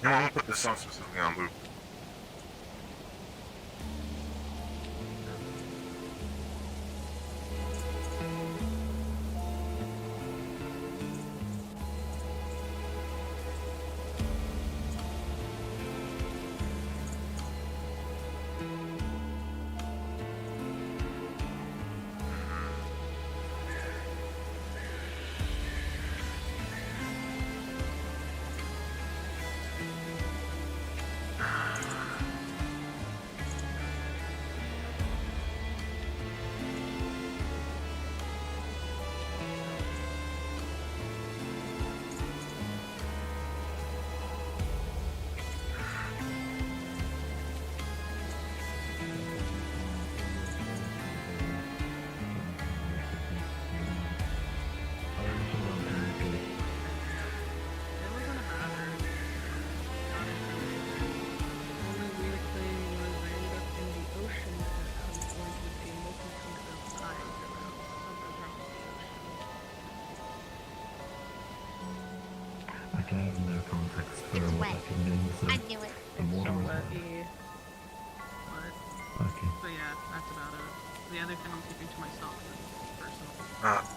No, I'm gonna put this song specifically on loop. It's wet. I knew it. Okay. So yeah, that's about it. The other thing I'm keeping to myself is personal.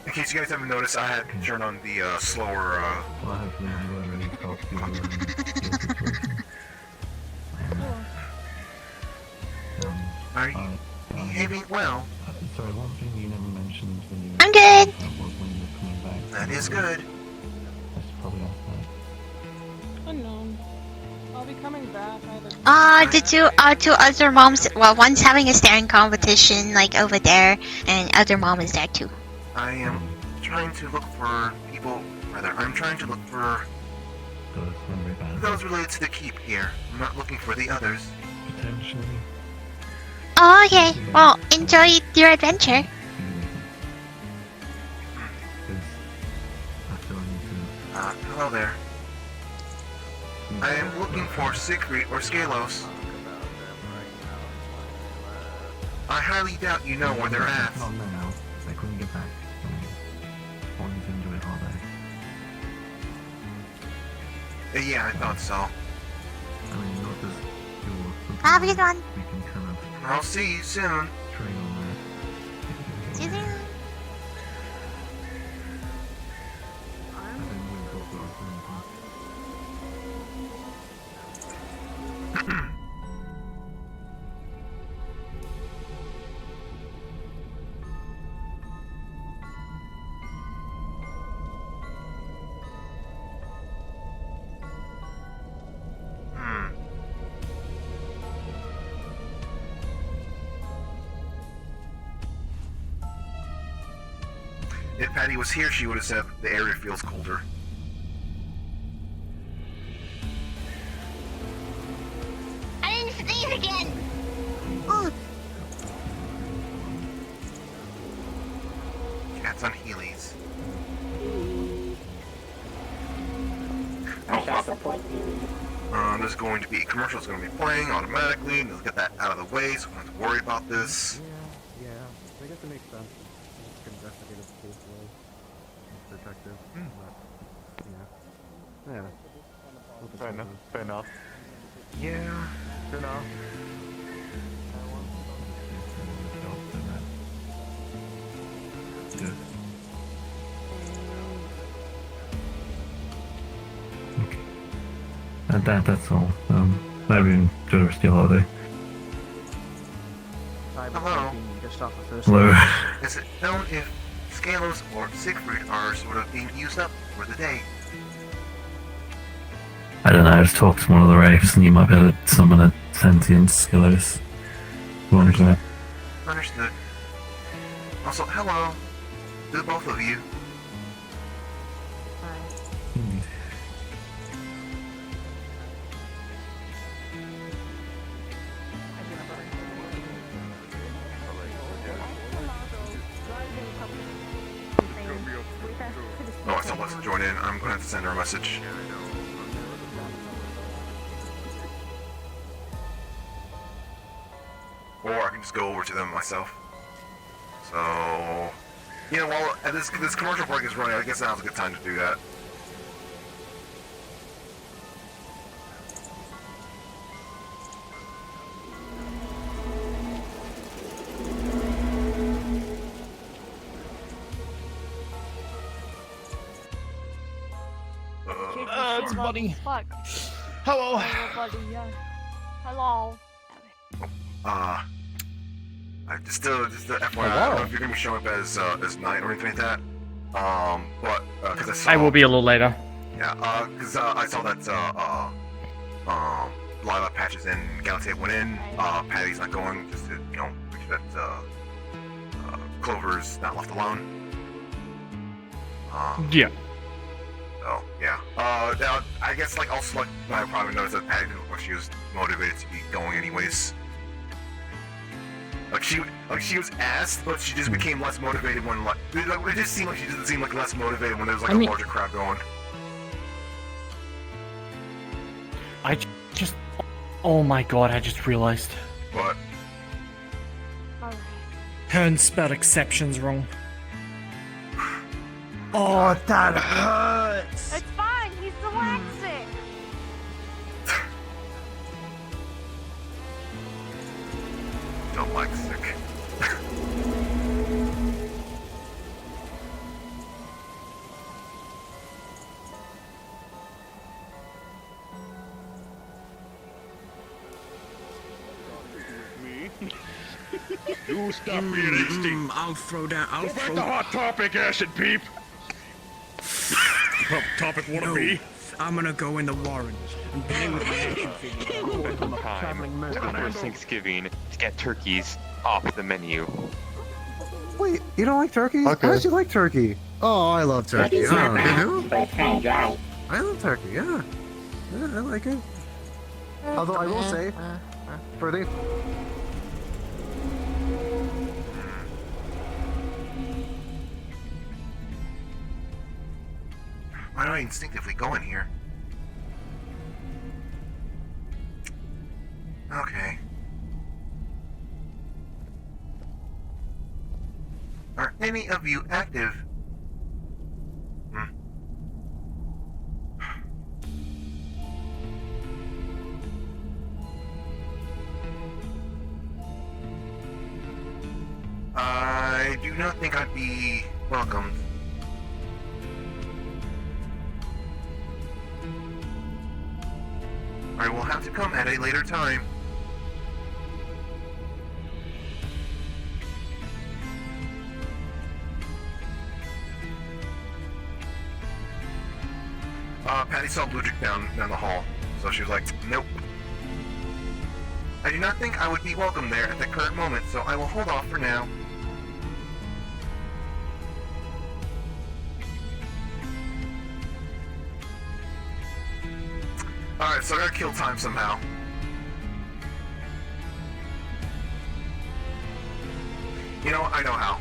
In case you guys haven't noticed, I had turned on the slower. Well, hopefully I'm going to talk to your situation. Are you behaving well? Sorry, one thing you never mentioned when you. I'm good. Was when you were coming back. That is good. I should probably ask that. Unknown. I'll be coming back either. The two other moms, well, one's having a staring competition, like, over there, and other mom is there, too. I am trying to look for people. Rather, I'm trying to look for those related to the keep here. I'm not looking for the others. Potentially. Oh, okay. Well, enjoy your adventure. Hello there. I am looking for Siegfried or Scalos. I highly doubt you know where they're at. Not now. I couldn't get back. I wanted to enjoy holiday. Yeah, I thought so. I mean, not just your... Have a good one. We can kind of I'll see you soon. train on that. See you soon. If Paddy was here, she would have said the area feels colder. I didn't sneeze again. Ooh. Cats on Heelys. There's going to be commercials going to be playing automatically. Let's get that out of the way, so we don't have to worry about this. Yeah, I guess it makes sense. It's investigative case was detective. But, yeah. Fair enough. Yeah. Fair enough. Good. Okay. And that's all. Maybe enjoy the rest of your holiday. Hello. Just off the first Hello. Is it known if Scalos or Siegfried are sort of being used up for the day? I don't know, I just talked to one of the wraiths and you might be able to summon a sentient Skillos. Understood. Also, hello. To both of you. Oh, I still wants to join in. I'm gonna have to send her a message. Or I can just go over to them myself. So, you know, while this commercial break is running, I guess now's a good time to do that. It's Buddy. Fuck. Hello. Hello, buddy. Yeah. Hello. Just a FYI, I don't know if you're gonna be showing up as night or anything like that. But because I saw. I will be a little later. Yeah. Because I saw that Lila Patches and Galatea went in. Paddy's not going, just to make sure that Clover's not left alone. Yeah. So yeah. Now I guess also I probably noticed that Paddy didn't look like she was motivated to be going anyways. She was asked, but she just became less motivated when it just seemed like she didn't seem less motivated when there was a larger crowd going. I just, oh my god! I just realized. What? Alright. Hearn spelled exceptions wrong. Oh, that hurts! It's fine. He's dyslexic. Dyslexic. You stop being hasty. I'll throw down. I'll Go back throw. to Hot Topic, Acid Peep. Hot Topic wannabe. I'm gonna go in the Warrens and play with my action figure. Time before Thanksgiving to get turkeys off the menu. Wait, you don't like turkey? Okay. How did you like turkey? Oh, I love turkey. It's not bad, but it's kind of dry. I love turkey, yeah. Yeah, I like it. Although I will say, for the... Why do I instinctively go in here? Okay. Are any of you active? I do not think I'd be welcomed. I will have to come at a later time. Paddy saw Bluejick down the hall, so she was like, nope. I do not think I would be welcome there at the current moment, so I will hold off for now. Alright, so I gotta kill time somehow. You know what? I know how.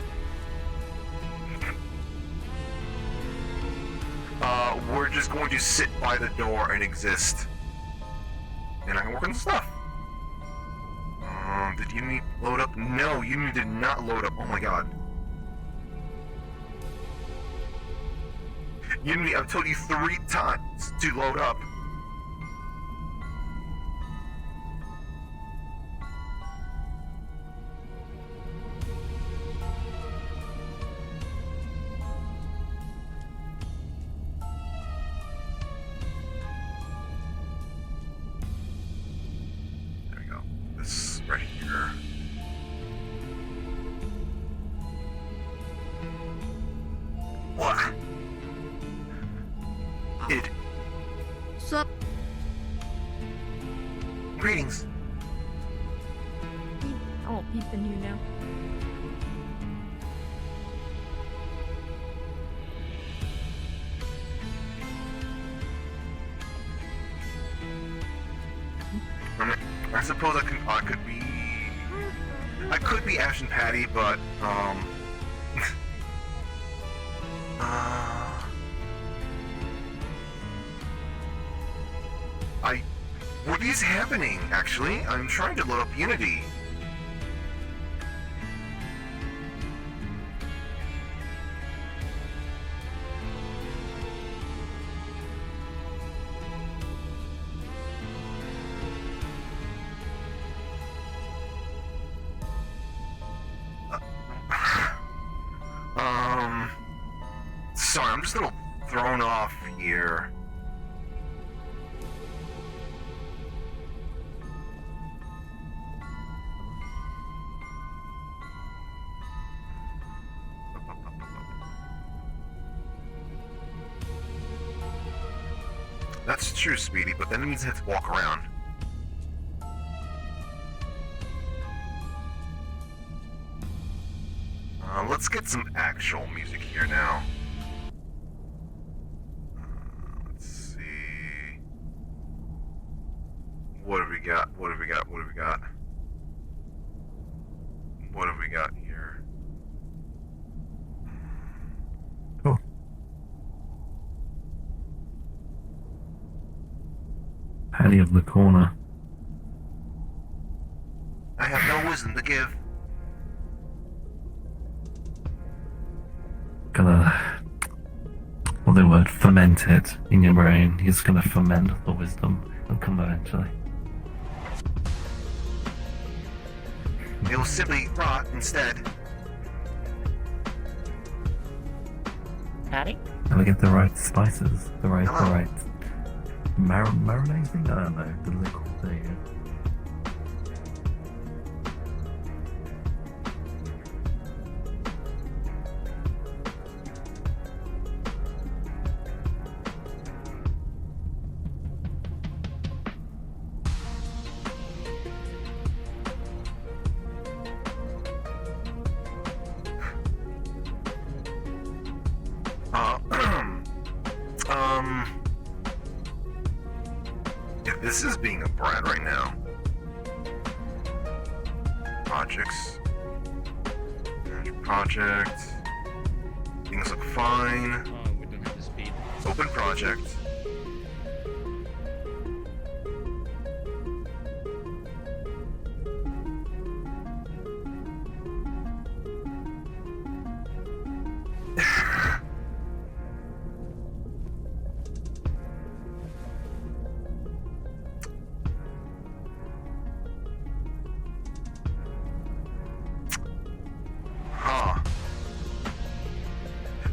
We're just going to sit by the door and exist. And I can work on the stuff. Did Unity load up? No, Unity did not load up. Oh my god. Unity, I've told you 3 times to load up. There we go. This right here. What? It. Sup? Greetings. Oh, peeping you now. I suppose I could be Ash and Paddy, but what is happening? Actually, I'm trying to load up Unity. Sorry, I'm just a little thrown off here. That's true, Speedy, but then it means I have to walk around. Let's get some actual music here now. Let's see. What have we got? What have we got? What have we got? What have we got here? Oh. Paddy of the corner. I have no wisdom to give. Gonna, well, the word, ferment it in your brain. He's gonna ferment the wisdom. It'll come eventually. It will simply rot instead. Paddy? Gotta get the right spices, the right marinating? I don't know, the liquid thing. Yeah, this is being a brat right now. Projects. Manage project. Things look fine. We don't have the speed. Open project.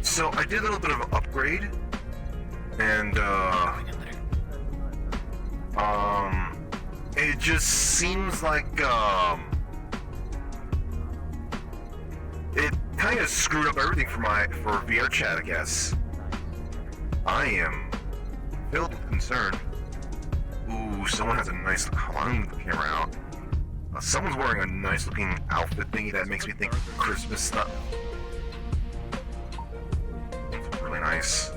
So I did a little bit of an upgrade, and it just seems like it kind of screwed up everything for VRChat, I guess. I am filled with concern. Ooh, someone has a nice. Hold on, move the camera out. Someone's wearing a nice looking outfit thingy that makes me think Christmas stuff. Really nice.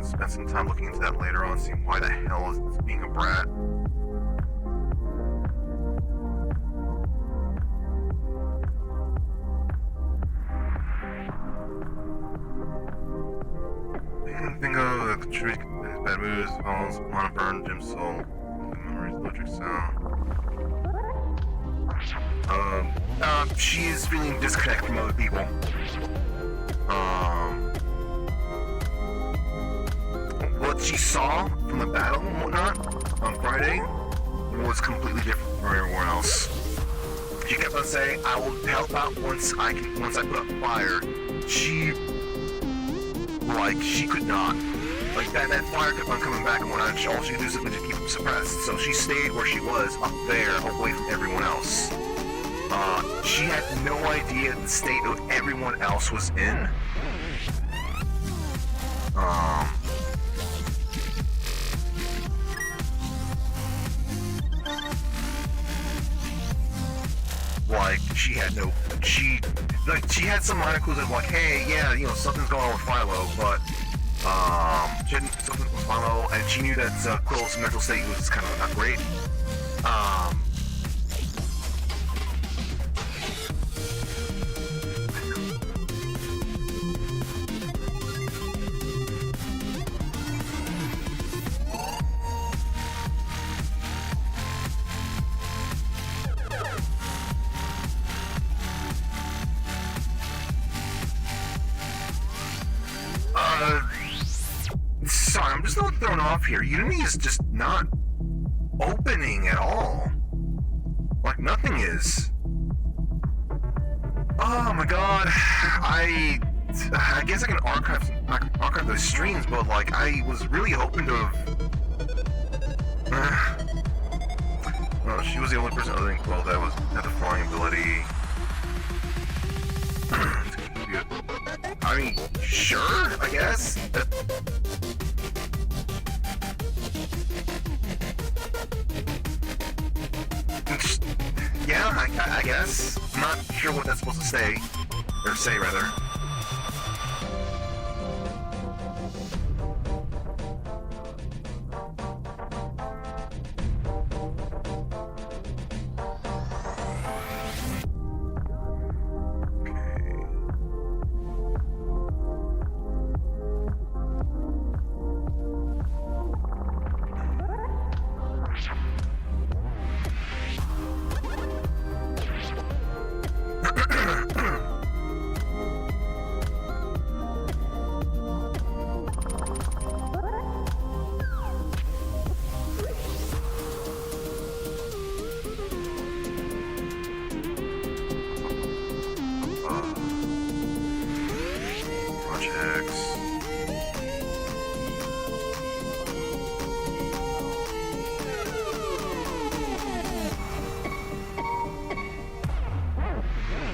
Spend some time looking into that later on, seeing why the hell is this being a brat. Think of the truth, bad moves, falls, wanna burn, dim soul, memories, electric sound. She is feeling disconnected from other people. What she saw from the battle and whatnot on Friday was completely different from everyone else. She kept on saying, "I will help out once I put up fire." She could not. Like that fire kept on coming back and whatnot. All she could do is simply just keep them suppressed. So she stayed where she was, up there, away from everyone else. She had no idea the state that everyone else was in. Like, she had some minor clues of like, hey, yeah, you know, something's going on with Philo, but, she hadn't something with Philo, and she knew that, Quill's mental state was kind of not great. thrown off here. Unity is just not opening at all. Like nothing is. Oh my god. I guess I can archive those streams, but like I was really hoping to have. Well, she was the only person other than Quill that had the flying ability. I mean, sure, I guess. Yeah, I guess. I'm not sure what that's supposed to say. Or say, rather.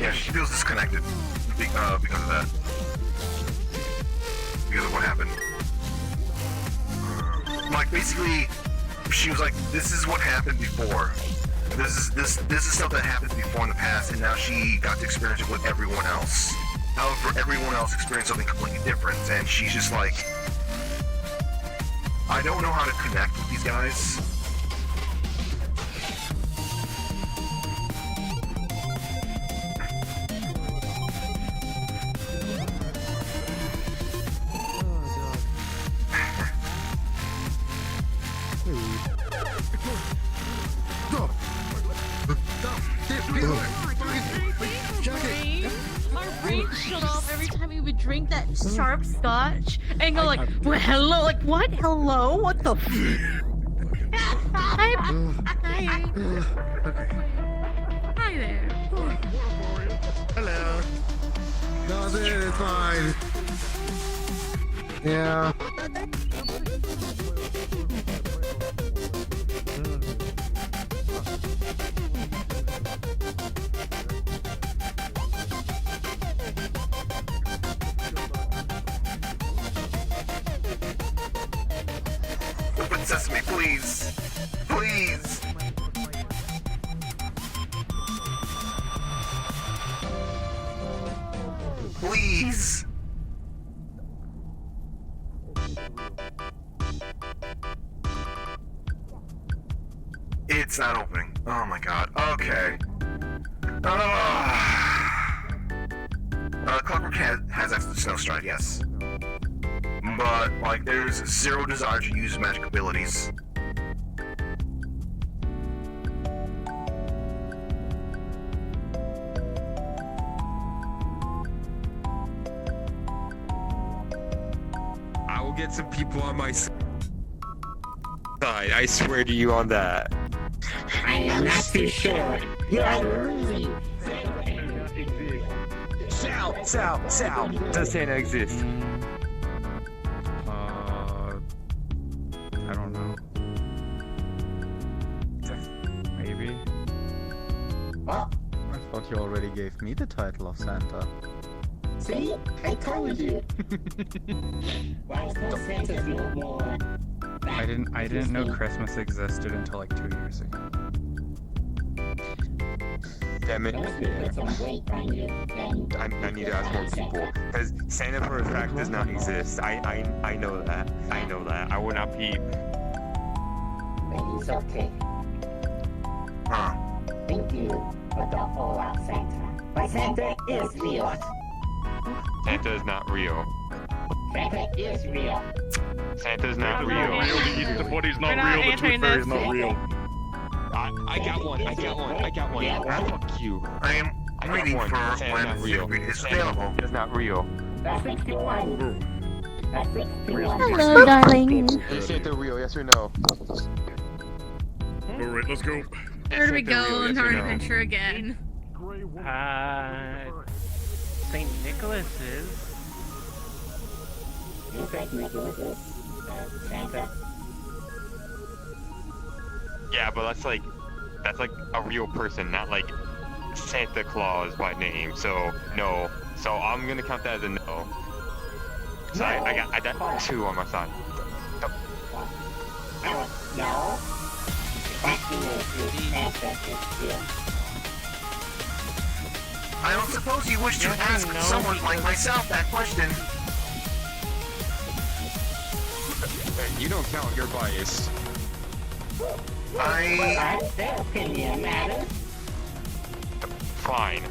Yeah, she feels disconnected because of that. Because of what happened. Like basically, she was like, "This is what happened before. This is stuff that happened before in the past, and now she got to experience it with everyone else. However, everyone else experienced something completely different, and she's just like, I don't know how to connect with these guys." Shut off every time we would drink that sharp scotch and go like, well, hello, like what? Hello? What the? Hi. Hi there. Hello. No, it's fine. Yeah. Open sesame, please. Please. Please. It's not opening. Oh my god. Okay. Clockwork has access to Snowstride, yes. But, like, there's zero desire to use magic abilities. I will get some people on my side. I swear to you on that. I am not too sure. You are really Sal, does Santa exist? I don't know. Maybe. What? I thought you already gave me the title of Santa. See? I told you. Why is no Santa's no more? I didn't know Christmas existed until like 2 years ago. Damn it. Put some weight on you. I need to ask more people. Because Santa for a fact does not exist. I know that. I know that. I will not peep. Maybe it's okay. Huh. Thank you for the all-out Santa. But Santa is real. Santa is not real. Santa is real. Santa's not real. The Easter Bunny's not We're not real. The Tooth Fairy's not real. I got one. Fuck you. I am I got waiting one. for Santa's when not real. it's available. Santa's not real. That's 61. Hello, darling. Is Santa real? Yes or no? Alright, let's go. Where do we Santa go real, on yes our or no? adventure again? St. Nicholas is. You think Nicholas is Santa? Yeah, but that's like a real person, not like Santa Claus by name. So no. So I'm gonna count that as a no. So I got 2 on my side. No. I don't suppose you wish to ask someone like myself that question. You don't count. You're biased. Their opinion matters. Fine.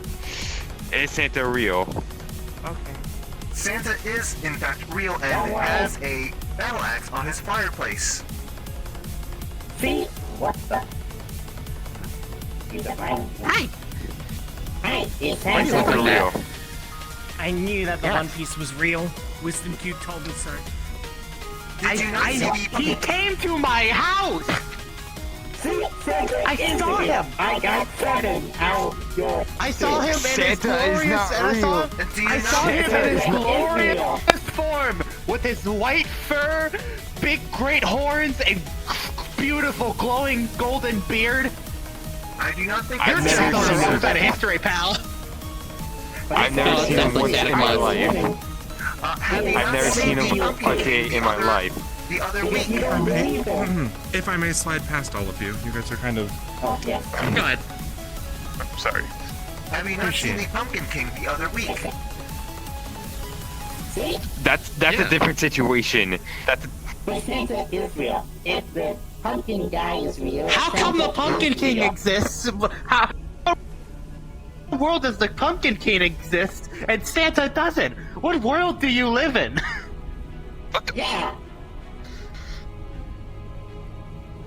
Is Santa real? Okay. Santa is, in fact, real and has a battle axe on his fireplace. See? What the? Hi. Hi, is Why do you Santa look real? I knew that the One Piece was real. Wisdom Cube told me so. Did you not see He came to my house! See, Santa I is saw real. him. I got 7 out your I saw him in his Santa is glorious, not and I saw, Do you I not saw him Santa in his is real. glorious form with his white fur, big great horns, and beautiful glowing golden beard. I do not think I've that's never You're seen just on the wrong him. side of history, pal. I've never seen him once in my life. have you I've not never seen him the a pumpkin day king in my life. the other week? You don't believe him. If I may slide past all of you, you guys are kind of... Oh, yes. Go ahead. I'm sorry. Have you not seen the Pumpkin King the other week? See? That's a different situation. That's But Santa is real. If the pumpkin guy is real, How come the Santa Pumpkin is King real. exists? How in the world does the Pumpkin King exist and Santa doesn't? What world do you live in? Yeah.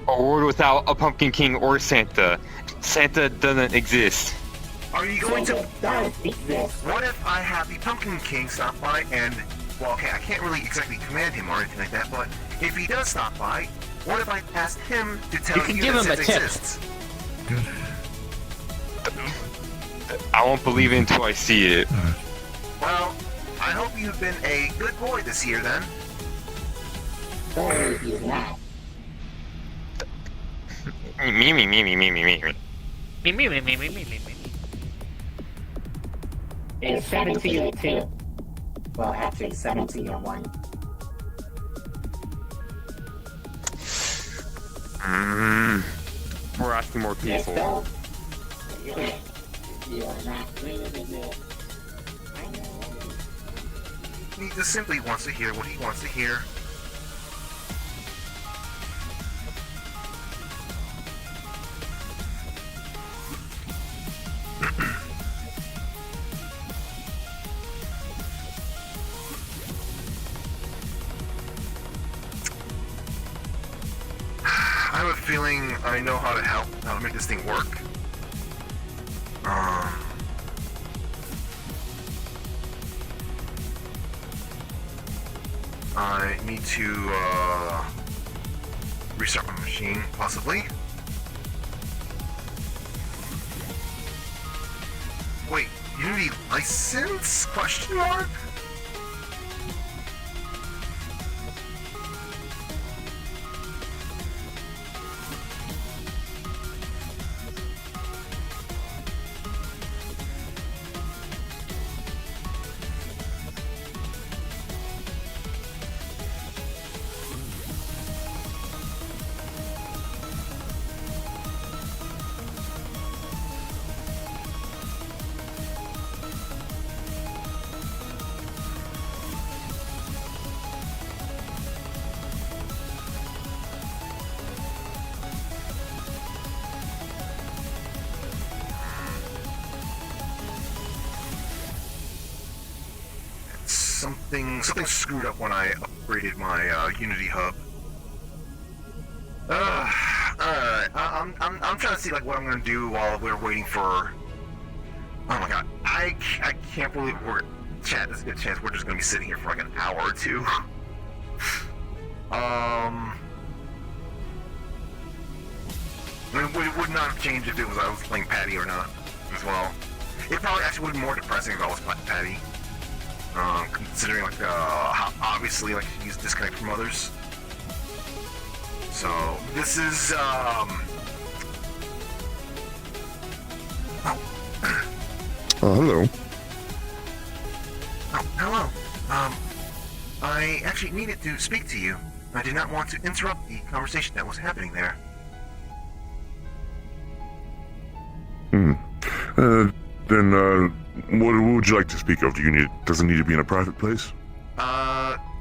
a world without a pumpkin king or Santa. Santa doesn't exist. Are you going to... does exist. What if I have the Pumpkin King stop by and... Well, okay, I can't really exactly command him or anything like that, but if he does stop by, what if I asked him to tell You can you give that him a Santa tip. exists? I won't believe it until I see it. Well, I hope you've been a good boy this year then. Or he's not. Me. It's 7 to you 2. Well, actually 7 to your 1. We're asking more Let's people. go. You're not really good. I know. He just simply wants to hear what he wants to hear. I have a feeling I know how to make this thing work. I need to restart my machine, possibly. Wait, Unity license? Question mark? Something screwed up when I upgraded my Unity hub. Alright, I'm trying to see like what I'm gonna do while we're waiting for. Oh my god, I can't believe we're chat. There's a good chance we're just gonna be sitting here for like an hour or two. It would not have changed if I was playing Paddy or not, as well. It probably actually would be more depressing if I was Paddy. Considering, like, how obviously, like, he's disconnected from others. So, this is, hello. Oh, hello. I actually needed to speak to you. I did not want to interrupt the conversation that was happening there. Then, what would you like to speak of? Does it need to be in a private place?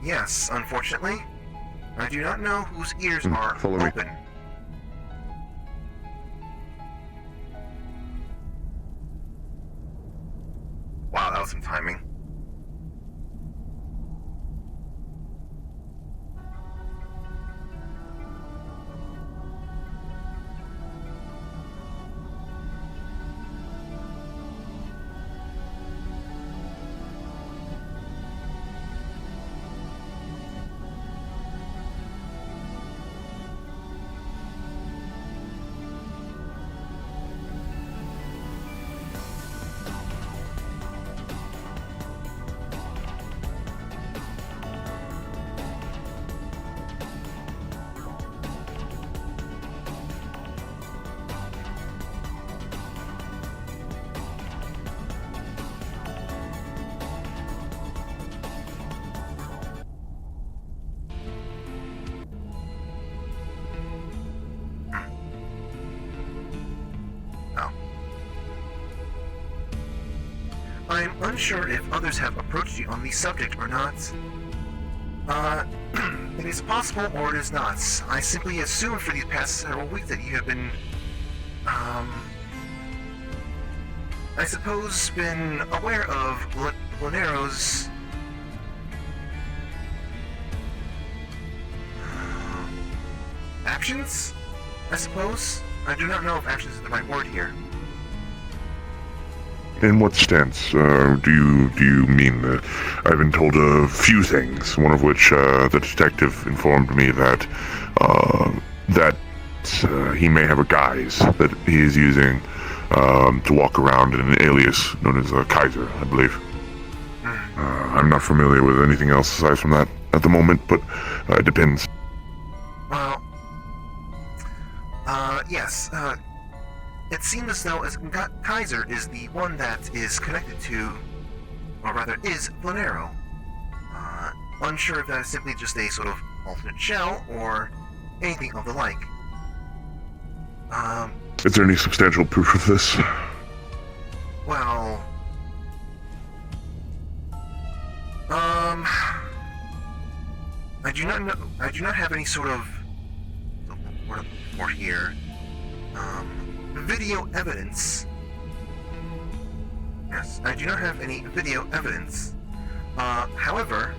Yes, unfortunately. I do not know whose ears are follow me. open. Wow, that was some timing. I'm unsure if others have approached you on the subject or not. It is possible or it is not. I simply assumed for these past several weeks that you have been, I suppose been aware of Lonero's actions, I suppose? I do not know if actions is the right word here. In what stance do you mean that? I've been told a few things. One of which the detective informed me that he may have a guise that he is using to walk around in an alias known as Kaiser, I believe. I'm not familiar with anything else aside from that at the moment, but it depends. Well, yes. It seems as though Kaiser is the one that is connected to, or rather is Lonero. Unsure if that is simply just a sort of alternate shell, or anything of the like. Is there any substantial proof of this? Well... I do not have any sort of... what I'm looking for here. Video evidence. Yes, I do not have any video evidence. However...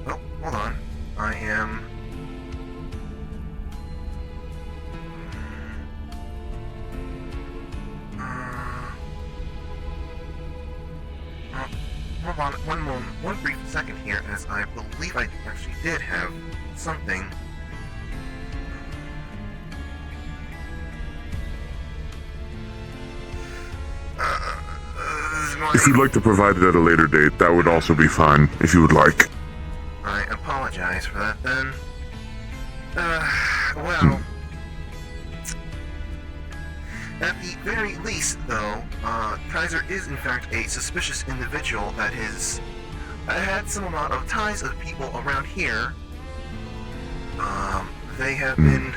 Oh, hold on. I am... hold on one brief second here, as I believe I actually did have something. If you'd like to provide it at a later date, that would also be fine, if you would like. I apologize for that, then. Well... At the very least, though, Kaiser is in fact a suspicious individual that has had some amount of ties with people around here. They have been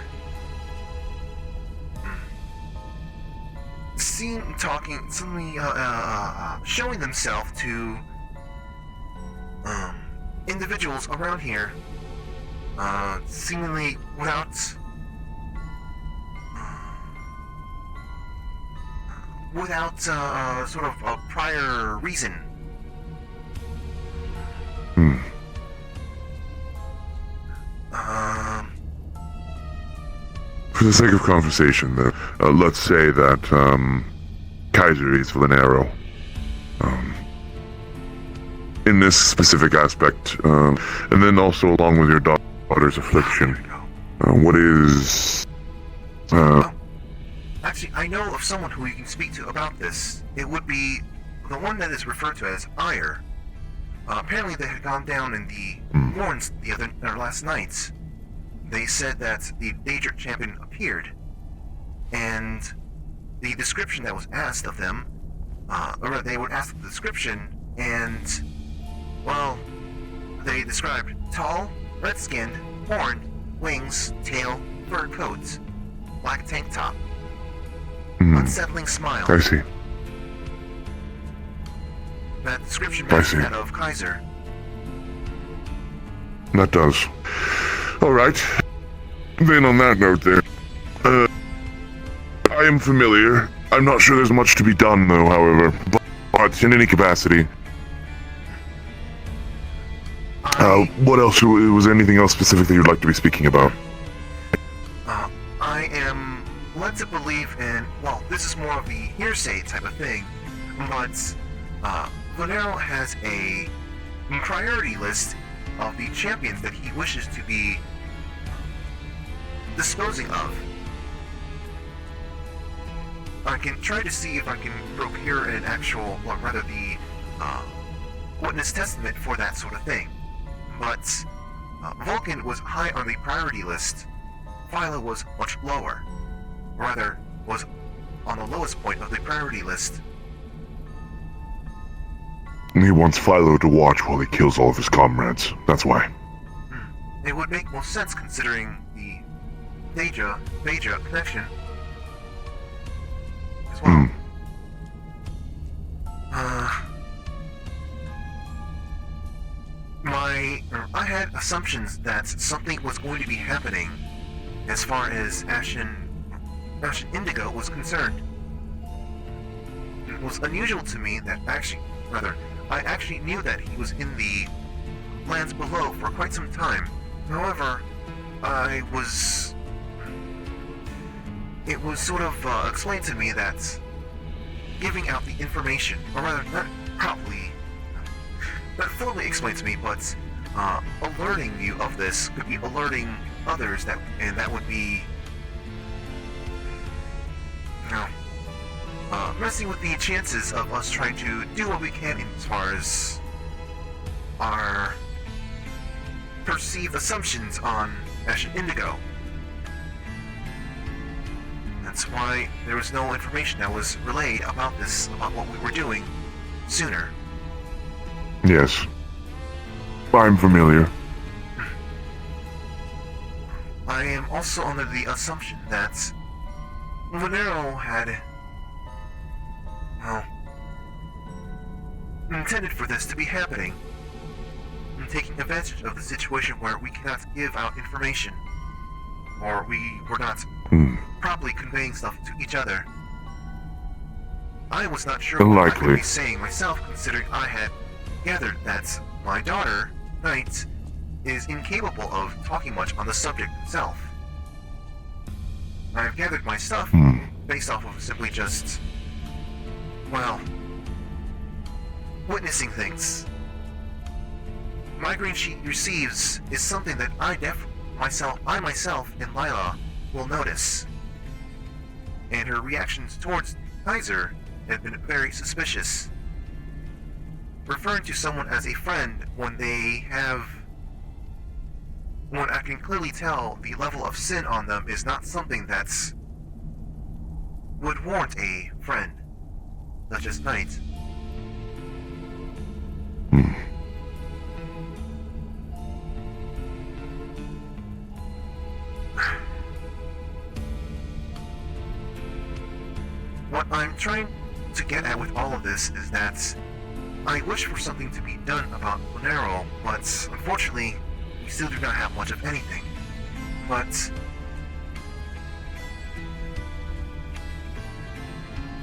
seen talking, suddenly showing themselves to individuals around here, seemingly without sort of a prior reason. For the sake of conversation, let's say that Kaiser is Lonero. In this specific aspect, and then also along with your daughter, daughter's affliction. What is... Actually, I know of someone who you can speak to about this. It would be the one that is referred to as Ire. Apparently they had gone down in the horns last night. They said that the Daedric champion appeared, and the description that was asked of them, or they would ask the description, and, well, they described tall, red-skinned, horned, wings, tail, fur coat, black tank top, unsettling smile. I see. That description matches that of Kaiser. That does. Alright. Then on that note there, I am familiar. I'm not sure there's much to be done though, however. But in any capacity. What else? Was there anything else specific that you'd like to be speaking about? I am led to believe in, well, this is more of the hearsay type of thing, but, Vonero has a priority list of the champions that he wishes to be disposing of. I can try to see if I can procure an actual, or rather the witness testament for that sort of thing. But Vulcan was high on the priority list. Philo was much lower. Rather, was on the lowest point of the priority list. He wants Philo to watch while he kills all of his comrades. That's why. It would make more sense considering the Phaedra connection as well. I had assumptions that something was going to be happening as far as Ashen Indigo was concerned. It was unusual to me that I actually knew that he was in the lands below for quite some time. However, it was sort of explained to me that giving out the information, or rather, not fully explained to me, but alerting you of this could be alerting others, and that would be, messing with the chances of us trying to do what we can as far as our perceived assumptions on Ashen Indigo. That's why there was no information that was relayed about what we were doing, sooner. Yes. I'm familiar. I am also under the assumption that Vonero had, intended for this to be happening, and taking advantage of the situation where we cannot give out information, or we were not properly conveying stuff to each other. I was not sure what I could be saying myself, considering I had gathered that my daughter, Knight, is incapable of talking much on the subject itself. I've gathered my stuff based off of simply just, well, witnessing things. Migraine she receives is something that I myself and Lila will notice. And her reactions towards Kaiser have been very suspicious. Referring to someone as a friend when I can clearly tell the level of sin on them is not something that's would warrant a friend, such as Knight. What I'm trying to get at with all of this is that I wish for something to be done about Vonero, but unfortunately, we still do not have much of anything. But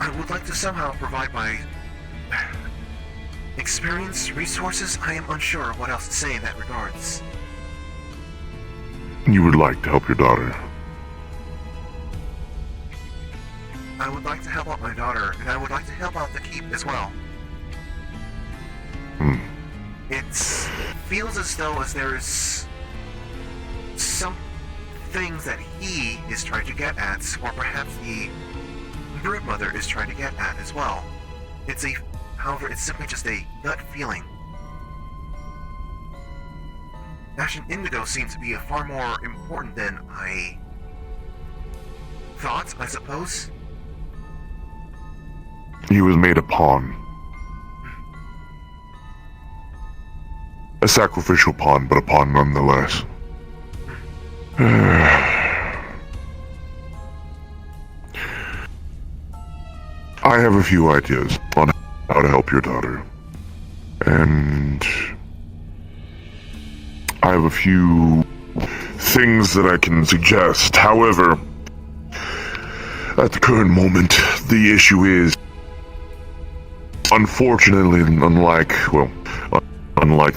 I would like to somehow provide my experience, resources. I am unsure of what else to say in that regards. You would like to help your daughter? I would like to help out my daughter, and I would like to help out the keep as well. It feels as though there is things that he is trying to get at, or perhaps the Broodmother is trying to get at as well. However, it's simply just a gut feeling. Ash and Indigo seem to be far more important than I thought, I suppose. He was made a pawn. A sacrificial pawn, but a pawn nonetheless. I have a few ideas on how to help your daughter. And I have a few things that I can suggest. However, at the current moment, the issue is, unfortunately, unlike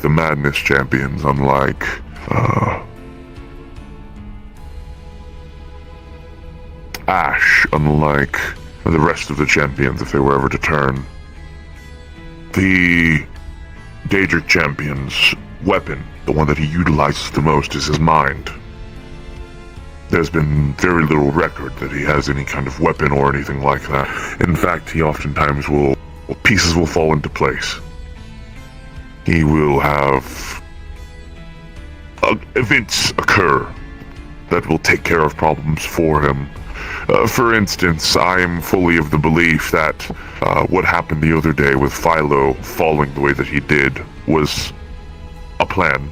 the Madness Champions, unlike, Ash, unlike the rest of the champions, if they were ever to turn, the Daedric Champion's weapon, the one that he utilizes the most, is his mind. There's been very little record that he has any kind of weapon or anything like that. In fact, he oftentimes pieces will fall into place. He will have events occur that will take care of problems for him. For instance, I am fully of the belief that what happened the other day with Philo falling the way that he did was a plan,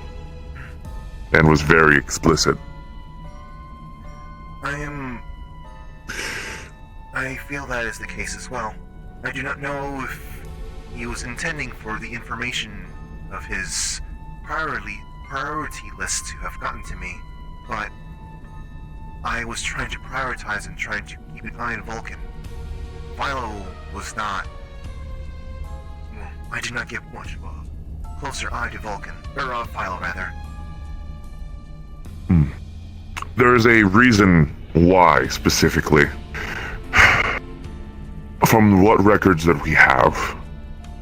and was very explicit. I feel that is the case as well. I do not know if he was intending for the information of his priority list to have gotten to me, but I was trying to prioritize and trying to keep an eye on Vulcan. Philo was not... Well, I did not give much of a closer eye to Vulcan, or Philo rather. There is a reason why, specifically. From what records that we have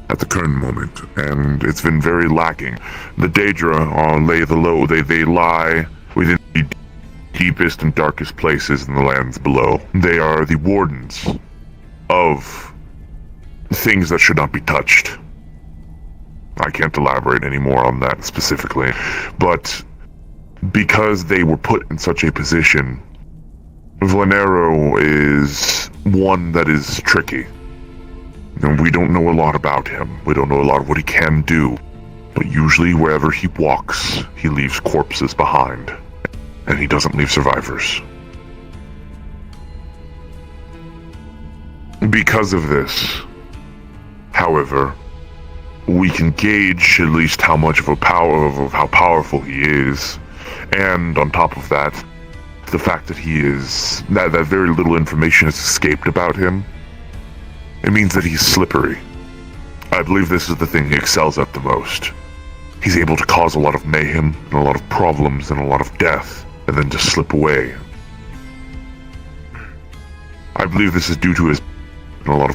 at the current moment, and it's been very lacking. The Daedra lay the low. They lie within the deepest and darkest places in the lands below. They are the wardens of things that should not be touched. I can't elaborate any more on that specifically, but because they were put in such a position, Vlanero is one that is tricky. And we don't know a lot about him. We don't know a lot of what he can do. But usually wherever he walks, he leaves corpses behind. And he doesn't leave survivors. Because of this, however, we can gauge at least how much of how powerful he is. And on top of that, the fact that that very little information has escaped about him, it means that he's slippery. I believe this is the thing he excels at the most. He's able to cause a lot of mayhem, and a lot of problems, and a lot of death, and then just slip away. I believe this is due to his... Due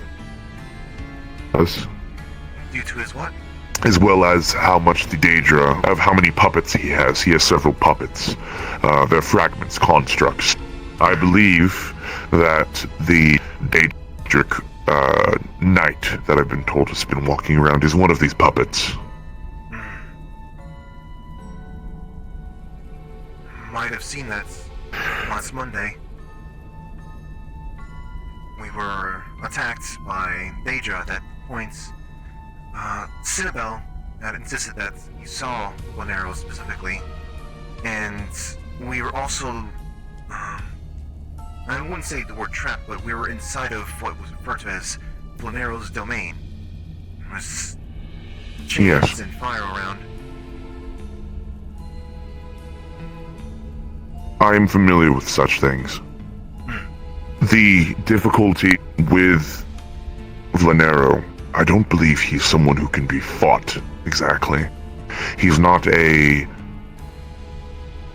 to his what? As well as how much the Daedra, of how many puppets he has. He has several puppets. They're fragments, constructs. I believe that the Daedric knight that I've been told has been walking around is one of these puppets. Might have seen that last Monday. We were attacked by Daedra at that point. Citadel had insisted that you saw Vlanero specifically, and we were also, I wouldn't say the word trap, but we were inside of what was referred to as Vlanero's domain. There was chains and fire around. I am familiar with such things. The difficulty with Vlanero, I don't believe he's someone who can be fought, exactly. He's not a...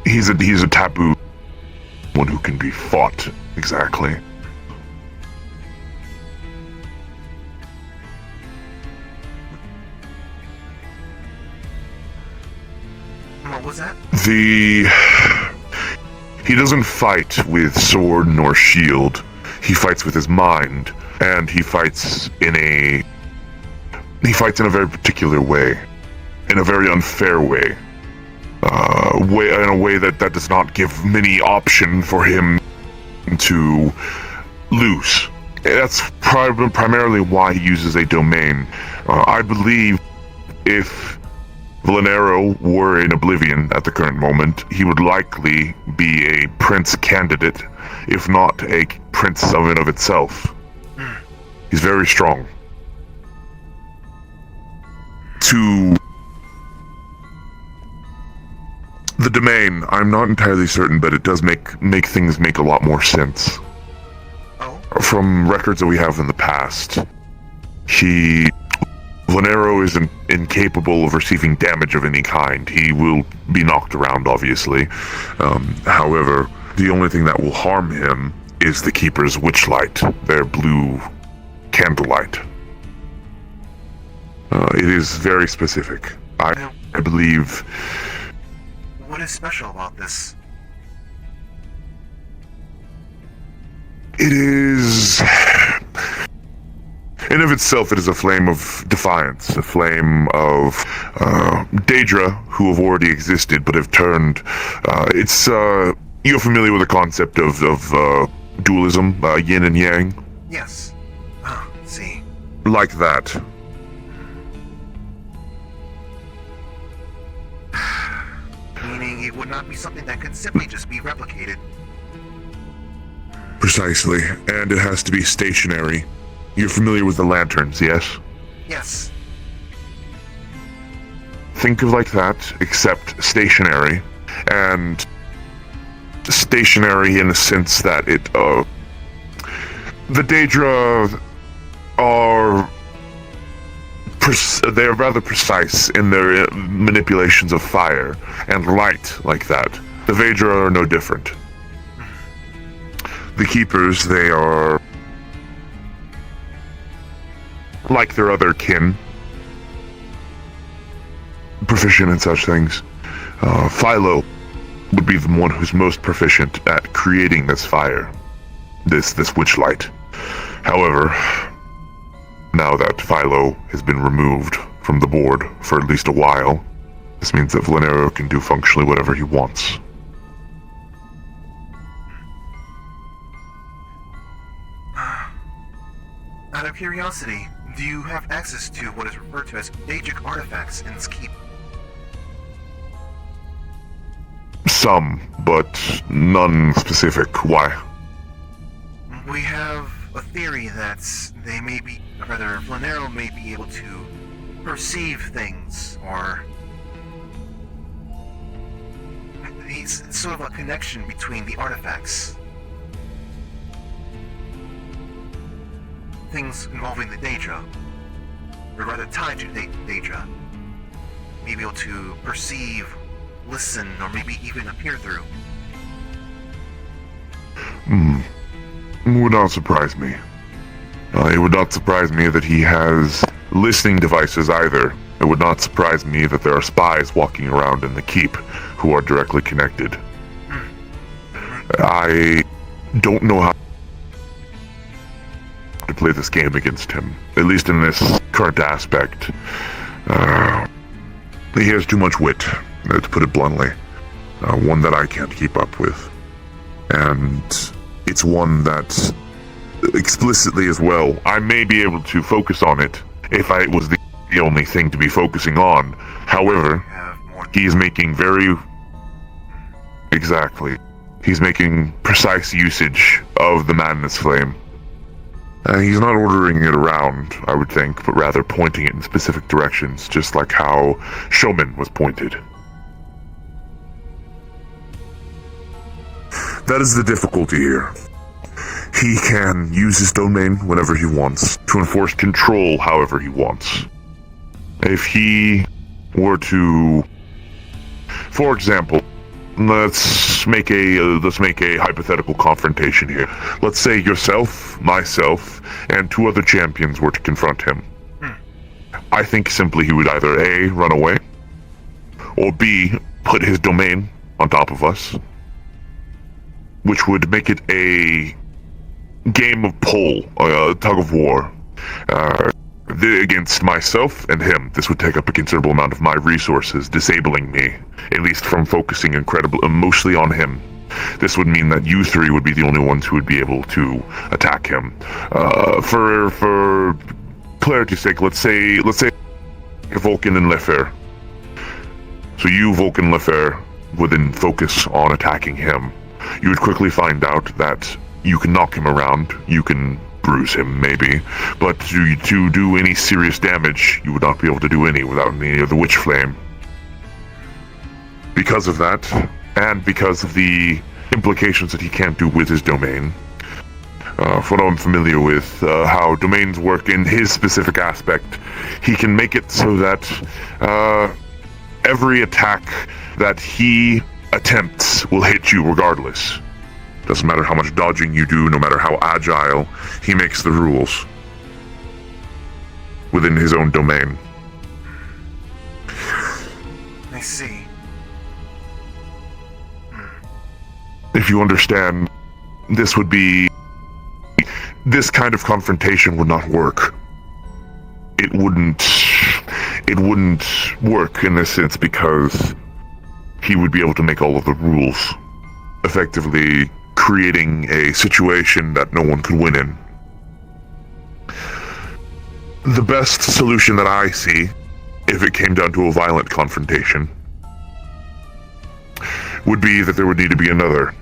He's a taboo one who can be fought, exactly. What was that? He doesn't fight with sword nor shield. He fights with his mind, and he fights in a very particular way, in a very unfair way. In a way that does not give many option for him to lose. That's primarily why he uses a domain. I believe if Valenero were in Oblivion at the current moment, he would likely be a prince candidate, if not a prince of and of itself. He's very strong. To the domain, I'm not entirely certain, but it does make things make a lot more sense. Oh? From records that we have in the past, Valenero is incapable of receiving damage of any kind. He will be knocked around, obviously. However, the only thing that will harm him is the Keeper's witchlight, their blue candlelight. It is very specific. I believe... What is special about this? It is... In of itself, it is a flame of defiance, a flame of Daedra, who have already existed but have turned. You're familiar with the concept of dualism, yin and yang? Yes. See. Like that. Meaning it would not be something that could simply just be replicated. Precisely, and it has to be stationary. You're familiar with the lanterns, yes? Yes. Think of like that, except stationary, and stationary in the sense that the Daedra are they're rather precise in their manipulations of fire and light like that. The Daedra are no different. The Keepers, they are like their other kin, proficient in such things. Philo would be the one who's most proficient at creating this fire, this witchlight. However, now that Philo has been removed from the board for at least a while, this means that Valenero can do functionally whatever he wants. Out of curiosity, do you have access to what is referred to as Daedric artifacts in this keep? Some, but none specific. Why? We have a theory that Valenero may be able to perceive things, or he's sort of a connection between the artifacts. Things involving the Daedra, or rather tied to Daedra, may be able to perceive, listen, or maybe even appear through. Would not surprise me. It would not surprise me that he has listening devices either. It would not surprise me that there are spies walking around in the keep who are directly connected. I don't know how to play this game against him, at least in this current aspect. He has too much wit, to put it bluntly. One that I can't keep up with. And it's one that, explicitly as well, I may be able to focus on it if it was the only thing to be focusing on. However, he's making he's making precise usage of the Madness Flame. He's not ordering it around, I would think, but rather pointing it in specific directions, just like how Showman was pointed. That is the difficulty here. He can use his domain whenever he wants, to enforce control however he wants. If he were to, for example, let's make a hypothetical confrontation here. Let's say yourself, myself, and two other champions were to confront him. I think simply he would either A, run away, or B, put his domain on top of us, which would make it a game of pull, a tug of war. Against myself and him. This would take up a considerable amount of my resources, disabling me, at least from focusing mostly on him. This would mean that you three would be the only ones who would be able to attack him. For clarity's sake, let's say Vulcan and Lefer. So you, Vulcan, Lefer, would then focus on attacking him. You would quickly find out that you can knock him around, you can bruise him, maybe, but to do any serious damage, you would not be able to do any without any of the Witch Flame. Because of that, and because of the implications that he can't do with his domain, from what I'm familiar with, how domains work in his specific aspect, he can make it so that every attack that he attempts will hit you regardless. Doesn't matter how much dodging you do, no matter how agile, he makes the rules within his own domain. I see. If you understand, this kind of confrontation would not work. It wouldn't work in this sense because he would be able to make all of the rules, effectively creating a situation that no one could win in. The best solution that I see, if it came down to a violent confrontation, would be that there would need to be another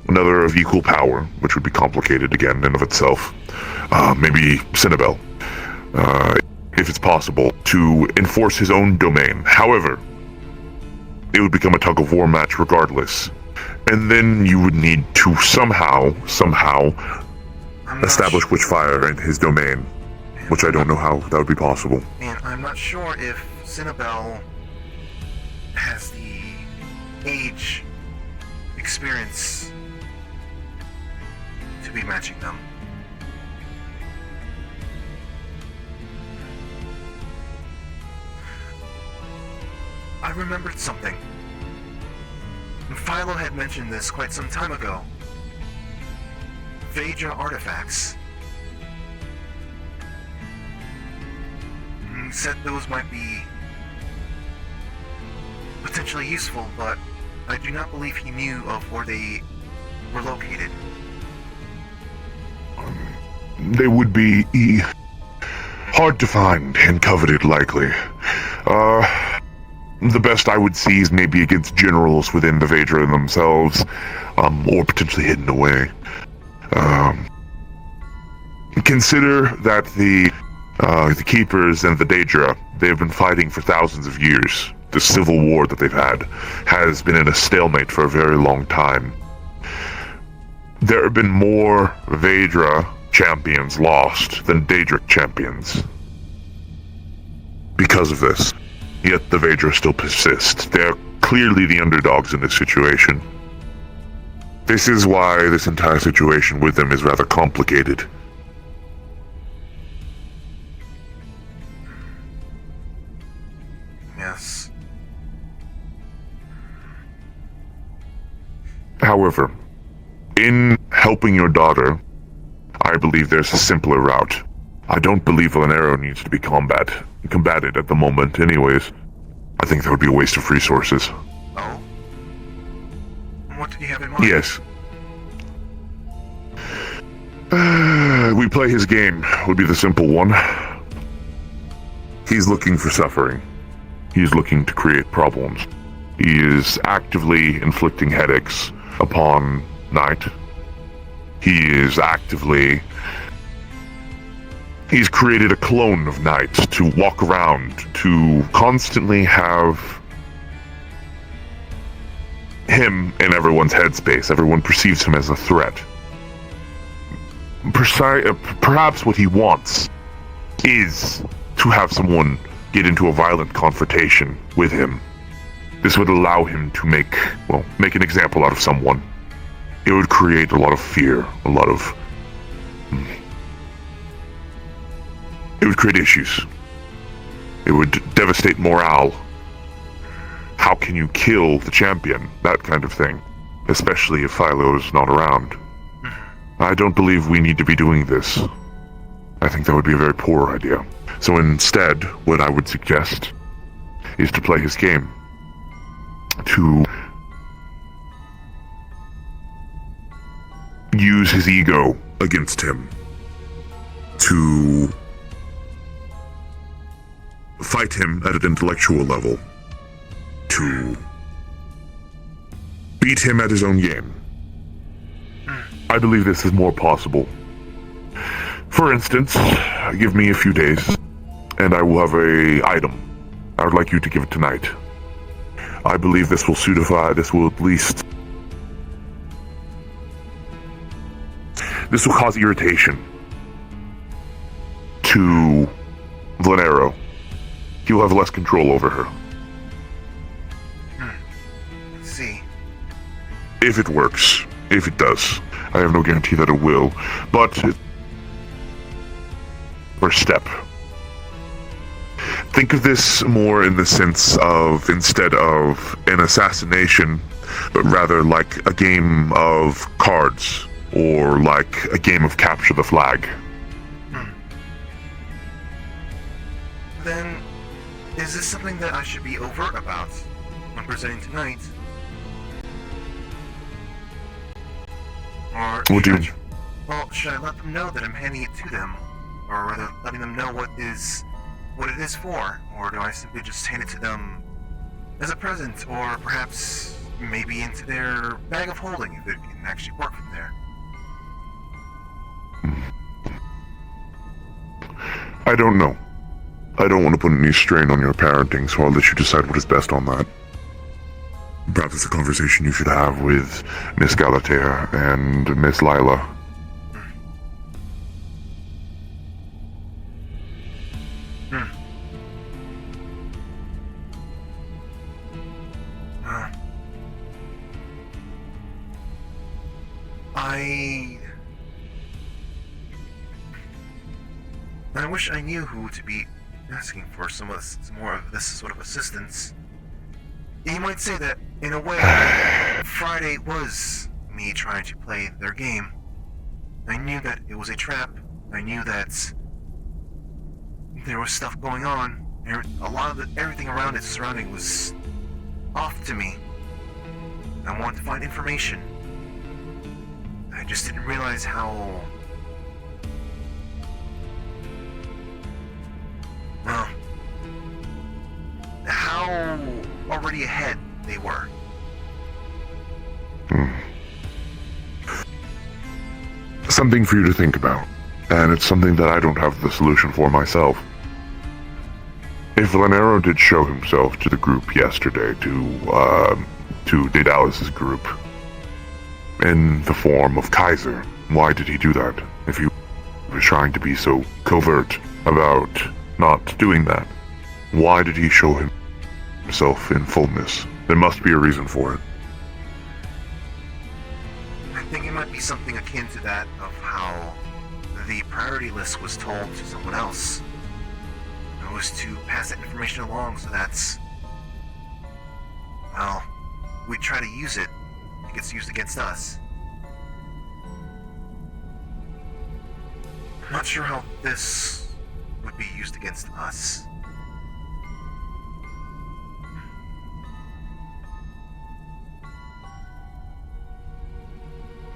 of equal power, which would be complicated again in and of itself. Maybe Cinnabel, if it's possible, to enforce his own domain. However, it would become a tug-of-war match regardless. And then you would need to somehow establish Witchfire in his domain, which I don't know how that would be possible. And I'm not sure if Cinnabel has the age experience to be matching them. I remembered something. Philo had mentioned this quite some time ago. Vedra artifacts. He said those might be potentially useful, but I do not believe he knew of where they were located. They would be hard to find and coveted, likely. The best I would see is maybe against generals within the Vedra themselves, or potentially hidden away. Consider that the Keepers and the Daedra, they have been fighting for thousands of years. The civil war that they've had has been in a stalemate for a very long time. There have been more Vedra champions lost than Daedric champions. Because of this. Yet the Vedra still persist. They're clearly the underdogs in this situation. This is why this entire situation with them is rather complicated. Yes. However, in helping your daughter, I believe there's a simpler route. I don't believe Lanero needs to be combated at the moment anyways. I think that would be a waste of resources. Oh? What did you have in mind? Yes. We play his game, would be the simple one. He's looking for suffering. He's looking to create problems. He is actively inflicting headaches upon Knight. He's created a clone of Knight to walk around, to constantly have him in everyone's headspace. Everyone perceives him as a threat. Perhaps what he wants is to have someone get into a violent confrontation with him. This would allow him to make an example out of someone. It would create a lot of fear, it would create issues. It would devastate morale. How can you kill the champion? That kind of thing. Especially if Philo's not around. I don't believe we need to be doing this. I think that would be a very poor idea. So instead, what I would suggest is to play his game. To use his ego against him. To fight him at an intellectual level. To beat him at his own game. I believe this is more possible. For instance, give me a few days, and I will have a item. I would like you to give it tonight. I believe this will suitify, this will cause irritation to Vlanero. He will have less control over her. Let's see. If it works. If it does. I have no guarantee that it will, but first step. Think of this more in the sense of, instead of an assassination, but rather like a game of cards, or like a game of capture the flag. Then, is this something that I should be overt about when presenting tonight? Or should I let them know that I'm handing it to them? Or rather, letting them know what it is for? Or do I simply just hand it to them as a present? Or perhaps maybe into their bag of holding if it can actually work from there? I don't know. I don't want to put any strain on your parenting, so I'll let you decide what is best on that. Perhaps it's a conversation you should have with Miss Galatea and Miss Lila. I wish I knew who to be asking for some more of this sort of assistance. You might say that, in a way, Friday was me trying to play their game. I knew that it was a trap. I knew that there was stuff going on. A lot of everything around its surrounding was off to me. I wanted to find information. I just didn't realize how already ahead they were. Something for you to think about, and it's something that I don't have the solution for myself. If Vlanero did show himself to the group yesterday, to Daedalus' group, in the form of Kaiser, why did he do that? If he was trying to be so covert about not doing that, why did he show himself in fullness? There must be a reason for it. I think it might be something akin to that of how the priority list was told to someone else. It was to pass that information along so that's, well, we try to use it. It gets used against us. I'm not sure how this would be used against us.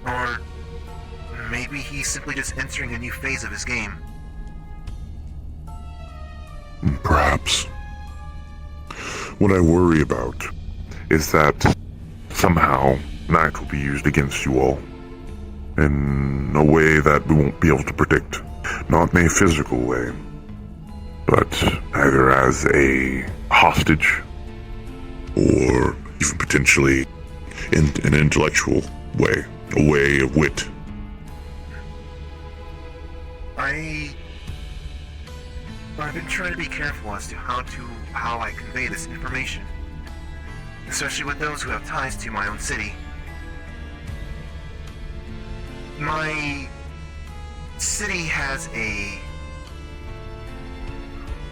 Or maybe he's simply just entering a new phase of his game. Perhaps. What I worry about is that somehow Night will be used against you all in a way that we won't be able to predict. Not in a physical way, but either as a hostage or even potentially in an intellectual way, a way of wit. I've been trying to be careful as to how I convey this information, especially with those who have ties to my own city. My city has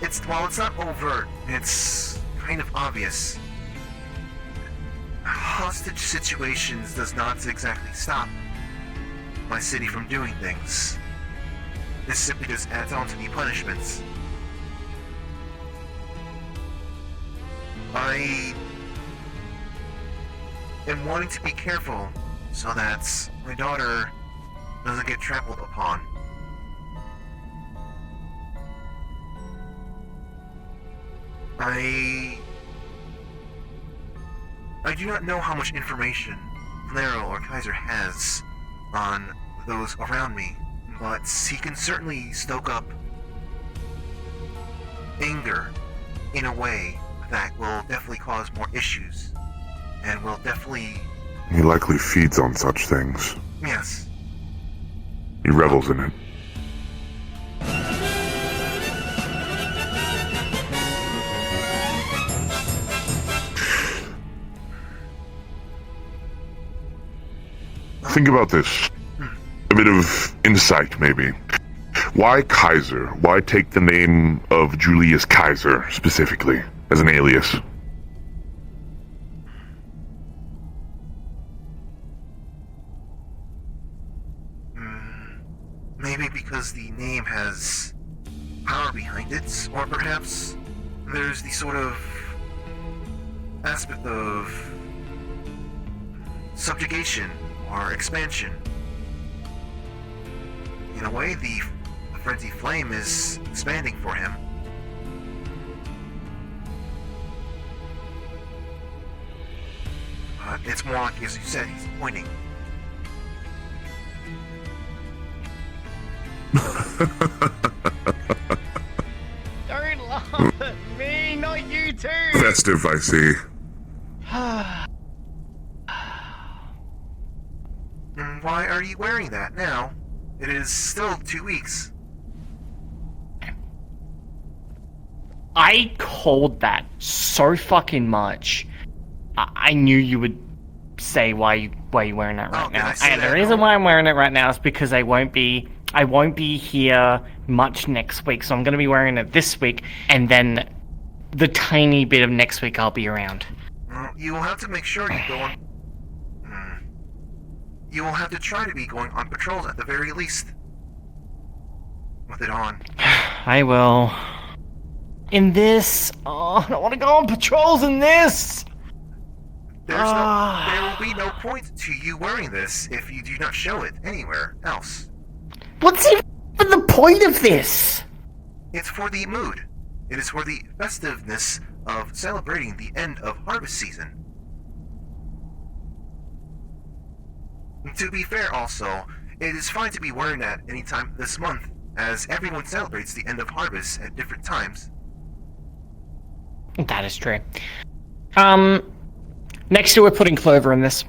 it's not overt, it's kind of obvious. Hostage situations does not exactly stop. my city from doing things. This simply just adds on to the punishments. I am wanting to be careful so that my daughter doesn't get trampled upon. I do not know how much information Lero or Kaiser has on those around me, but he can certainly stoke up anger in a way that will definitely cause more issues, and will definitely... He likely feeds on such things. Yes. He revels in it. Think about this. A bit of insight, maybe. Why Kaiser? Why take the name of Julius Kaiser, specifically, as an alias? Maybe because the name has power behind it, or perhaps there's the sort of aspect of subjugation or expansion. In a way, the frenzy flame is expanding for him. It's more like, as you said, he's pointing. Don't laugh at me, not you too! Festive, I see. Why are you wearing that now? It is still 2 weeks. I called that so fucking much. I knew you would say why you wearing that right now. And the reason why I'm wearing it right now is because I won't be here much next week, so I'm gonna be wearing it this week, and then the tiny bit of next week I'll be around. You will have to make sure you go on... You will have to try to be going on patrols at the very least. With it on. I will. In this... Oh, I don't want to go on patrols in this! There will be no point to you wearing this if you do not show it anywhere else. What's even the point of this? It's for the mood. It is for the festiveness of celebrating the end of harvest season. To be fair also, it is fine to be wearing that any time this month, as everyone celebrates the end of harvest at different times. That is true. Next year we're putting Clover in this.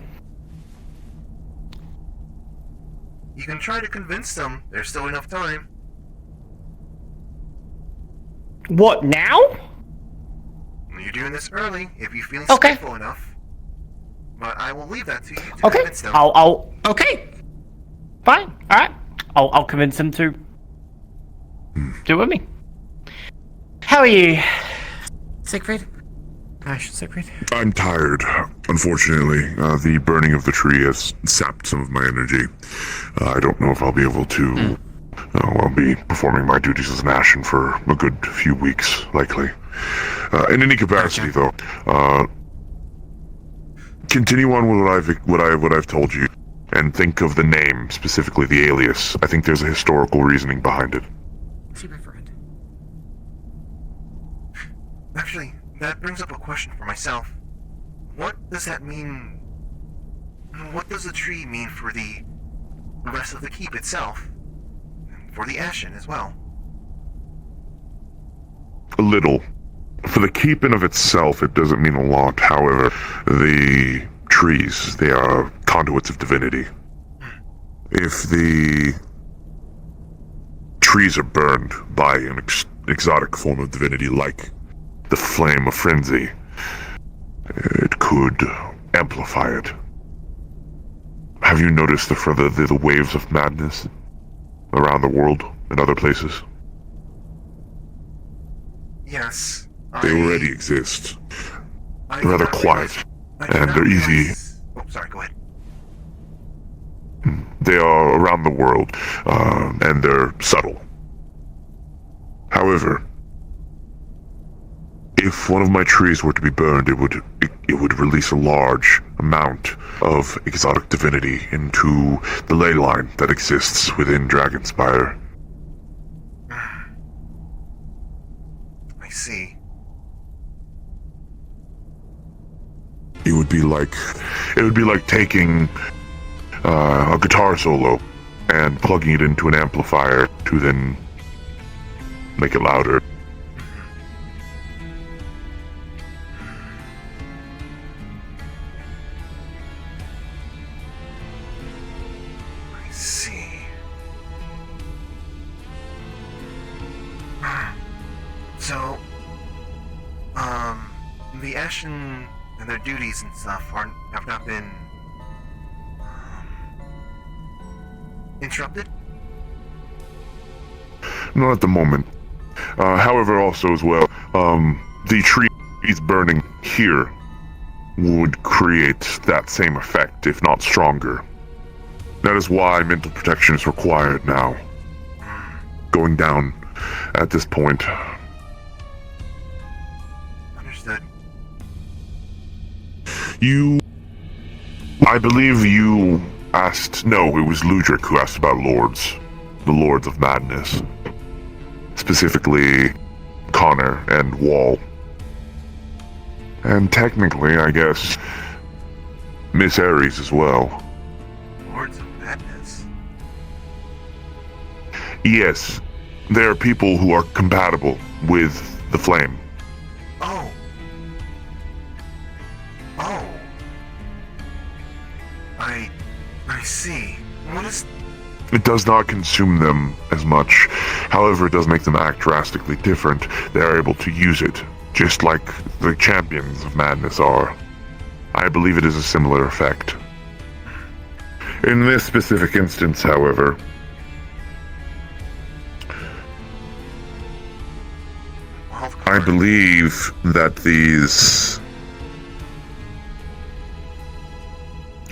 You can try to convince them there's still enough time. What, now? You're doing this early, if you feel skillful enough. But I will leave that to you to convince them. Okay. Fine. Alright. I'll convince them to do it with me. How are you, Siegfried? Ash, Siegfried? I'm tired, unfortunately. The burning of the tree has sapped some of my energy. I don't know if I'll be able to... I'll be performing my duties as an Ashen for a good few weeks, likely. In any capacity, though, continue on with what I've told you, and think of the name, specifically the alias. I think there's a historical reasoning behind it. See my friend. Actually, that brings up a question for myself. What does that mean? What does the tree mean for the rest of the keep itself? For the Ashen as well? A little. For the keep in of itself, it doesn't mean a lot. However, the trees, they are conduits of divinity. If the trees are burned by an exotic form of divinity like the flame of frenzy, it could amplify it. Have you noticed the waves of madness around the world and other places? Yes. They already exist. They're rather quiet, and they're easy. Oh, sorry, go ahead. They are around the world, and they're subtle. However, if one of my trees were to be burned, it would release a large amount of exotic divinity into the ley line that exists within Dragonspire. I see. It would be like taking a guitar solo and plugging it into an amplifier to then make it louder. I see. So, the Ashen and their duties and stuff have not been interrupted? Not at the moment. However, also as well, the trees burning here would create that same effect, if not stronger. That is why mental protection is required now. Going down at this point. Understood. I believe you asked, no, it was Ludric who asked about lords. The Lords of Madness. Specifically, Connor and Wall. And technically, I guess, Miss Ares as well. Lords of Madness? Yes, there are people who are compatible with the flame. Oh. Oh. I see. What is... It does not consume them as much. However, it does make them act drastically different. They are able to use it, just like the champions of madness are. I believe it is a similar effect. In this specific instance, however, I believe that these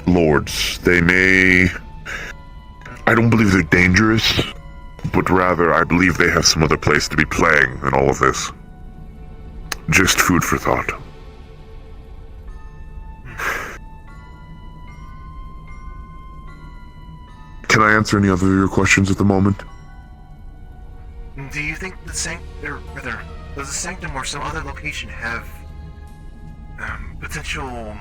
lords, I don't believe they're dangerous, but rather I believe they have some other place to be playing in all of this. Just food for thought. Can I answer any other of your questions at the moment? Do you think does the Sanctum or some other location have potential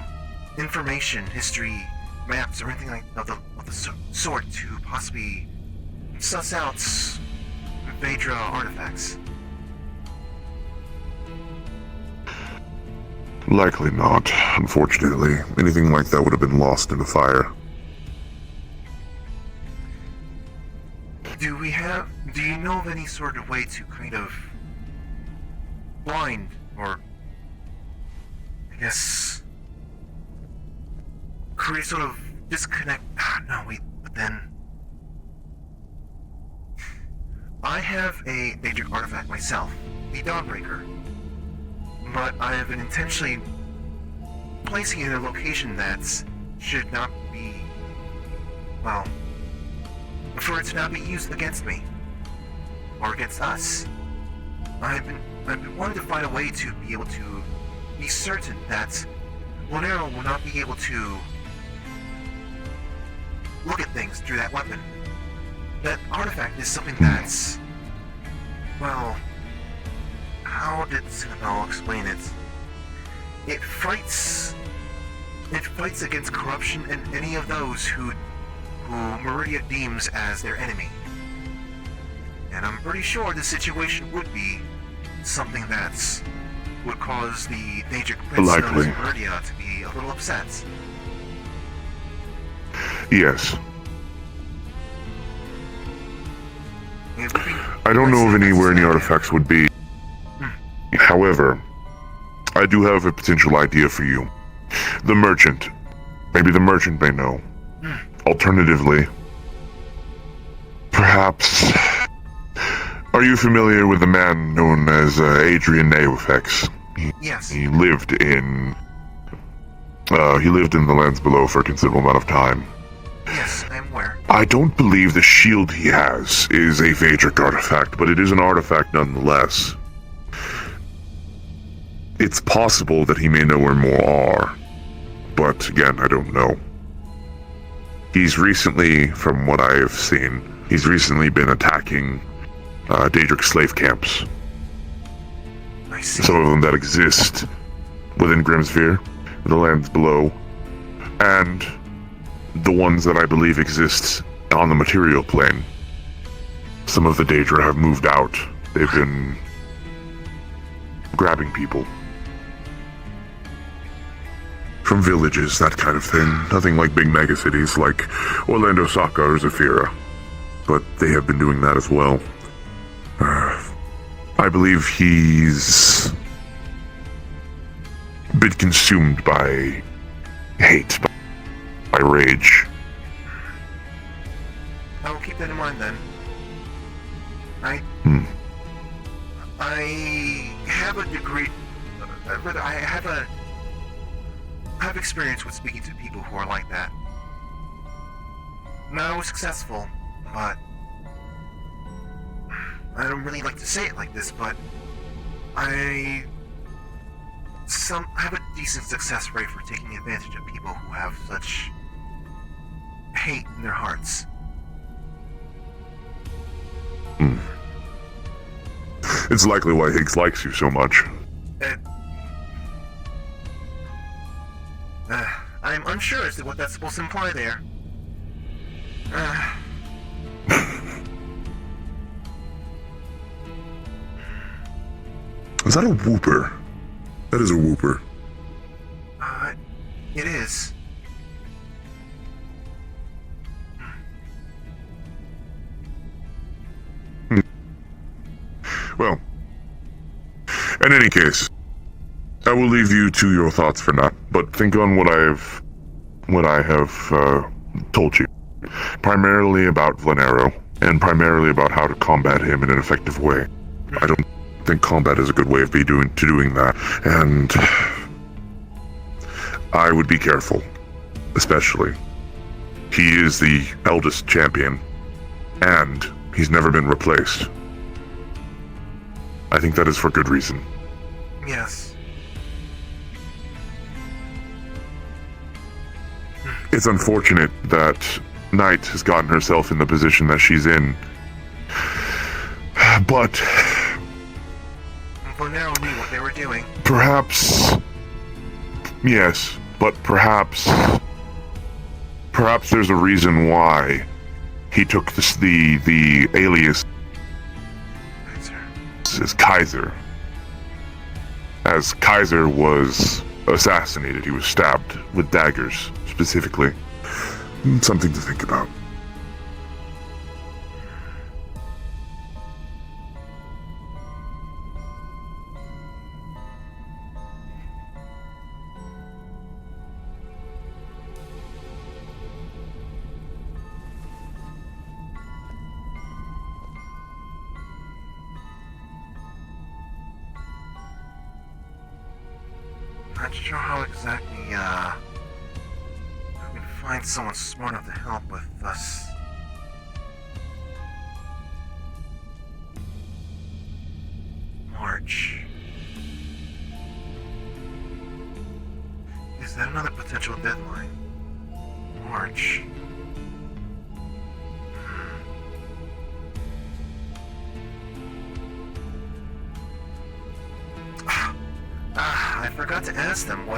information, history, maps, or anything like of the sort to possibly suss out Vedra artifacts? Likely not, unfortunately. Anything like that would have been lost in the fire. Do you know of any sort of way to kind of blind, or I guess create sort of disconnect? But then I have a Daedric artifact myself, the Dawnbreaker, but I have been intentionally placing it in a location that should not be, well, for it to not be used against me or against us. I've been wanting to find a way to be able to be certain that Lonero will not be able to look at things through that weapon. That artifact is something that's, well, how did Sinabel explain it? It fights against corruption and any of those who Meridia deems as their enemy. And I'm pretty sure the situation would be something that would cause the Daedric Prince of Meridia to be a little upset. Yes. I don't know of anywhere any artifacts would be. However, I do have a potential idea for you. The merchant. Maybe the merchant may know. Alternatively, perhaps... Are you familiar with a man known as Adrian Neofex? Yes. He lived in the lands below for a considerable amount of time. Yes, I'm aware. I don't believe the shield he has is a Vaedric artifact, but it is an artifact nonetheless. It's possible that he may know where more are, but again, I don't know. He's recently, from what I have seen, he's recently been attacking Daedric slave camps. I see. Some of them that exist within Grimsphere, the lands below, and the ones that I believe exist on the material plane. Some of the Daedra have moved out. They've been grabbing people from villages, that kind of thing. Nothing like big megacities like Orlando, Saka, or Zafira, but they have been doing that as well. I believe he's been consumed by hate, by rage. I will keep that in mind then. I have a degree, I have experience with speaking to people who are like that. Not always successful, but I don't really like to say it like this, but I have a decent success rate for taking advantage of people who have such hate in their hearts. It's likely why Higgs likes you so much. I'm unsure as to what that's supposed to imply there. Is that a whooper? That is a whooper. It is. Well, in any case, I will leave you to your thoughts for now, but think on what I have told you. Primarily about Vlanero, and primarily about how to combat him in an effective way. I don't think combat is a good way of doing that, and I would be careful, especially. He is the eldest champion, and he's never been replaced. I think that is for good reason. Yes. It's unfortunate that Knight has gotten herself in the position that she's in. But Vlanero knew what they were doing. Perhaps, yes, but perhaps there's a reason why he took the alias as Kaiser. As Kaiser was assassinated, he was stabbed with daggers, specifically. Something to think about. Not sure how exactly, we can find someone smart enough to help with us. March. Is that another potential deadline? March. I forgot to ask them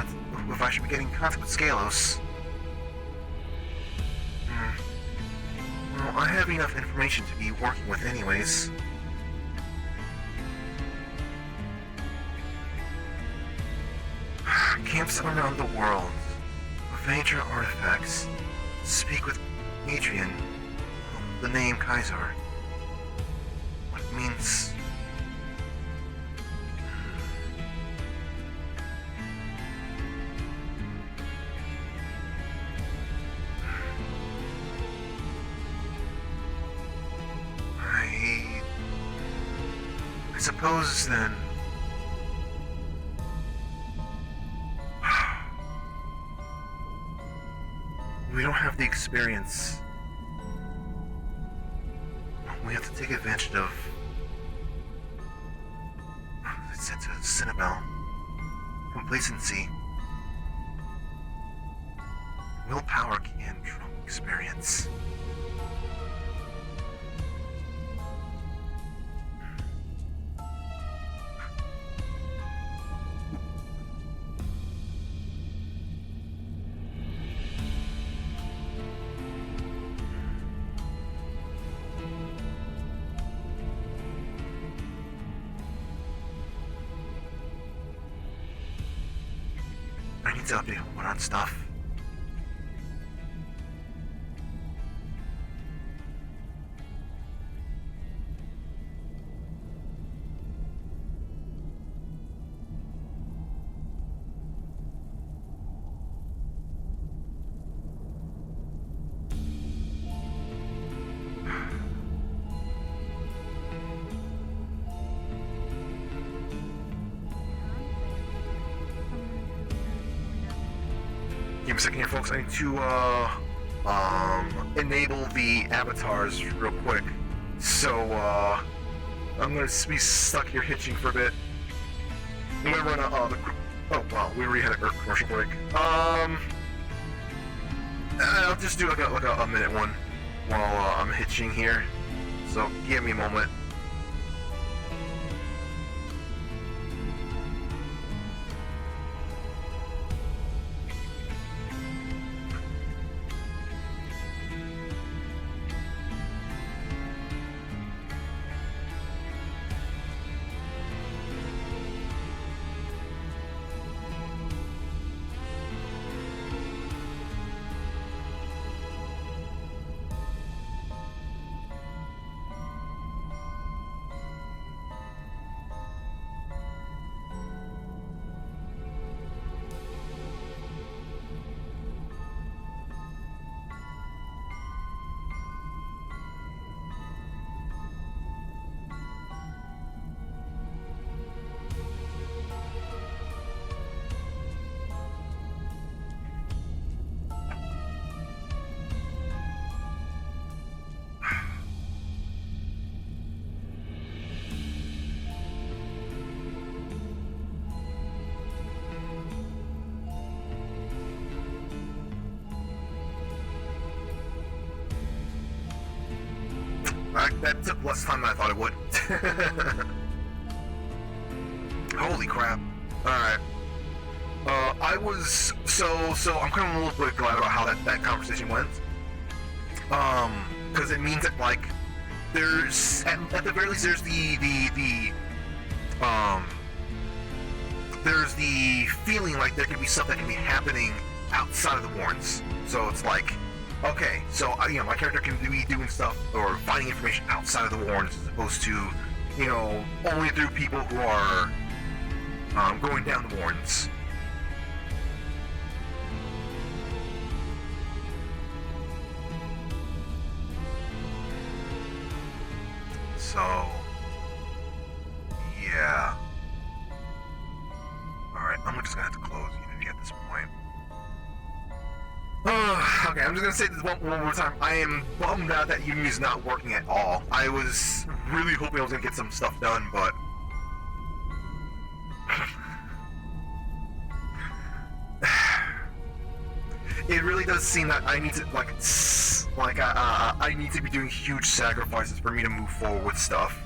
if I should be getting in contact with Scalos. Well, I have enough information to be working with anyways. Camps around the world. Major artifacts. Speak with Adrian. The name Kaiser. What it means. I suppose then. We don't have the experience we have to take advantage of. I said to Cinnabelle. Complacency. Willpower can trump experience. I need to update one on stuff. Give me a second here, folks. I need to enable the avatars real quick. So I'm gonna be stuck here hitching for a bit. I'm gonna run oh wow, we already had a commercial break. I'll just do like a minute one while I'm hitching here. So give me a moment. That took less time than I thought it would. Holy crap. Alright. So I'm kind of a little bit glad about how that conversation went. Because it means that, like, there's, at the very least, there's the feeling like there can be stuff that can be happening outside of the warrants. So it's like, okay, so my character can be doing stuff or finding information outside of the warrants as opposed to, only through people who are going down the warrants. So, yeah. Alright, I'm just gonna have to close Unity at this point. Okay, I'm just gonna say this one more time. I am bummed out that Unity is not working at all. I was really hoping I was gonna get some stuff done, but it really does seem that I need to I need to be doing huge sacrifices for me to move forward with stuff.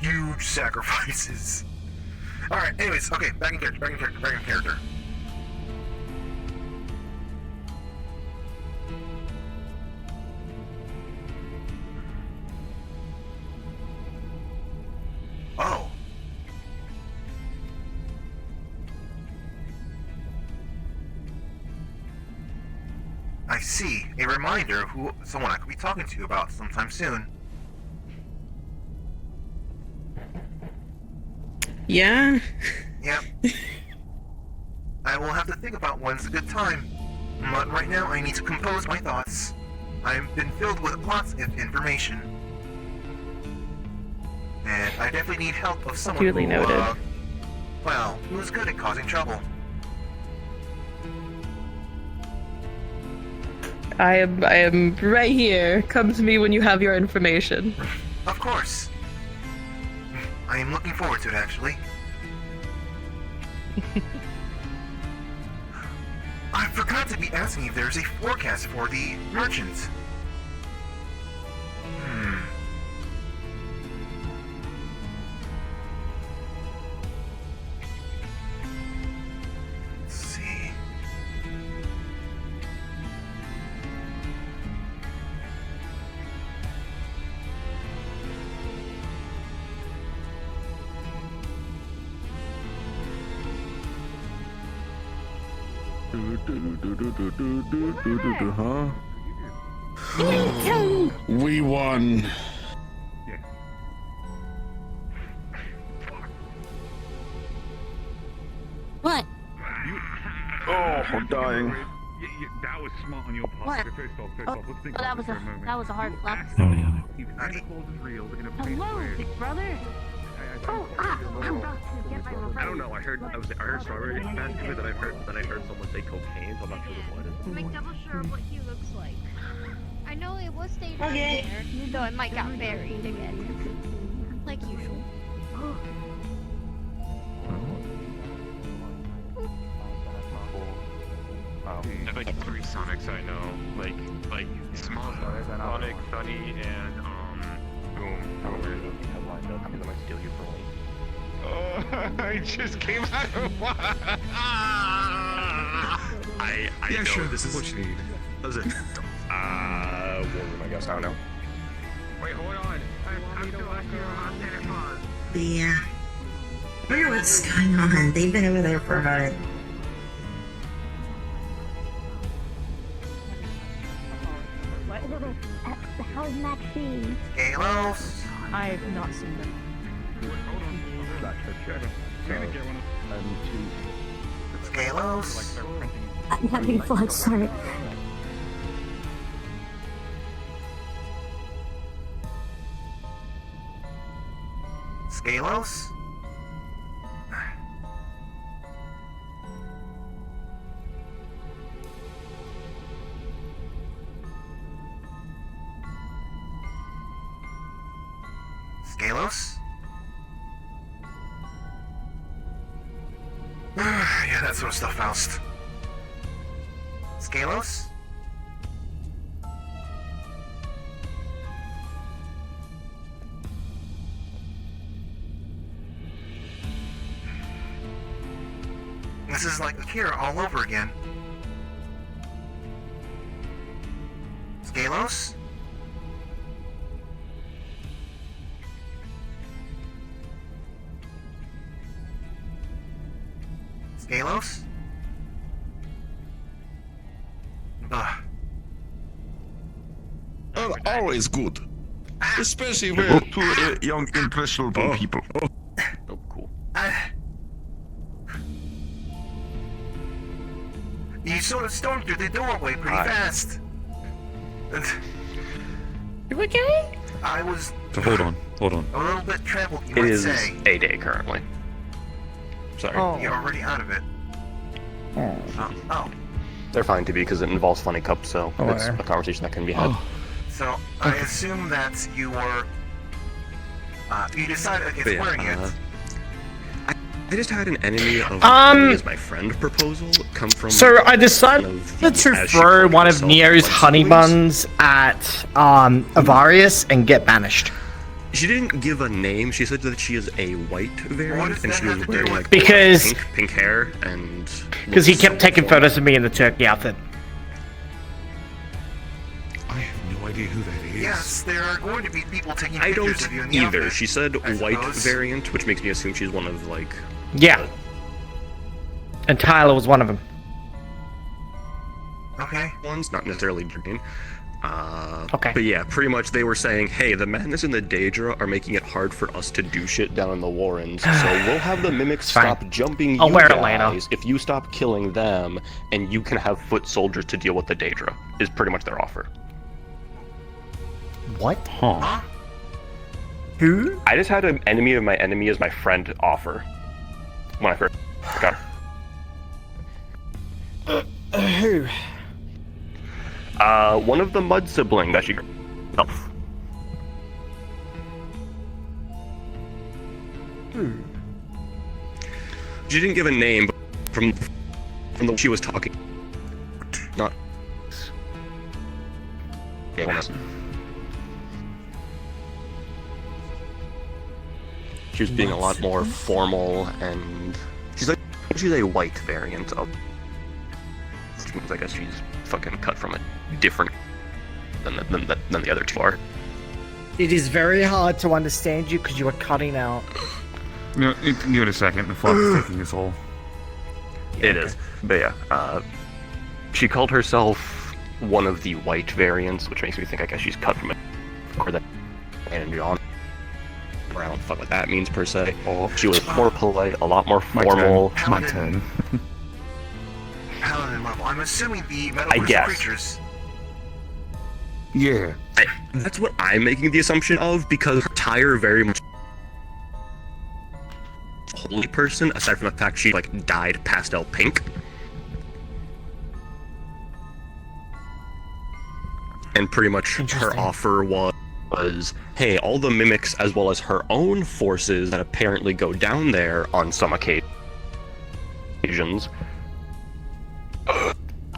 Huge sacrifices. All right. Anyways, okay. Back in character. Oh. I see. A reminder of someone I could be talking to about sometime soon. Yeah? Yep. I will have to think about when's a good time. But right now, I need to compose my thoughts. I've been filled with lots of information. And I definitely need help of someone Duly noted. Who's good at causing trouble. I am right here. Come to me when you have your information. Of course. I am looking forward to it, actually. I forgot to be asking if there's a forecast for the merchants. Let's see. Huh? We won. What? Oh, I'm dying. That was smart on your part. What? First off, let's think that about was this for a moment. that was a hard flex. Oh, yeah. If Santa Claus is real, in a place Hello, where... big brother. I don't know. I heard strawberry basket, but then I heard someone say cocaine, so I'm not sure what it is. To make double sure what he looks like. I know it was stated Okay. there, though it might got buried again. Like usual. There's like 3 Sonics I know. Like Small Sonic, Sunny, and Boom. I'm gonna steal you for me. Oh, I just came out of what? I Yeah, know sure. this is What you need? What is it? War room, I guess. I don't know. Wait, hold on. I'm still asking about Santa Claus. Yeah. I wonder what's going on. They've been over there for a minute. How's Maxine? Galos. I have not seen them. Galos. I'm having fun, sorry. Scalos? Scalos? Yeah, that sort of stuff, Faust. Scalos? This is like Akira all over again. Scalos? Scalos? Always good. Especially where two young, impressionable people. Oh, cool. You sort of stormed through the doorway pretty fast. You okay? I was So hold on. a little bit troubled, you It might is say. a day currently. Sorry. You're already out of it. Oh. They're fine to be because it involves funny cups, so it's a conversation that can be had. So I assume that you were. You decided against But yeah, wearing it. I just had an enemy of Um, as my friend proposal come from. So I decided to throw one of Neo's honey buns at Avarius and get banished. She didn't give a name. She said that she is a white variant, and she was wearing like Because- pink hair and. Because he kept taking photos of me in the turkey outfit. I have no idea who that is. Yes, there are going to be people taking I pictures don't of you in the either. outfit, She said I white suppose. variant, which makes me assume she's one of like. Yeah. And Tyler was one of them. Okay. Ones, not necessarily green. Okay. But yeah, pretty much they were saying, hey, the madness and the Daedra are making it hard for us to do shit down in the Warrens, so we'll have the mimics Fine. stop jumping I'll you wear it guys later. if you stop killing them, and you can have foot soldiers to deal with the Daedra, is pretty much their offer. What? Huh? Who? I just had an enemy of my enemy as my friend offer when I first got her. Who? One of the mud sibling that she... Oh. She didn't give a name, but from the way she was talking. Not... Yeah, she was being a lot more formal, and she's a white variant of... Which means I guess she's fucking cut from a different than the other two are. It is very hard to understand you because you are cutting out. No, give it a second. The fuck is taking us all. It is, but yeah, she called herself one of the white variants, which makes me think I guess she's cut from a... or that... and John. I don't fuck what that means per se. She was more polite, a lot more formal. My turn. Paladin level. I'm assuming the metal creatures. Yeah. That's what I'm making the assumption of, because her attire very much holy person, aside from the fact she like dyed pastel pink. And pretty much her offer was, hey, all the mimics as well as her own forces that apparently go down there on some occasions.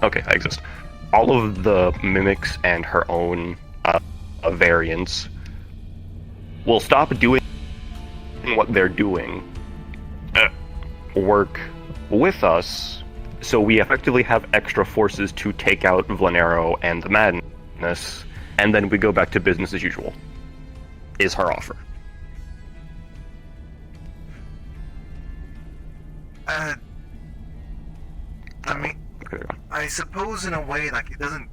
Okay, I exist. All of the mimics and her own variants will stop doing what they're doing, work with us, so we effectively have extra forces to take out Vlanero and the Madness, and then we go back to business as usual, is her offer. I mean, I suppose in a way, like, it doesn't...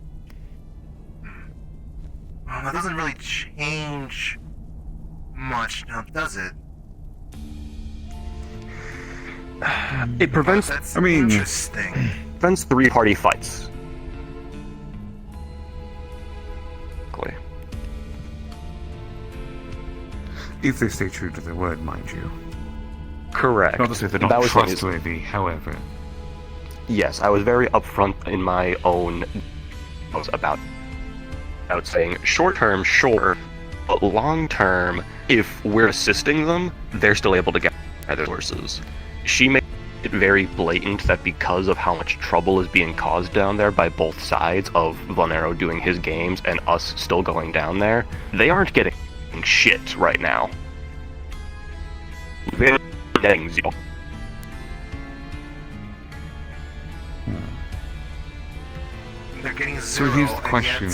Well, that doesn't really change much, now does it? It prevents... That's interesting. Prevents three-party fights. If they stay true to their word, mind you. Correct. Not to say they're That not was trustworthy, however. Yes, I was very upfront in my own about saying short-term, sure, but long-term, if we're assisting them, they're still able to get other sources. She made it very blatant that because of how much trouble is being caused down there by both sides of Vlanero doing his games and us still going down there, they aren't getting shit right now. They're getting zero. They're getting So zero, here's the question.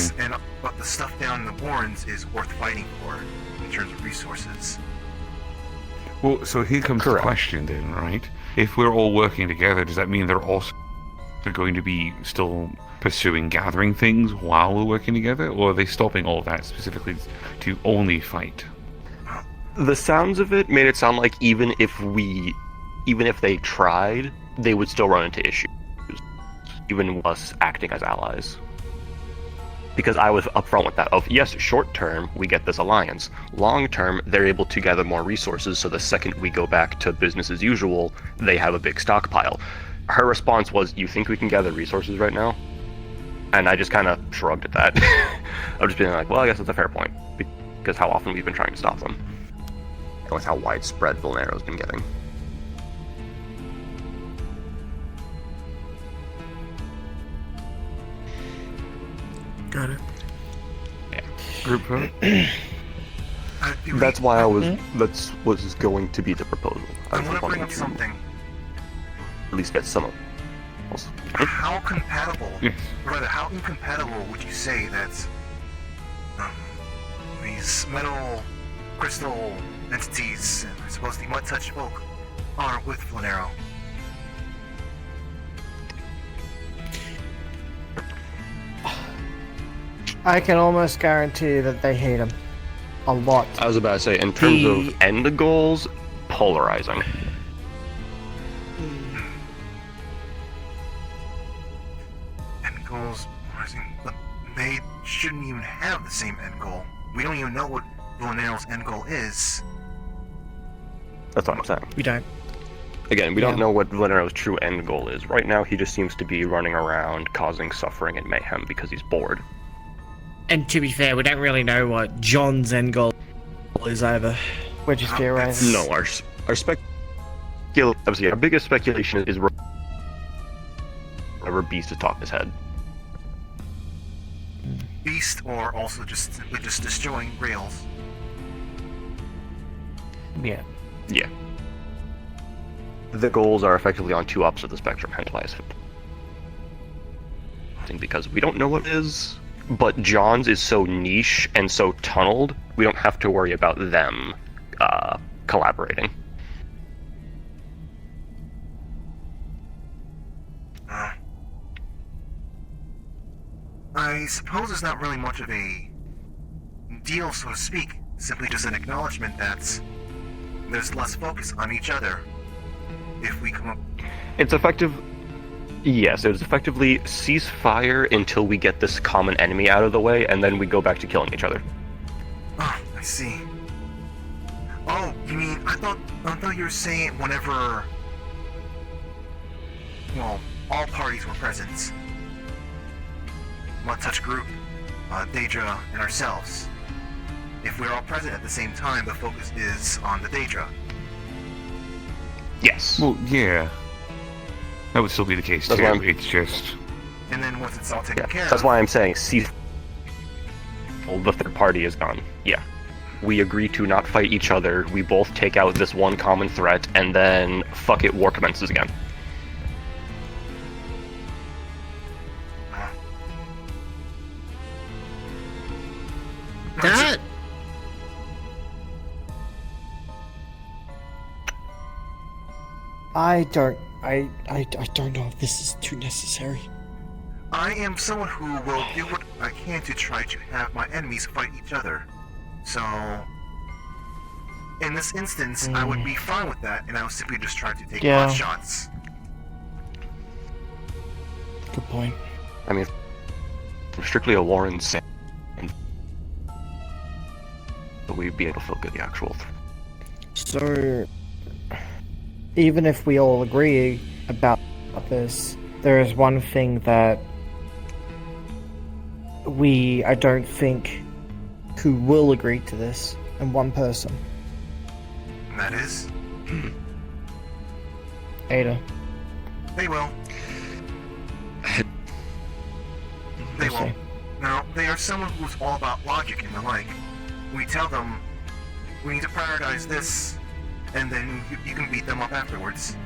But the stuff down in the Warrens is worth fighting for, in terms of resources. Well, so here comes the question then, right? If we're all working together, does that mean they're also going to be still pursuing gathering things while we're working together, or are they stopping all of that specifically to only fight? The sounds of it made it sound like even if they tried, they would still run into issues. Even us acting as allies. Because I was upfront with that of, yes, short term, we get this alliance. Long term, they're able to gather more resources, so the second we go back to business as usual, they have a big stockpile. Her response was, you think we can gather resources right now? And I just kind of shrugged at that. I'm just being like, well, I guess that's a fair point. Because how often we've been trying to stop them. And with how widespread Vlanero's been getting. Got it. Yeah. Group vote? That's why that was going to be the proposal. I want to bring up something. At least get some of How compatible, yes. or rather, how incompatible would you say that these metal crystal entities, and I suppose the mud touch folk, are with Vlanero? I can almost guarantee that they hate him. A lot. I was about to say, in terms of end goals, polarizing. End goals, polarizing, but they shouldn't even have the same end goal. We don't even know what Vlanero's end goal is. That's what I'm saying. We don't. Again, we don't know what Leonardo's true end goal is. Right now, he just seems to be running around causing suffering and mayhem because he's bored. And to be fair, we don't really know what John's end goal is either. We're just theorizing. No, our biggest speculation is whatever Beast is talking his head. Beast, or also just simply just destroying rails. Yeah. Yeah. The goals are effectively on two opposites of the spectrum, hence why because we don't know what it is, but John's is so niche and so tunneled, we don't have to worry about them collaborating. I suppose it's not really much of a deal, so to speak. Simply just an acknowledgement that there's less focus on each other. If we come up... It's effective... Yes, it was effectively cease fire until we get this common enemy out of the way, and then we go back to killing each other. Oh, I see. Oh, you mean, I thought you were saying whenever... Well, all parties were present. Mud Touch Group, Daedra, and ourselves. If we're all present at the same time, the focus is on the Daedra. Yes. Well, yeah. That would still be the case, too. It's just... And then once it's all taken care of... That's why I'm saying cease... Well, the third party is gone. Yeah. We agree to not fight each other, we both take out this one common threat, and then, fuck it, war commences again. That... I don't know if this is too necessary. I am someone who will do what I can to try to have my enemies fight each other. So, in this instance, I would be fine with that, and I would simply just try to take pot shots. Good point. I mean, strictly a war in sand, but we'd be able to feel good the actual. So, even if we all agree about this, there is one thing that I don't think who will agree to this, and one person. And that is? Ada. They will. They will. Now, they are someone who's all about logic and the like. We tell them, we need to prioritize this, and then you can beat them up afterwards.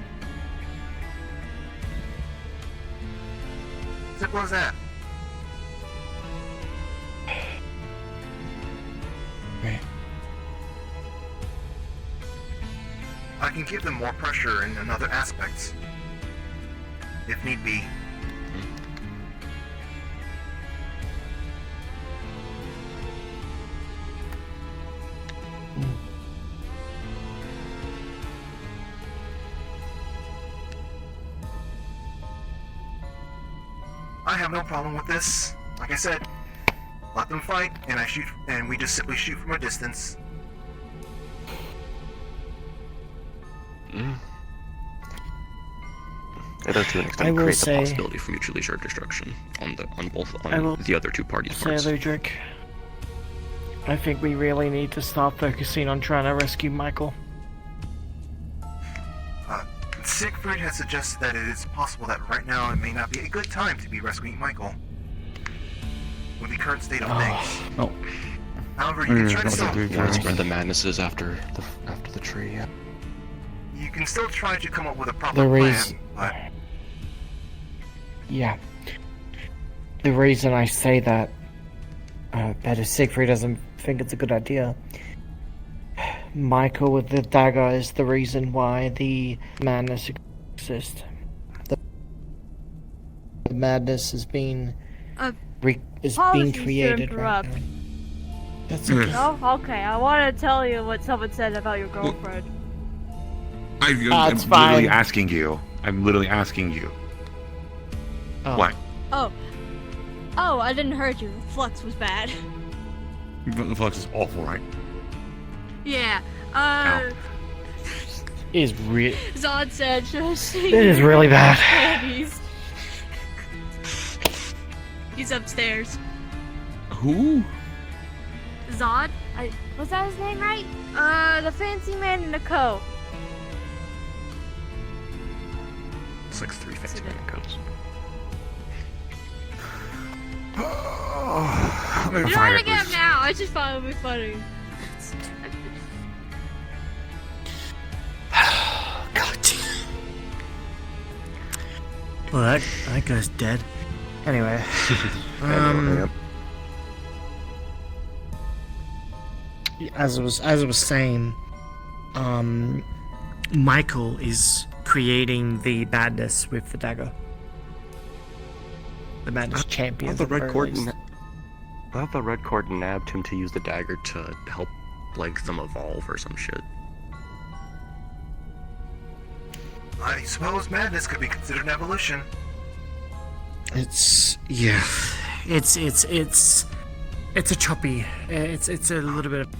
Simple as that. Right. I can give them more pressure in other aspects, if need be. I have no problem with this. Like I said, let them fight, and we just simply shoot from a distance. It does to an extent create the possibility for mutually shared destruction on the other two parties' parts. Ludric, I think we really need to start focusing on trying to rescue Michael. Siegfried has suggested that it is possible that right now it may not be a good time to be rescuing Michael. With the current state of things. Oh. However, you can try to still... spread the madnesses after the tree, yeah. You can still try to come up with a proper plan, but... Yeah. The reason I say that if Siegfried doesn't think it's a good idea, Michael with the dagger is the reason why the madness exists. The madness is being created right now. That's okay. Oh, okay. I want to tell you what someone said about your girlfriend. I'm literally asking you. I'm literally asking you. Oh. What? Oh, I didn't hurt you. The flux was bad. The flux is awful, right? Yeah. is real. Zod said, just It is really bad. He's upstairs. Who? Zod? Was that his name right? The fancy man in the coat. It's like 3 fancy man coats. Let me You don't find have it. to get him now. I just thought it would be funny. Well, that guy's dead. Anyway. As I was saying, Michael is creating the madness with the dagger. The madness champion. The red cord. I thought the red cord nabbed him to use the dagger to help, like, them evolve or some shit. I suppose madness could be considered an evolution. It's a choppy. It's a little bit of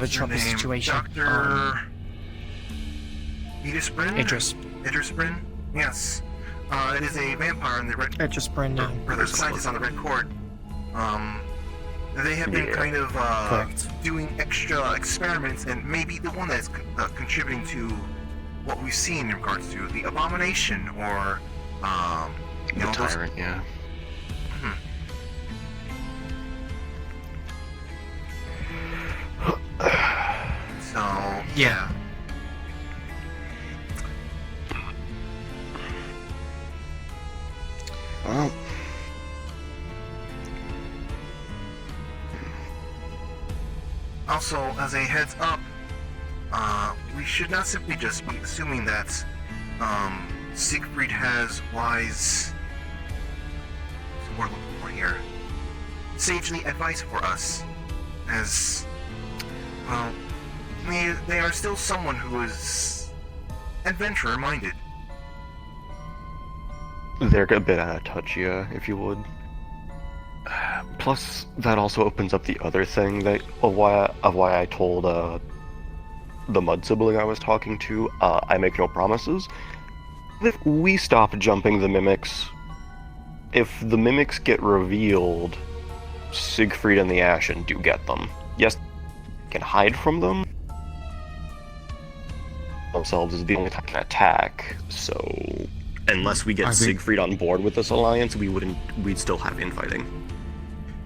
a choppy situation. Dr. Idris Bryn? Idris. Idris Bryn? Yes. It is a vampire in the red... Idris Bryn, yeah. Or the scientist on the red court. They have been kind of doing extra experiments, and maybe the one that's contributing to what we've seen in regards to the abomination, or The tyrant, yeah. So yeah. Well. Also, as a heads up, we should not simply just be assuming that Siegfried has wise, what's the word I'm looking for here, sagely advice for us, as, well, they are still someone who is adventurer-minded. They're a bit out of touch, yeah, if you would. Plus, that also opens up the other thing that of why I told the mud sibling I was talking to. I make no promises. If we stop jumping the mimics, if the mimics get revealed, Siegfried and the Ashen do get them. Yes, they can hide from them. Themselves is the only time they can attack. So, unless we get Siegfried on board with this alliance, we'd still have infighting.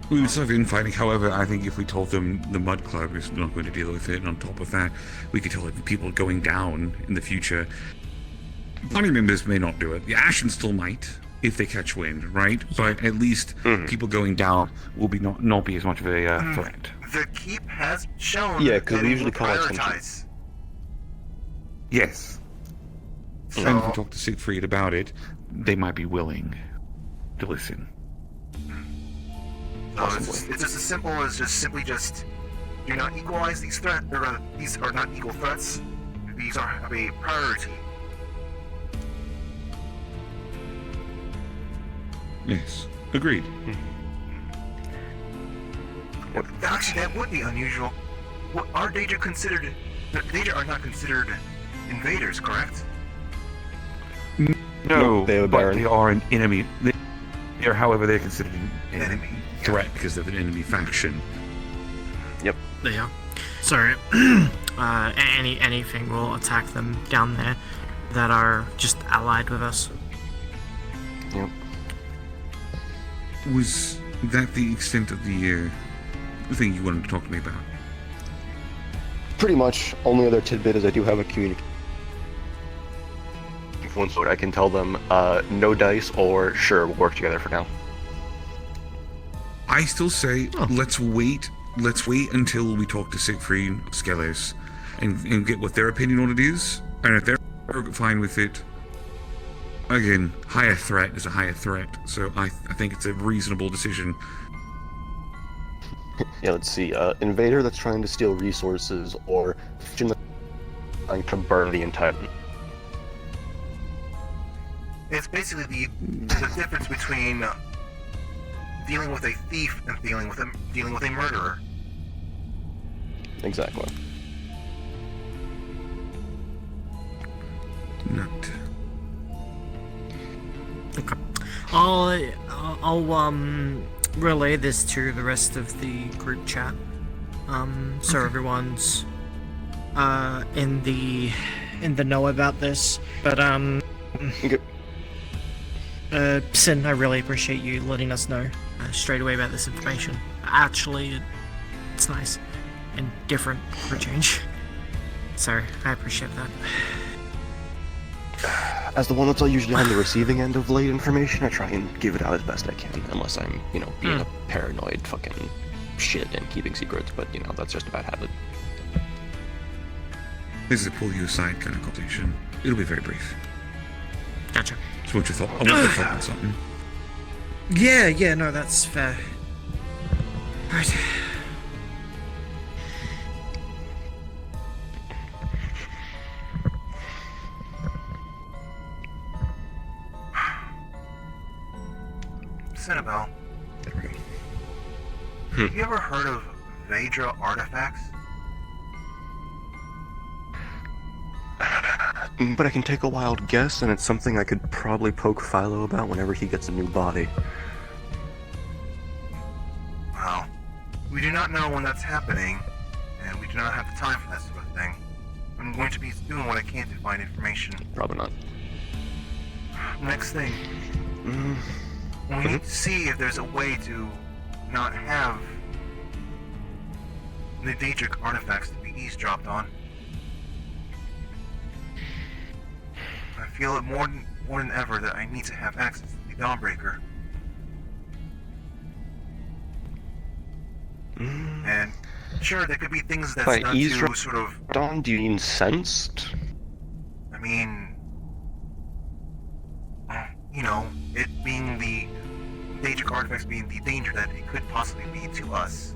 We would still have infighting, however, I think if we told them the Mud Club is not going to deal with it, and on top of that, we could tell people going down in the future. Party members may not do it. The Ashen still might, if they catch wind, right? But at least people going down will be not be as much of a threat. The keep has shown because that we it usually will call attention. prioritize. Yes. And if we talk to Siegfried about it, they might be willing to listen. It's just as simple as do not equalize these threats, or these are not equal threats. These are have a priority. Yes, agreed. Actually, that would be unusual. Are Daedra considered? Daedra are not considered invaders, correct? No, they but they are an enemy. They are, however, they're considered an enemy threat because of an enemy faction. Yep. They are. So, anything will attack them down there that are just allied with us. Yep. Was that the extent of the thing you wanted to talk to me about? Pretty much. Only other tidbit is I do have a communication. One sort I can tell them no dice or sure, we'll work together for now. I still say let's wait until we talk to Siegfried, Skeles, and get what their opinion on it is. And if they're fine with it, again, higher threat is a higher threat. So I think it's a reasonable decision. Yeah, let's see. Invader that's trying to steal resources, or trying to burn the entire. It's basically the difference between dealing with a thief and dealing with a murderer. Exactly. not. Okay. I'll relay this to the rest of the group chat. So everyone's in the know about this. But Sin, I really appreciate you letting us know straight away about this information. Actually, it's nice and different for a change. So I appreciate that. As the one that's usually on the receiving end of late information, I try and give it out as best I can, unless I'm, being a paranoid fucking shit and keeping secrets, but, that's just a bad habit. This is a pull you aside kind of conversation. It'll be very brief. Gotcha. So what's your thought? I want your thought on something. Yeah, no, that's fair. Right. Cinnabelle. Have you ever heard of Vedra artifacts? But I can take a wild guess, and it's something I could probably poke Philo about whenever he gets a new body. Well, we do not know when that's happening, and we do not have the time for that sort of thing. I'm going to be doing what I can to find information. Probably not. Next thing. We need to see if there's a way to not have the Daedric artifacts to be eavesdropped on. I feel it more than ever that I need to have access to the Dawnbreaker. And sure, there could be things that's By not eavesdrop too sort of. Dawn, do you mean sensed? I mean, it being the Daedric artifacts being the danger that it could possibly be to us.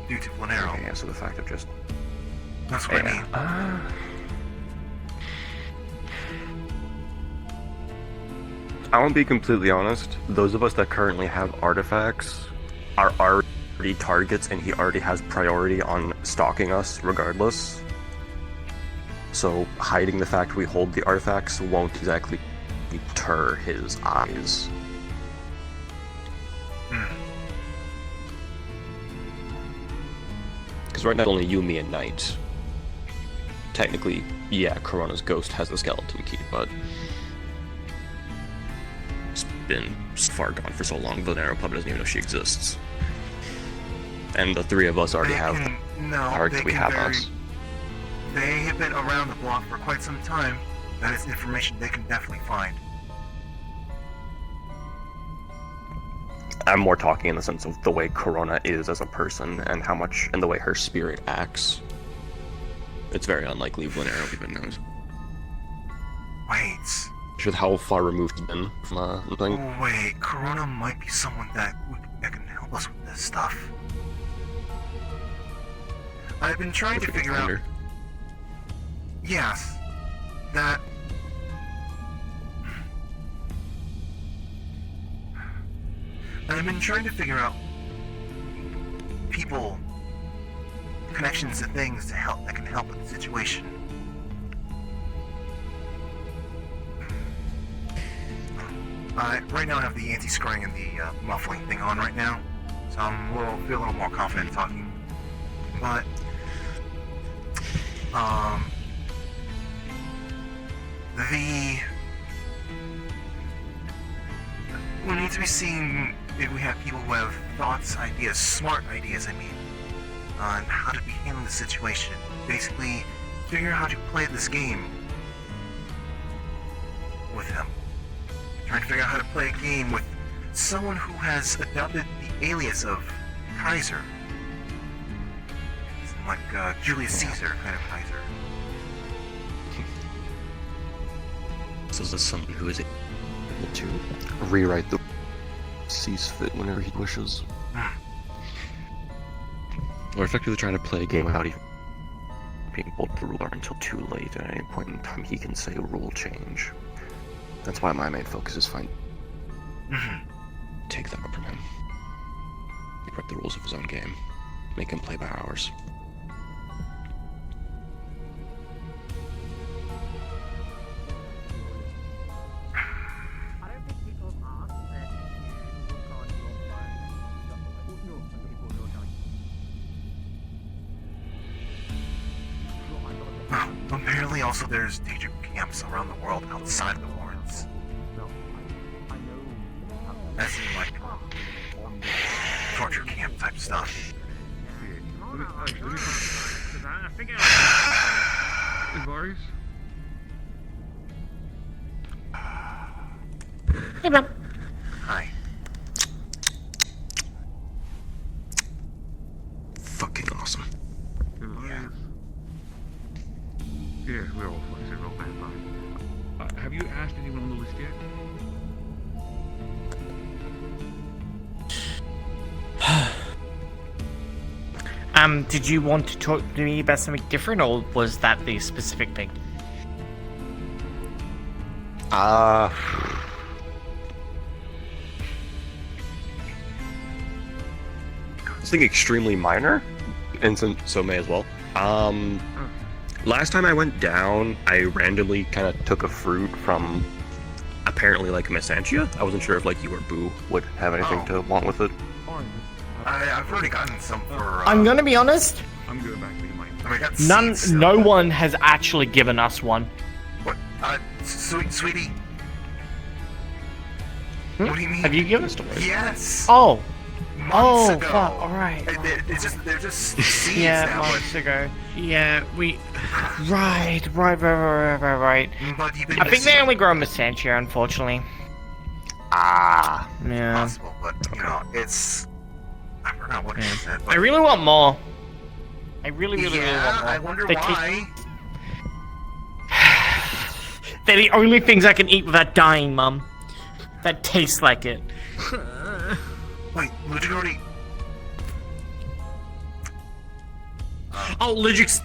Due to Flanero. Okay, yeah, so the fact of just... That's what I mean. I won't be completely honest. Those of us that currently have artifacts are already targets, and he already has priority on stalking us regardless. So hiding the fact we hold the artifacts won't exactly deter his eyes. Because right now only you, me, and Knight. Technically, yeah, Corona's ghost has the skeleton key, but it's been far gone for so long, Valero probably doesn't even know she exists. And the three of us already have targets we have on us. They have been around the block for quite some time. That is information they can definitely find. I'm more talking in the sense of the way Corona is as a person and how much, and the way her spirit acts. It's very unlikely Valero even knows. Wait. With how far removed he's been from the thing. Oh, wait, Corona might be someone that can help us with this stuff. I've been trying to figure out. Yes, that. I've been trying to figure out people, connections to things to help that can help with the situation. Right now I have the anti-scrying and the muffling thing on right now, so I feel a little more confident talking. But we need to be seeing if we have people who have thoughts, ideas, smart ideas, I mean, on how to be handling the situation. Basically, figure out how to play this game with him. Trying to figure out how to play a game with someone who has adopted the alias of Kaiser. Like Julius Caesar kind of Kaiser. So is this someone who is able to rewrite the sees fit whenever he wishes? Or effectively trying to play a game without even being pulled the ruler until too late. At any point in time he can say rule change. That's why my main focus is find take that up from him. Rewrite the rules of his own game. Make him play by ours. Apparently, also there's danger camps around the world outside of the horns. That's like torture camp type stuff. Advice? Hey, man. Hi. Fucking awesome. Yeah. Yeah, we're all fine. We're all fine. Have you asked anyone on the list yet? Did you want to talk to me about something different, or was that the specific thing? Something extremely minor, and so may as well. Last time I went down, I randomly kind of took a fruit from apparently like Miss Antia. I wasn't sure if like you or Boo would have anything to want with it. I've already gotten some for. I'm gonna be honest. I'm going back to the mine. I got None. seeds, No one has actually given us one. What? Sweetie. What do you mean? Have you given us one? Yes. Oh. Months ago. Fuck. All right. They're just seeds Yeah, now. months ago. Yeah, we. Right. But you've been I think missing. they only grow in Missantia, unfortunately. Ah. Yeah. Possible, but you know, it's. I forgot what it said. I really want more. I really want more. I wonder They why. They're the only things I can eat without dying, Mum. That taste like it. Wait, Ludwig already. Oh, Ludwig's.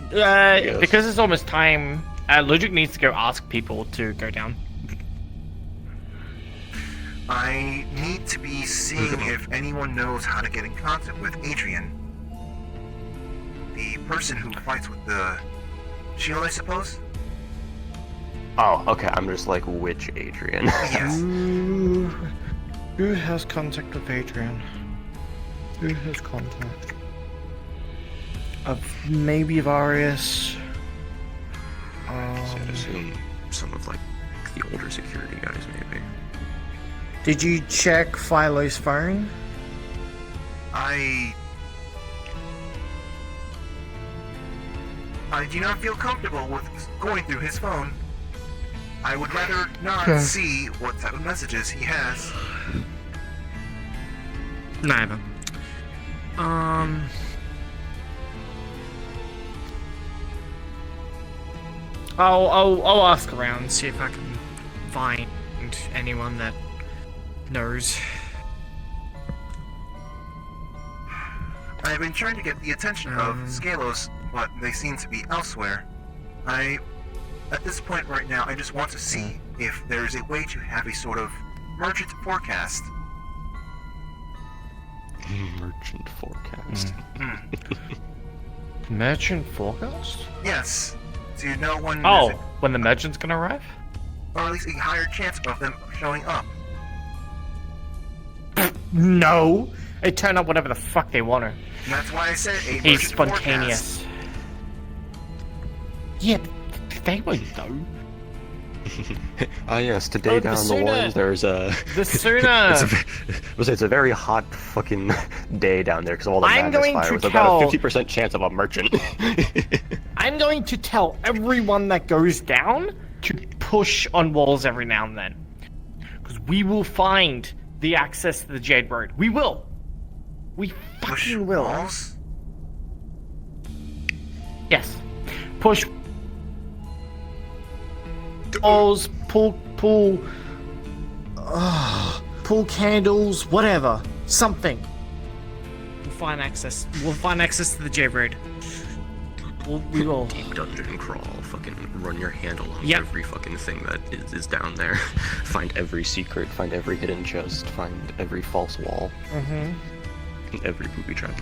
Because it's almost time, Ludwig needs to go ask people to go down. I need to be seeing if anyone knows how to get in contact with Adrian. The person who fights with the shield, I suppose? Oh, okay. I'm just like, which Adrian? Yes. Who has contact with Adrian? Who has contact? Maybe Varius. I'd assume some of like the older security guys, maybe. Did you check Philo's phone? I do not feel comfortable with going through his phone. I would rather not Okay. see what type of messages he has. Neither. I'll ask around, see if I can find anyone that knows. I've been trying to get the attention of Scalos, but they seem to be elsewhere. At this point right now, I just want to see if there's a way to have a sort of merchant forecast. Merchant forecast. Merchant forecast? Yes, to know when Oh, there's when the merchant's gonna arrive? or at least a higher chance of them showing up. No! They turn up whatever the fuck they want to. And that's why I said a He's merchant spontaneous. forecast. Yeah, they won't know. Ah, yes. Today Oh, down the the sooner- Warrens, there's a. the sooner- it's a very hot fucking day down there because of all the I'm madness going fire. to With about a tell- 50% chance of a merchant. I'm going to tell everyone that goes down to push on walls every now and then. Because we will find the access to the Jade Road. We will. We fucking will. Walls? Yes. Push walls, pull candles, whatever. Something. We'll find access. We'll find access to the Jade Road. We will. Deep dungeon crawl, fucking run your hand along Yep. every fucking thing that is down there. Find every secret, find every hidden chest, find every false wall, Mm-hmm. every booby trap.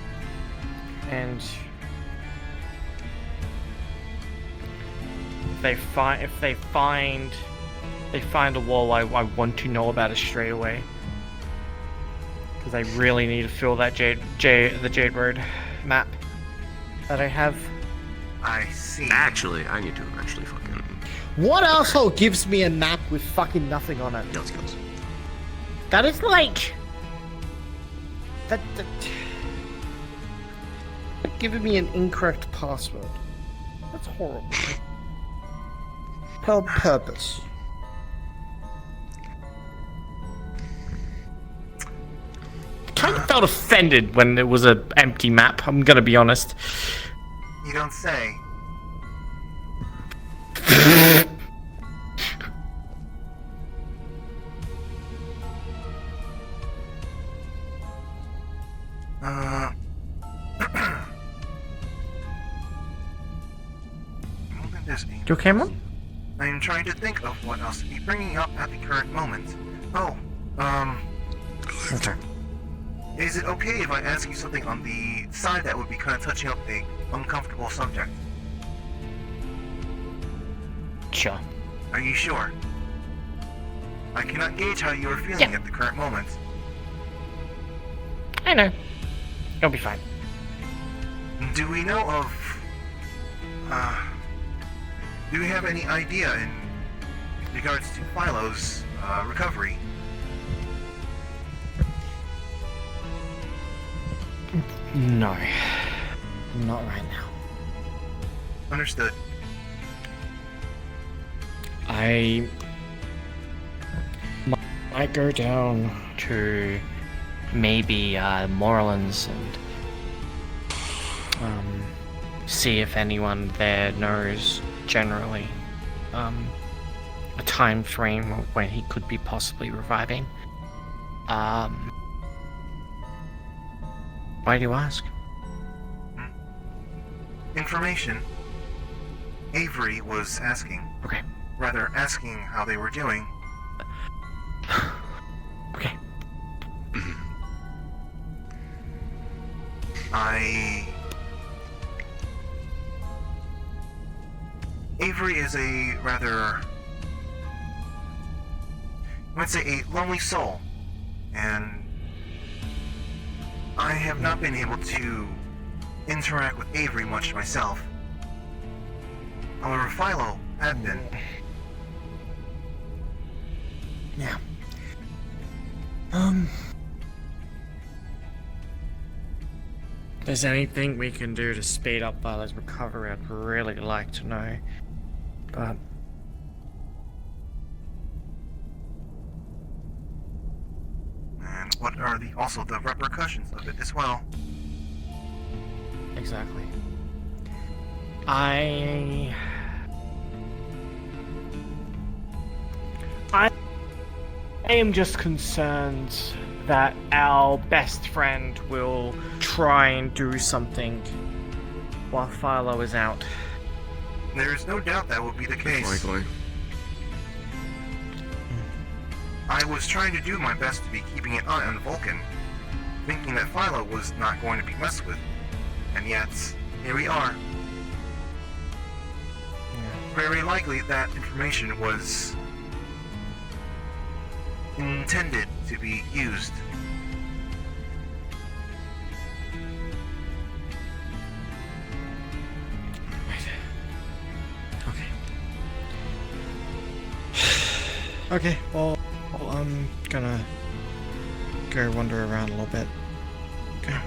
And if they find a wall, I want to know about it straight away. Because I really need to fill that the Jade Road map that I have. I see. Actually, I need to eventually fucking. What asshole gives me a map with fucking nothing on it? Yells. That is like... That... Giving me an incorrect password. That's horrible. Per purpose. Kind of felt offended when it was an empty map, I'm gonna be honest. You don't say. You okay, Mom? I am trying to think of what else to be bringing up at the current moment. Oh, Okay. is it okay if I ask you something on the side that would be kind of touching up a uncomfortable subject? Sure. Are you sure? I cannot gauge how you are feeling at the current moment. I know. You'll be fine. Do we know of... do we have any idea in regards to Philo's recovery? No. Not right now. Understood. I might go down to maybe Morelands and see if anyone there knows generally a time frame when he could be possibly reviving. Why do you ask? Information. Avery was asking. Okay. Rather, asking how they were doing. Okay. Avery is a rather... I might say a lonely soul. And I have not been able to interact with Avery much myself. However, Philo had been. Yeah. If there's anything we can do to speed up Philo's recovery, I'd really like to know. But... And what are also the repercussions of it as well? Exactly. I am just concerned that our best friend will try and do something while Philo is out. There is no doubt that will be the case. Likely. I was trying to do my best to be keeping an eye on Vulcan, thinking that Philo was not going to be messed with. And yet, here we are. Very likely that information was intended to be used. Okay, well, I'm gonna go wander around a little bit. Okay.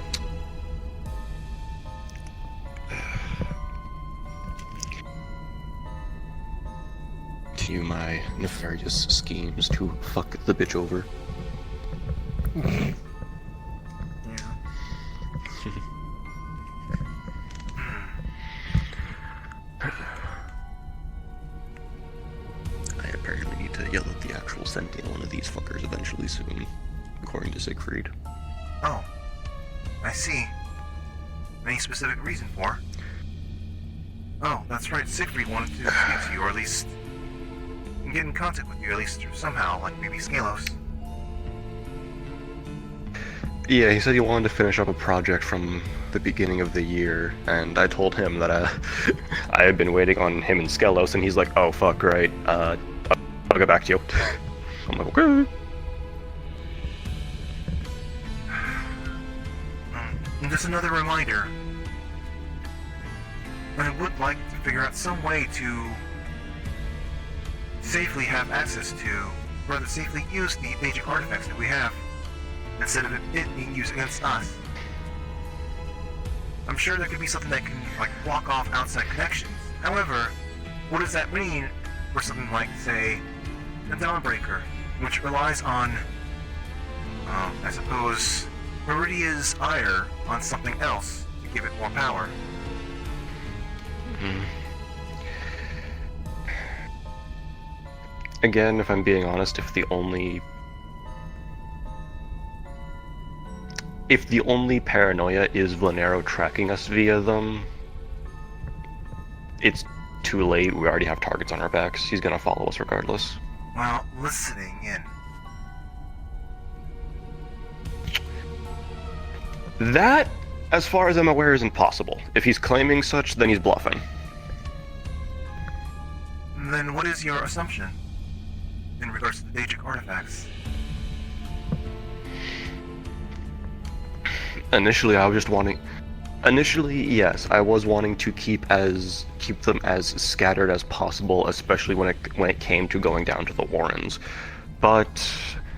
Continue my nefarious schemes to fuck the bitch over. I apparently need to yell at the actual sentient one of these fuckers eventually soon, according to Siegfried. Oh, I see. Any specific reason for? Oh, that's right, Siegfried wanted to speak to you, or at least get in contact with you, at least somehow, like maybe Scalos. Yeah, he said he wanted to finish up a project from the beginning of the year, and I told him that I had been waiting on him and Skelos, and he's like, oh fuck, right, I'll get back to you. I'm like, okay. And just another reminder. I would like to figure out some way to safely have access to, rather safely use the magic artifacts that we have, instead of it being used against us. I'm sure there could be something that can, like, block off outside connections. However, what does that mean for something like, say, the Dawnbreaker, which relies on, I suppose, Meridia's ire on something else to give it more power? Again, if I'm being honest, if the only paranoia is Vlanero tracking us via them, it's too late. We already have targets on our backs. He's gonna follow us regardless. Well, listening in. That, as far as I'm aware, is impossible. If he's claiming such, then he's bluffing. Then what is your assumption in regards to the Daedric artifacts? Initially, yes, I was wanting to keep them as scattered as possible, especially when it came to going down to the Warrens. But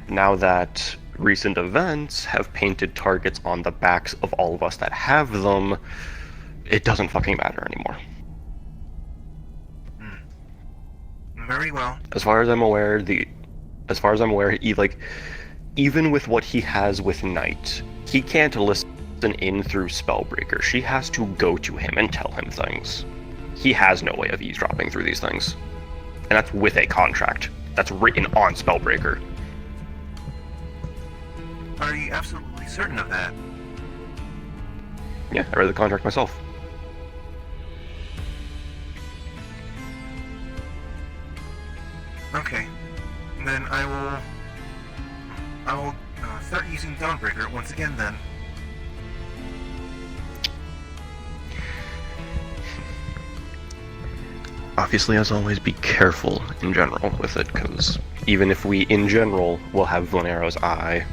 now that recent events have painted targets on the backs of all of us that have them, it doesn't fucking matter anymore. Very well. As far as I'm aware, even with what he has with Night, he can't listen in through Spellbreaker. She has to go to him and tell him things. He has no way of eavesdropping through these things. And that's with a contract that's written on Spellbreaker. Are you absolutely certain of that? Yeah, I read the contract myself. Okay. Then I will start using Dawnbreaker once again then. Obviously, as always, be careful in general with it, because even if we, in general, will have Vlanero's eye,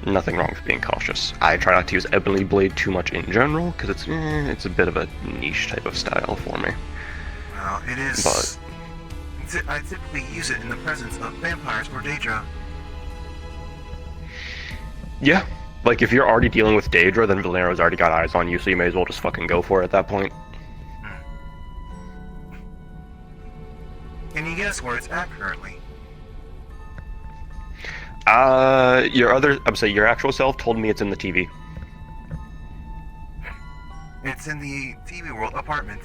nothing wrong with being cautious. I try not to use Ebony Blade too much in general, because it's a bit of a niche type of style for me. Well, it is. But I typically use it in the presence of vampires or Daedra. yeah, like if you're already dealing with Daedra, then Valero's already got eyes on you, so you may as well just fucking go for it at that point. Can you guess where it's at currently? Your actual self told me it's in the TV. It's in the TV World apartment.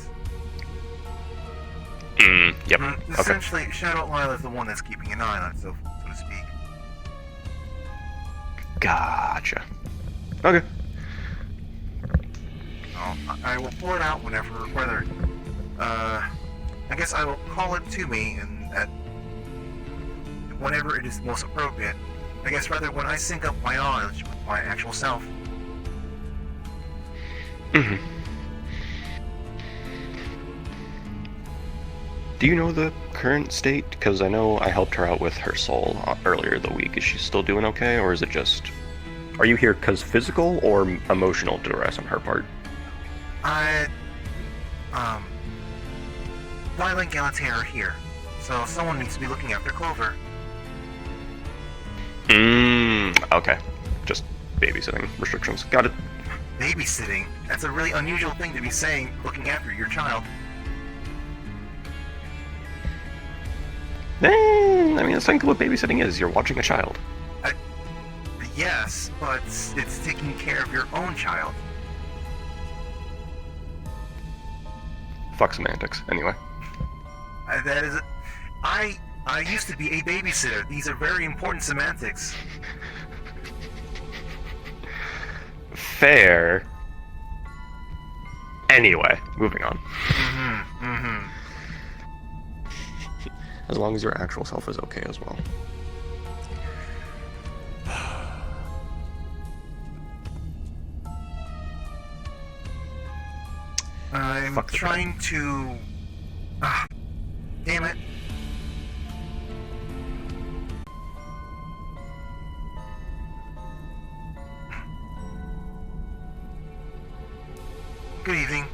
Yep. Essentially, Shadow Lyle is the one that's keeping an eye on it, so to speak. Gotcha. Okay. I will pull it out whether, I guess I will call it to me, and that whenever it is most appropriate. I guess rather when I sync up my knowledge with my actual self. Mm-hmm. Do you know the current state? Because I know I helped her out with her soul earlier the week. Is she still doing okay, or is it just... Are you here because physical or emotional duress on her part? Lila and Galatea are here, so someone needs to be looking after Clover. Okay. Just babysitting restrictions. Got it. Babysitting? That's a really unusual thing to be saying, looking after your child. I mean, that's technically what babysitting is. You're watching a child. Yes, but it's taking care of your own child. Fuck semantics. Anyway. That is... I used to be a babysitter. These are very important semantics. Fair. Anyway, moving on. As long as your actual self is okay as well. I'm trying to... damn it. Good evening.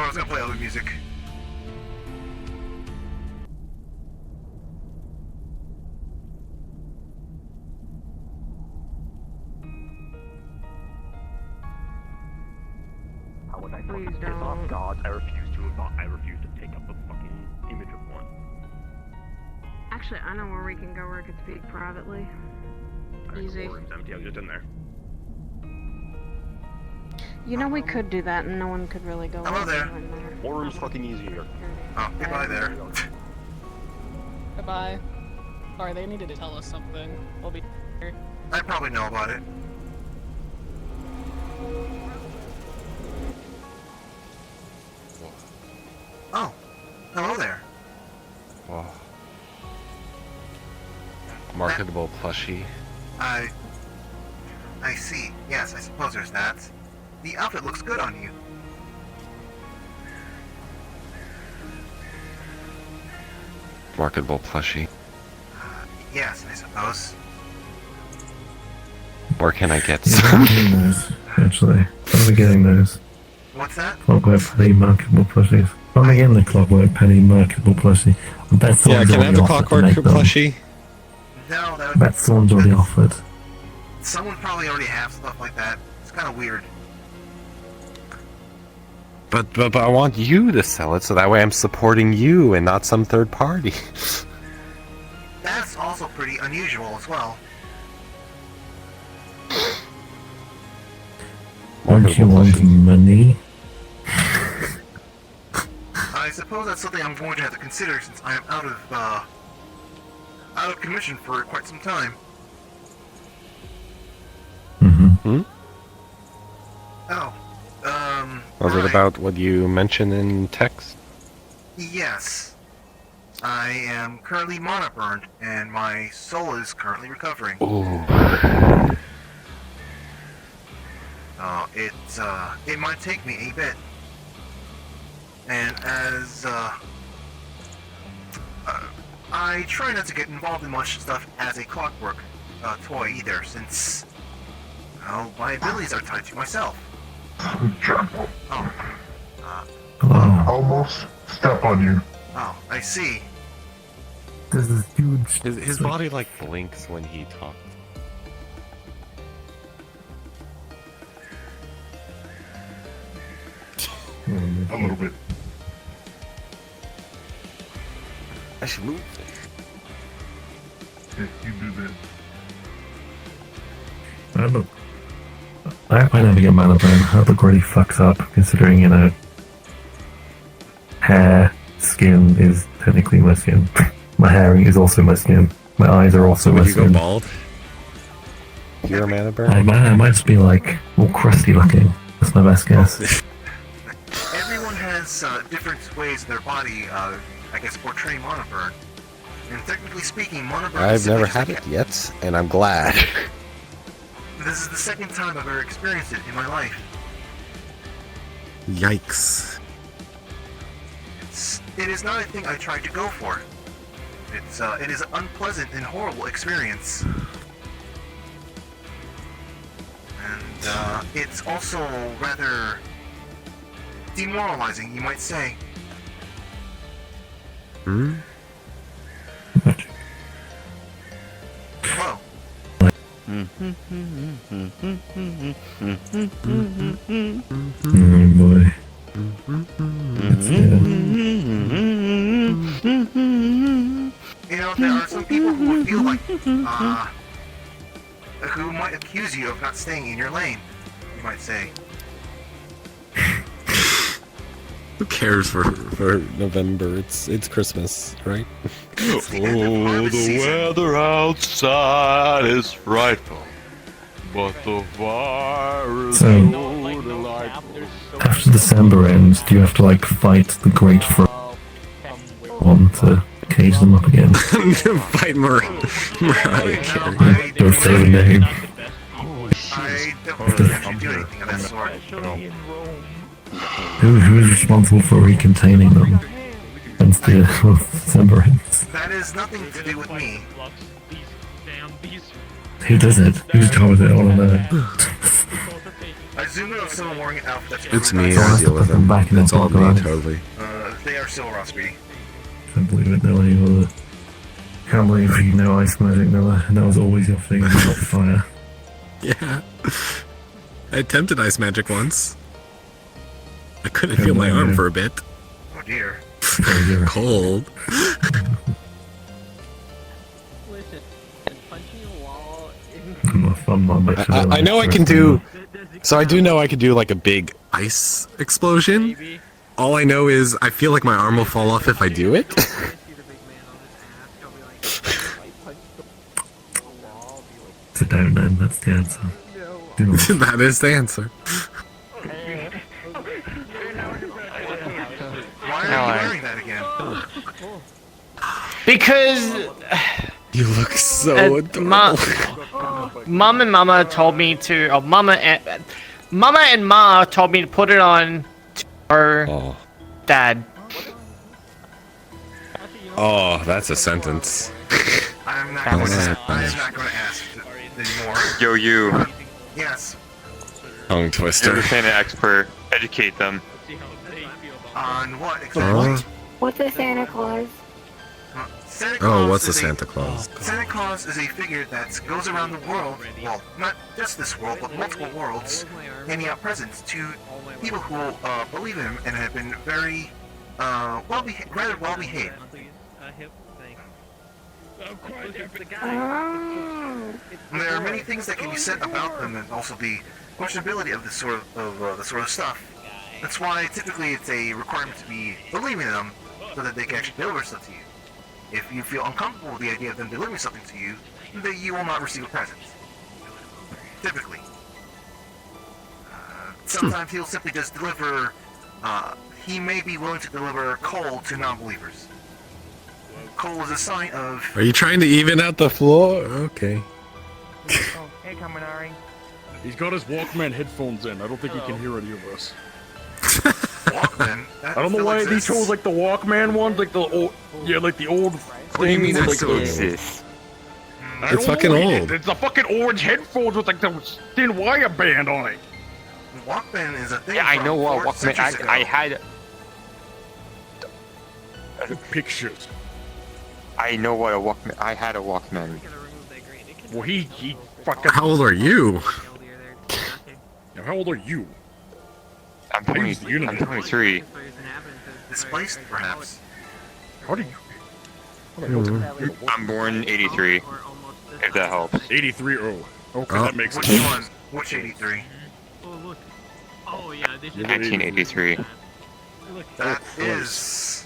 I was gonna play other music. How would I fucking piss off gods? I refuse to take up a fucking image of one. Actually, I know where we can go where I could speak privately. Easy. The room's empty. I was just in there. You know we could do that and no one could really go Hello there. in there. War room's fucking easier. Oh, goodbye there. Goodbye. Sorry, they needed to tell us something. We'll be here. I probably know about it. Oh, hello there. Whoa. Marketable plushie. I see. Yes, I suppose there's that. The outfit looks good on you. Marketable plushie. Yes, I suppose. Where can I get Yeah, some? I'm getting those, actually. Where are we getting those? What's that? Clockwork Paddy marketable plushies. Where am I getting the Clockwork Paddy marketable plushie? I bet Yeah, someone's can I have already the offered to Clockwork make them. plushie? No, that I bet someone's already offered. someone probably already have stuff like that. It's kind of weird. But I want you to sell it so that way I'm supporting you and not some third party. That's also pretty unusual as well. Don't you want money? I suppose that's something I'm going to have to consider since I am out of commission for quite some time. Hmm? Oh, Was it about what you mentioned in text? yes. I am currently mana burned, and my soul is currently recovering. Ooh. It might take me a bit. And as, I try not to get involved in much stuff as a Clockwork toy either, since, well, my abilities are tied to myself. Almost step on you. Oh, I see. This is huge. His body like blinks when he talks. A little bit. I should move. If you do that. I hope I never get mana burn. That look really fucks up, considering, you know, hair, skin is technically my skin. My hair is also my skin. My eyes are also my Would you skin. go bald? You're a mana burn? I might just be like all crusty looking. That's my best guess. Everyone has different ways in their body, I guess, portray mana burn. And technically speaking, mana burn I've is never simply had it yet, and I'm glad. This is the second time I've ever experienced it in my life. Yikes. It is not a thing I tried to go for. It is an unpleasant and horrible experience. And, it's also rather demoralizing, you might say. Hmm? Hello. Oh boy. That's it. You know, there are some people who would feel like, who might accuse you of not staying in your lane, you might say. Who cares for November? It's Christmas, right? It's the end of harvest season. weather outside is frightful, but the fire is So, delightful. after December ends, do you have to like fight the Great one to cage them up again? I'm gonna fight Mariah Carey. Don't say the name. I don't think I should do anything of that sort. Who is responsible for recontaining them once the December ends? That is nothing to do with me. Who does it? Whose job is it? I want to know. I presume there was someone wearing an outfit that's It's me. covered I by- deal with them. Back in It's the all me, box. totally. They are still raw, Speedy. Can't believe it, Noah. You were... Can't believe you know ice magic, Noah. And that was always your thing, not fire. Yeah. I attempted ice magic once. I couldn't feel my arm for a bit. Oh dear. Cold. I know I can do. So I do know I can do like a big ice explosion. All I know is I feel like my arm will fall off if I do it. Sit down then, that's the answer. Do not. That is the answer. Why are you wearing that again? Because you look so adorable. Mom and Mama told me to. Oh, Mama and Ma told me to put it on to her dad. Oh, that's a sentence. I'm not going to ask anymore. Yo, you. Yes. Tongue twister. You're the Santa expert. Educate them. On what exactly? What's a Santa Claus? Santa Claus Oh, what's a is Santa Claus? Santa Claus is a figure that goes around the world, well, not just this world, but multiple worlds, handing out presents to people who believe in him and have been very, rather well behaved. There are many things that can be said about them, and also the questionability of this sort of stuff. That's why typically it's a requirement to be believing in them, so that they can actually deliver stuff to you. If you feel uncomfortable with the idea of them delivering something to you, then you will not receive a present. Typically. Sometimes he'll simply just deliver, he may be willing to deliver coal to non-believers. Coal is a sign of... Are you trying to even out the floor? Okay. Hey, Kaminari. He's got his Walkman headphones in. I don't think he can hear any of us. Walkman? I don't know why they chose like the Walkman ones, like the old, like the old. What do you mean that still exists? It's fucking old. It's a fucking orange headphones with like the thin wire band on it. Walkman is a thing. Yeah, I know what Walkman. I had. Pictures. I know what a Walkman. I had a Walkman. Well, he fucking. How old are you? Now, how old are you? I'm 23. Displaced, perhaps. How do you? I'm born 83. If that helps. 83. Oh, okay, that makes Which sense. one? Which 83? Oh yeah, this is 1983. That is...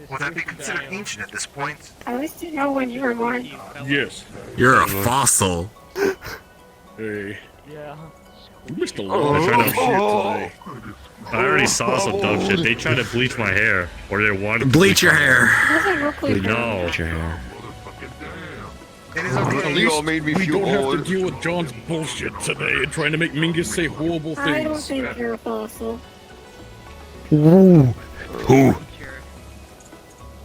Would that be considered ancient at this point? I wish to know when you were born. Yes. You're a fossil. Hey. Yeah. You missed a They're lot. trying to shit today. I already saw some dumb shit. They tried to bleach my hair, or they wanted to Bleach your my hair. Doesn't look like No. Bleach your hair. It is At okay. least made me we feel don't old. have to deal with John's bullshit today and trying to make Mingus say horrible I don't things. think you're a fossil. Who?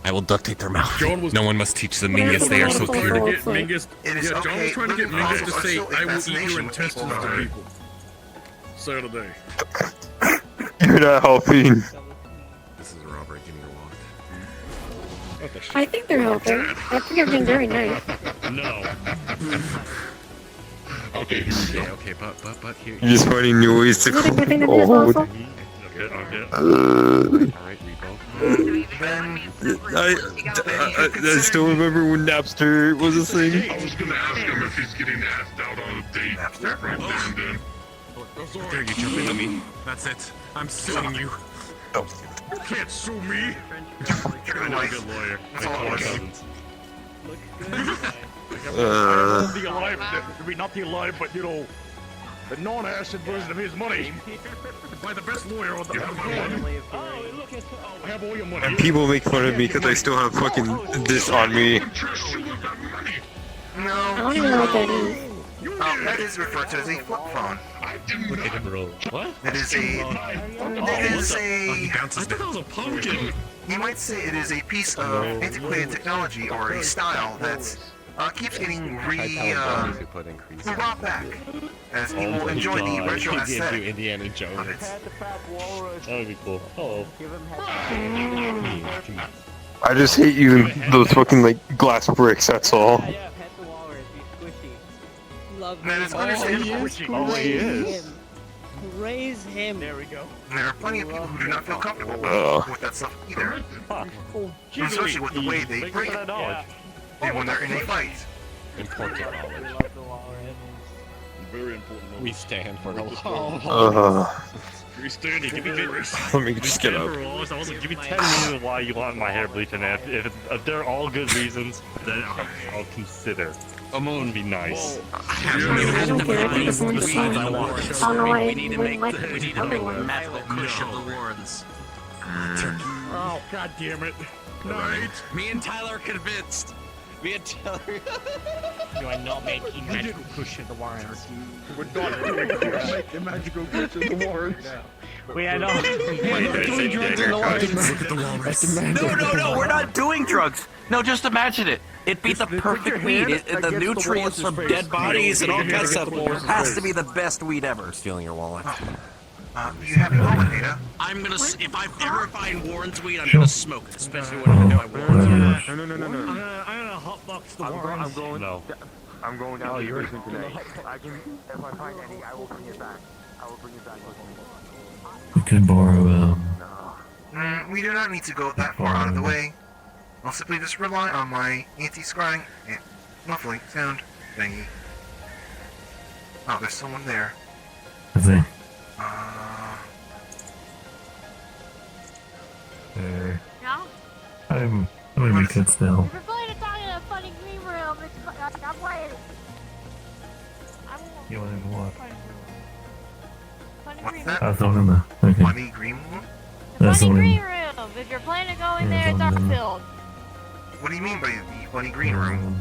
I will duct tape their mouth. John was- No one must teach the Mingus they are so Trying to pure. get Mingus. It is Yeah, John okay. was trying to get Living Mingus to fossils are say, still a "I will eat fascination your with intestines people, to though. people." Saturday. You're not helping. This is Robert. Give me your wallet. What the shit? I think they're helping. I think you're being very nice. No. Okay, but here. You just finding new ways to Is it a good thing to be a old. fossil? Alright, we both. Then... I still remember when Napster was a thing. I was gonna ask him if he's getting asked out on a date Napster? right then and then. Dare you jump into me? That's it. I'm suing you. You can't sue me. You're a Good lawyer. That's all it was. The alive, I mean, not the alive, but you know, the non-acid version of his money. By the best lawyer on the I have all your money. And people make fun of me because I still have fucking this on me. I don't even know what that is. That is referred to as a flip phone. What? It is a... I thought that was a pumpkin. You might say it is a piece of antiquated technology or a style that keeps getting brought back, as he will enjoy the retro aesthetic Indiana Jones. of it. That would be cool. Hello. I just hate using those fucking like glass bricks. That's all. Man, it's understandable. Oh, he is. Raise him. There we go. There are plenty of people who do not feel comfortable with that stuff either. Especially with the way they bring it. And when they're in a fight. Important knowledge. Very important. We stand for the law. You're standing. Give me Let me just get up. Also, give me 10 reasons why you want my hair bleached, and if they're all good reasons, then I'll consider. Would be nice. I don't care if it's in the same. We need to make the magical push of the warrens. Oh, god damn it. Night. Me and Tyler are convinced. Me and Tyler. You are not making magical push of the warrens. We're not doing the magical push of the warrens. We are not doing drugs in the warrens. No, we're not doing drugs. No, just imagine it. It'd be the perfect weed. The nutrients from dead bodies and all kinds of stuff has to be the best weed ever. Stealing your wallet. You have your wallet, Ada. I'm gonna, if I ever find Warren's weed, I'm gonna smoke it, especially when I know I Warren's. No. I'm gonna hotbox the warrens. I'm going down to prison today. If I find any, I will bring it back. I will bring it back with me. You can borrow, We do not need to go that far out of the way. I'll simply just rely on my anti-scrying and muffling sound thingy. Oh, there's someone there. Is there? Yeah? I mean, we could still. We're going to talk in a funny green room. I'm waiting. You want to what? What's that? That's all in there. Okay. Funny green room? That's Funny all green in. room. If you're planning to go in there, it's art filled. What do you mean by the funny green room?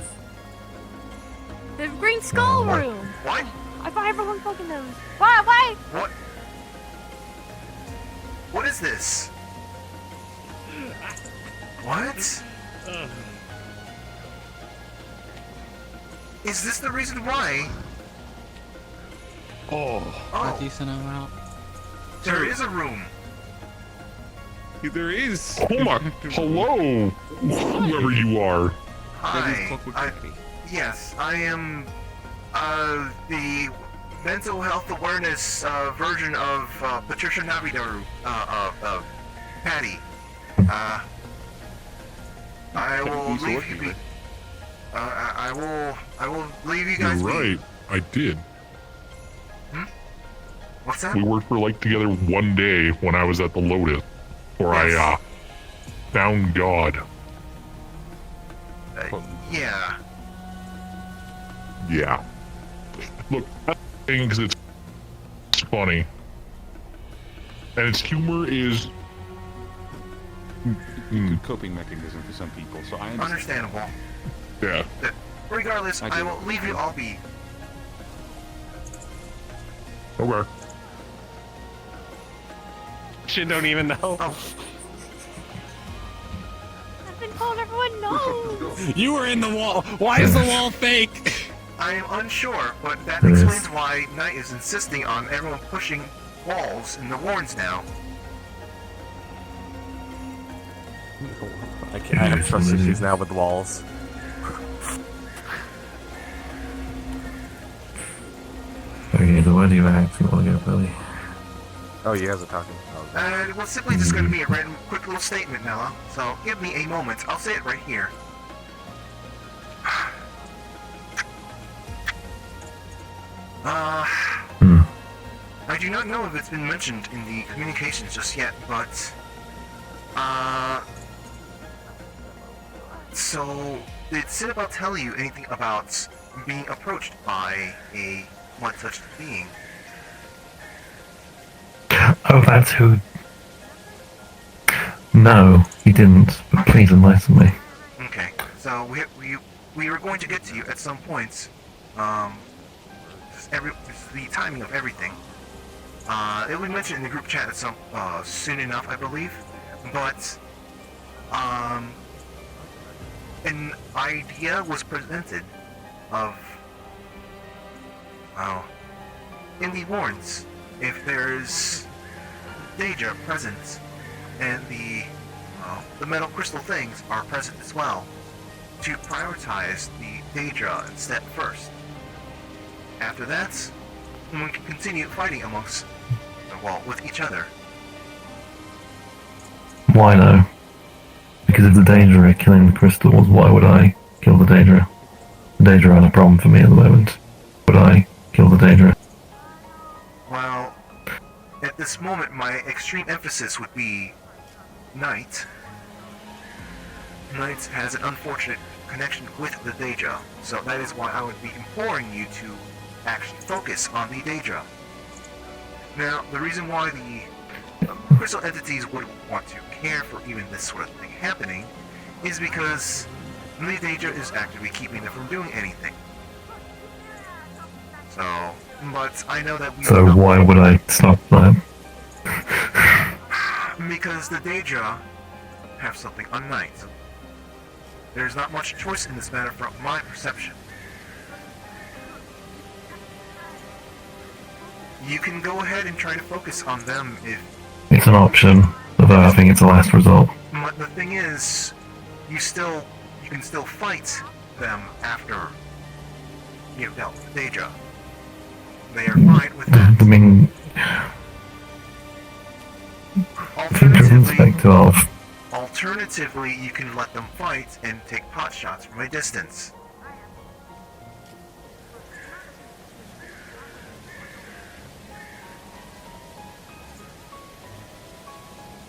The green skull room. What? I thought everyone fucking knows. Why? What? What is this? What? Is this the reason why? A decent amount. There is a room. There is. Oh my. Hello, whoever you are. Hi. Yes, I am the mental health awareness version of Patricia Navidaru, Paddy. I will leave you be. I will leave you guys. You're right. I did. What's that? We worked for together one day when I was at the Lotus, where I found God. Yeah. Yeah. Look, I'm saying because it's funny, and its humor is good coping mechanism for some people. So I understand. Understandable. Yeah. Regardless, I will leave you all be. Okay. Shit, don't even know. I've been told everyone knows. You were in the wall. Why is the wall fake? I am unsure, but that explains why Knight is insisting on everyone pushing walls in the warrens now. I have trust issues now with walls. Okay, so where do you actually want to go, Billy? Oh, you guys are talking. It was simply just going to be a random, quick little statement, Nella. So give me a moment. I'll say it right here. I do not know if it's been mentioned in the communications just yet, but so did Cinnabar tell you anything about being approached by a one-such being? Oh, that's who. No, he didn't. But please enlighten me. Okay, so we were going to get to you at some point. Just the timing of everything. It will be mentioned in the group chat at some soon enough, I believe. But an idea was presented of, well, in the warrants, if there's Daedra present and the metal crystal things are present as well, to prioritize the Daedra instead first. After that, we can continue fighting amongst, well, with each other. Why though? Because if the Daedra are killing the crystals, why would I kill the Daedra? The Daedra aren't a problem for me at the moment. Would I kill the Daedra? Well, at this moment, my extreme emphasis would be Knight. Knight has an unfortunate connection with the Daedra, so that is why I would be imploring you to actually focus on the Daedra. Now, the reason why the crystal entities would want to care for even this sort of thing happening is because the Daedra is actively keeping them from doing anything. So, but I know that we... So why would I stop that? Because the Daedra have something on Knight. There's not much choice in this matter from my perception. You can go ahead and try to focus on them if... It's an option, although I think it's the last result. But the thing is, you can still fight them after you've dealt with Daedra. They are fine with that. I mean... Alternatively, you can let them fight and take pot shots from a distance.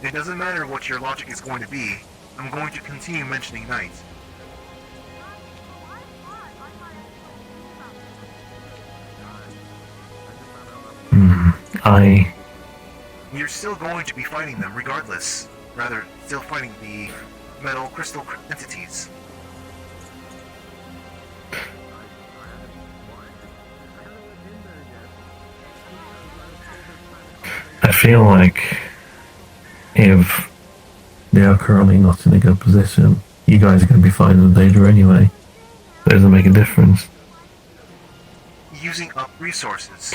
It doesn't matter what your logic is going to be, I'm going to continue mentioning Knight. You're still going to be fighting them regardless. Rather, still fighting the metal crystal entities. I feel like if they are currently not in a good position, you guys are going to be fighting the Daedra anyway. It doesn't make a difference. Using up resources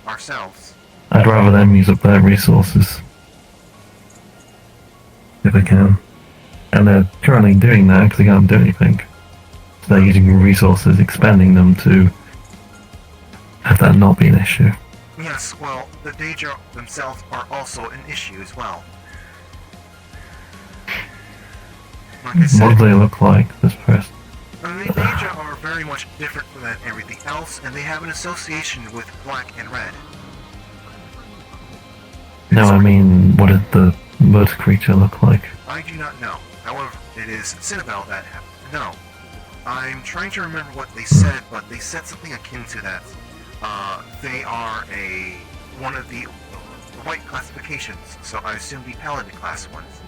ourselves. I'd rather them use up their resources. If they can. And they're currently doing that because they can't do anything. So they're using resources, expanding them to have that not be an issue. Yes, well, the Daedra themselves are also an issue as well. Like I said, What do they look like, this person? the Daedra are very much different than everything else, and they have an association with black and red. No, I mean, what did the mud creature look like? I do not know. However, it is Cinnabelle that happened to know. I'm trying to remember what they said, but they said something akin to that. They are one of the white classifications, so I assume the paladin class ones.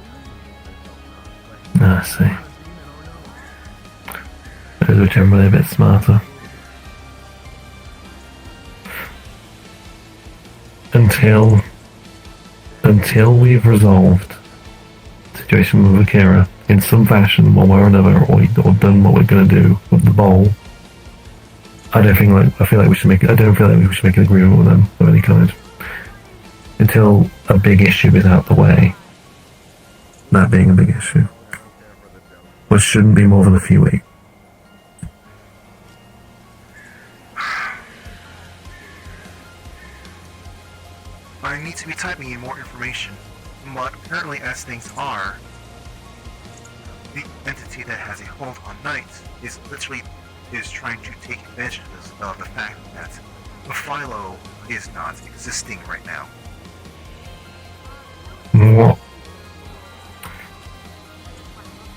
I see. Those are generally a bit smarter. Until we've resolved the situation with Akira in some fashion, one way or another, or done what we're going to do with the bowl, I don't feel like we should make an agreement with them of any kind. Until a big issue is out the way. That being a big issue. Which shouldn't be more than a few weeks. I need to be typing in more information, but currently as things are, the entity that has a hold on Knight is trying to take advantage of the fact that the Philo is not existing right now. What?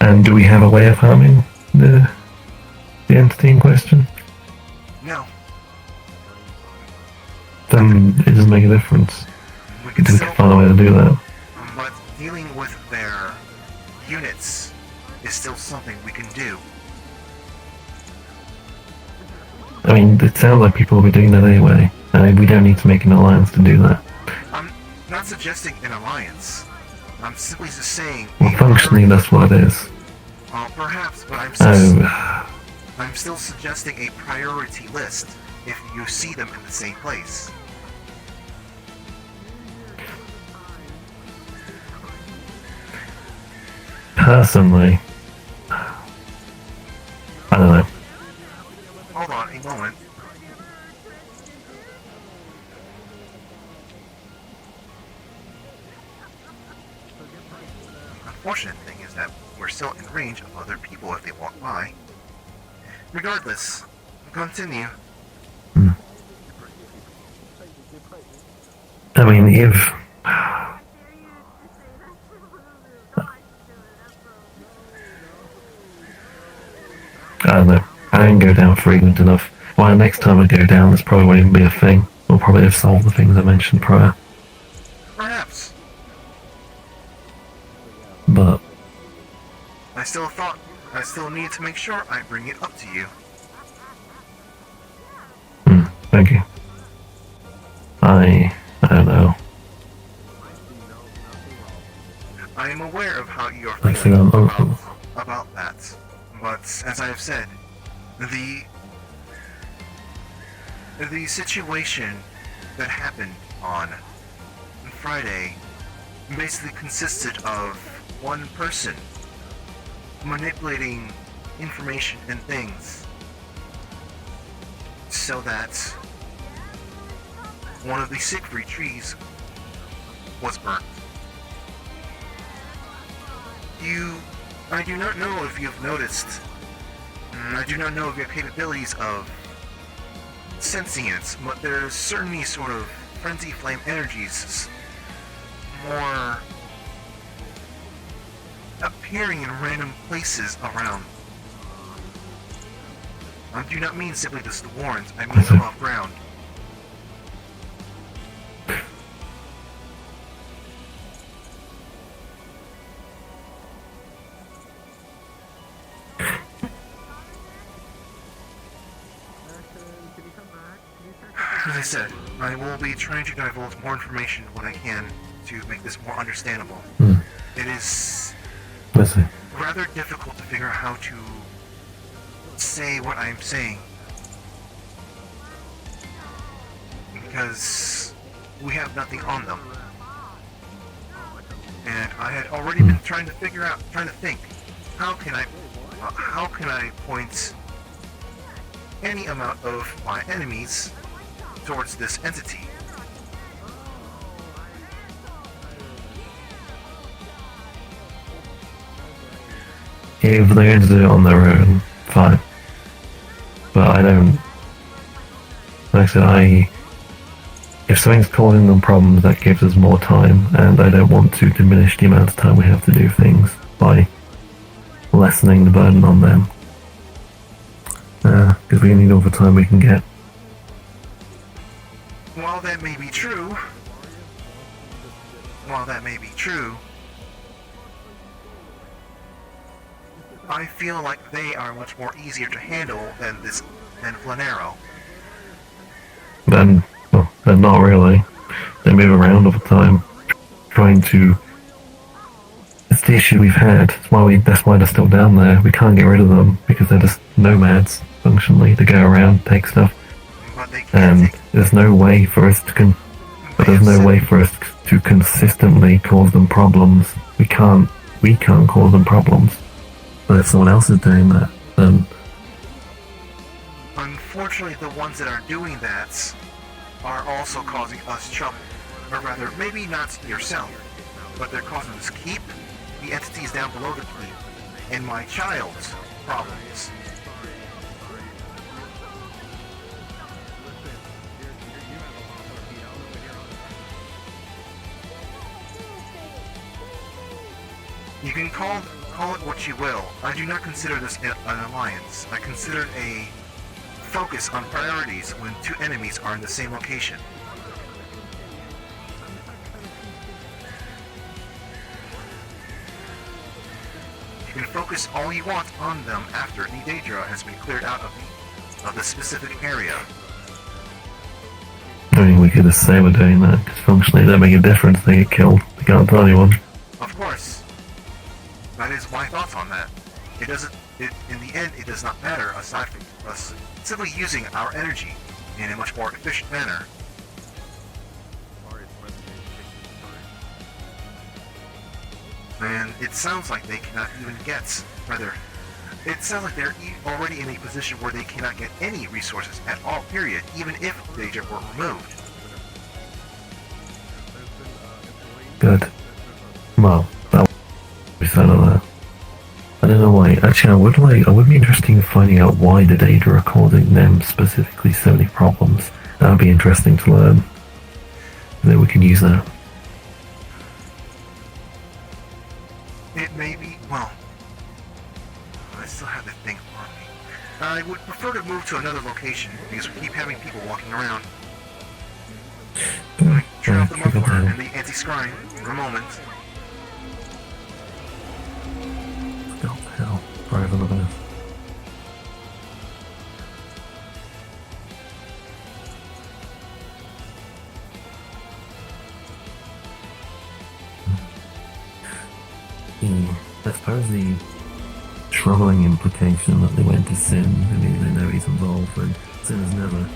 And do we have a way of harming the entity in question? No. Then it doesn't make a difference. We can find a way to do that. But dealing with their units is still something we can do. I mean, it sounds like people will be doing that anyway. I mean, we don't need to make an alliance to do that. I'm not suggesting an alliance. I'm simply just saying... Well, functionally, that's what it is. Perhaps, but I'm still suggesting a priority list if you see them in the same place. Personally, I don't know. Hold on a moment. Unfortunate thing is that we're still in range of other people if they walk by. Regardless, continue. I mean, if... I don't know. I didn't go down frequent enough. Well, next time I go down, this probably won't even be a thing. We'll probably have solved the things I mentioned prior. Perhaps. But... I still need to make sure I bring it up to you. Thank you. I don't know. I am aware of how you are I think feeling I'm about that, but as I have said, the situation that happened on Friday basically consisted of one person manipulating information and things so that one of the Siegfried trees was burnt. I do not know if you've noticed, I do not know of your capabilities of sensing it, but there's certainly sort of frenzy flame energies more appearing in random places around. I do not mean simply the Warrens, I mean above ground. As I said, I will be trying to divulge more information when I can to make this more understandable. It is rather difficult to figure out how to say what I'm saying, because we have nothing on them. And I had already been trying to think, how can I point any amount of my enemies towards this entity? If they're going to do it on their own, fine. But I don't... Like I said, if something's causing them problems, that gives us more time, and I don't want to diminish the amount of time we have to do things by lessening the burden on them. Because we need all the time we can get. While that may be true, I feel like they are much more easier to handle than Flanero. Then, well, they're not really. They move around all the time, trying to... It's the issue we've had. That's why they're still down there. We can't get rid of them, because they're just nomads, functionally, to go around, take stuff. And there's no way for us to consistently cause them problems. We can't cause them problems. But if someone else is doing that, then... Unfortunately, the ones that are doing that are also causing us trouble. Or rather, maybe not yourself, but they're causing us keep, the entities down below the keep, and my child's problems. You can call it what you will. I do not consider this an alliance. I consider it a focus on priorities when two enemies are in the same location. You can focus all you want on them after the Daedra has been cleared out of the specific area. I mean, we could just say we're doing that, because functionally that make a difference. They get killed. They can't tell anyone. Of course. That is my thoughts on that. it doesn't. In the end, it does not matter aside from us simply using our energy in a much more efficient manner. And it sounds like they cannot even get, it sounds like they're already in a position where they cannot get any resources at all, period, even if Daedra were removed. Good. Well, that was said of that. I don't know why. Actually, I would be interested in finding out why the Daedra are causing them specifically so many problems. That would be interesting to learn. Then we can use that. It may be, well, I still have the thing on me. I would prefer to move to another location because we keep having people walking around. Turn off the muffler and the anti-scrying for a moment. Oh, hell. Right on the best. I suppose the troubling implication that they went to Sin, I mean, they know he's involved, and Sin has never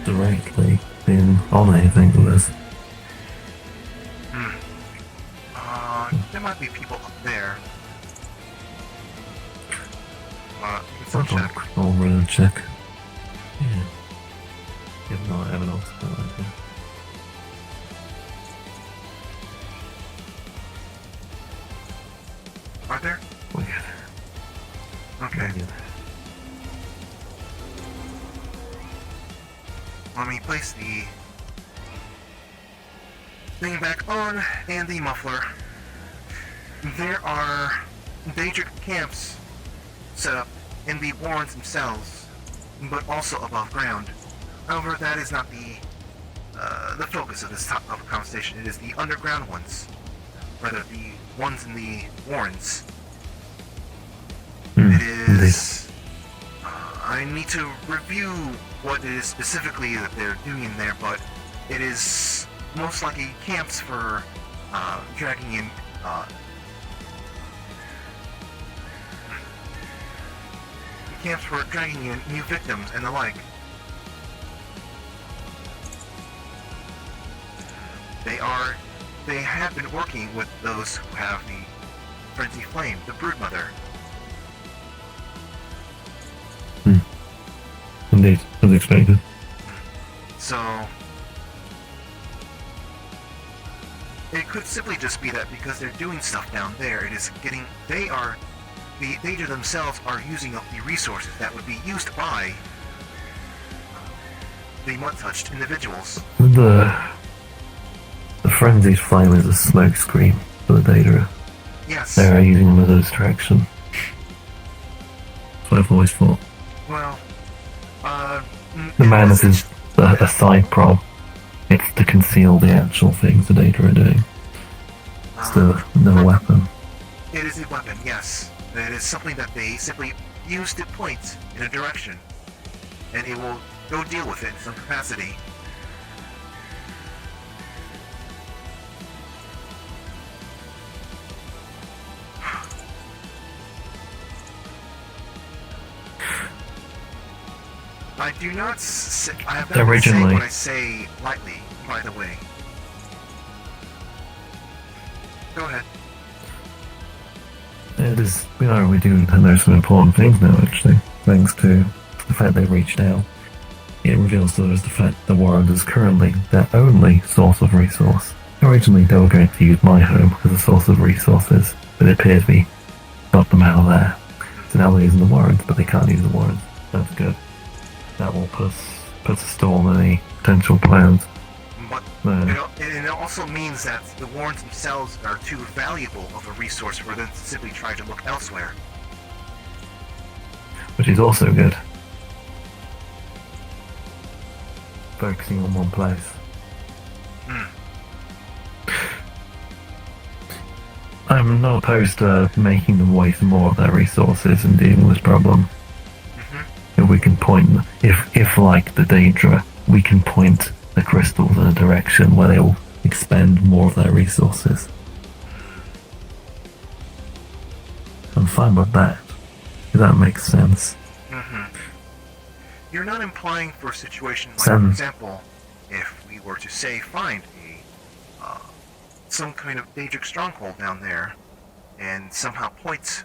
directly been on anything with this. There might be people up there. You can still check. I'll run and check. Yeah. If not, I have an alternate idea. Are there? Okay. Let me place the thing back on and the muffler. There are Daedric camps set up in the warrens themselves, but also above ground. However, that is not the focus of this of conversation. It is the underground ones, rather the ones in the warrens. It is. I need to review what it is specifically that they're doing in there, but it is most likely camps for dragging in. Camps for dragging in new victims and the like. They have been working with those who have the Frenzy Flame, the Broodmother. Indeed, as expected. So it could simply just be that because they're doing stuff down there, it is getting. The Daedra themselves are using up the resources that would be used by the mud-touched individuals. The Frenzied Flame is a smokescreen for the Daedra. Yes. They're using them as a distraction. That's what I've always thought. Well, The madness is a side prop. It's to conceal the actual things the Daedra are doing. It's no weapon. It is a weapon, yes. It is something that they simply use to point in a direction, and it will go deal with it in some capacity. I do not say, I have not say what I say lightly, by the way. Go ahead. It is, we do know some important things now, actually, thanks to the fact they reached out. It reveals to us the fact the Warrens is currently their only source of resource. Originally, they were going to use my home as a source of resources, but it appears we got them out of there. So now they're using the Warrens, but they can't use the Warrens. That's good. That will put a stall on any potential plans. But it also means that the Warrens themselves are too valuable of a resource for them to simply try to look elsewhere. Which is also good. Focusing on one place. I'm not opposed to making them waste more of their resources and dealing with this problem. If we can point, if like the Daedra, we can point the crystals in a direction where they'll expend more of their resources. I'm fine with that. If that makes sense. You're not implying for a situation like, Some- for example, if we were to say find some kind of Daedric stronghold down there, and somehow point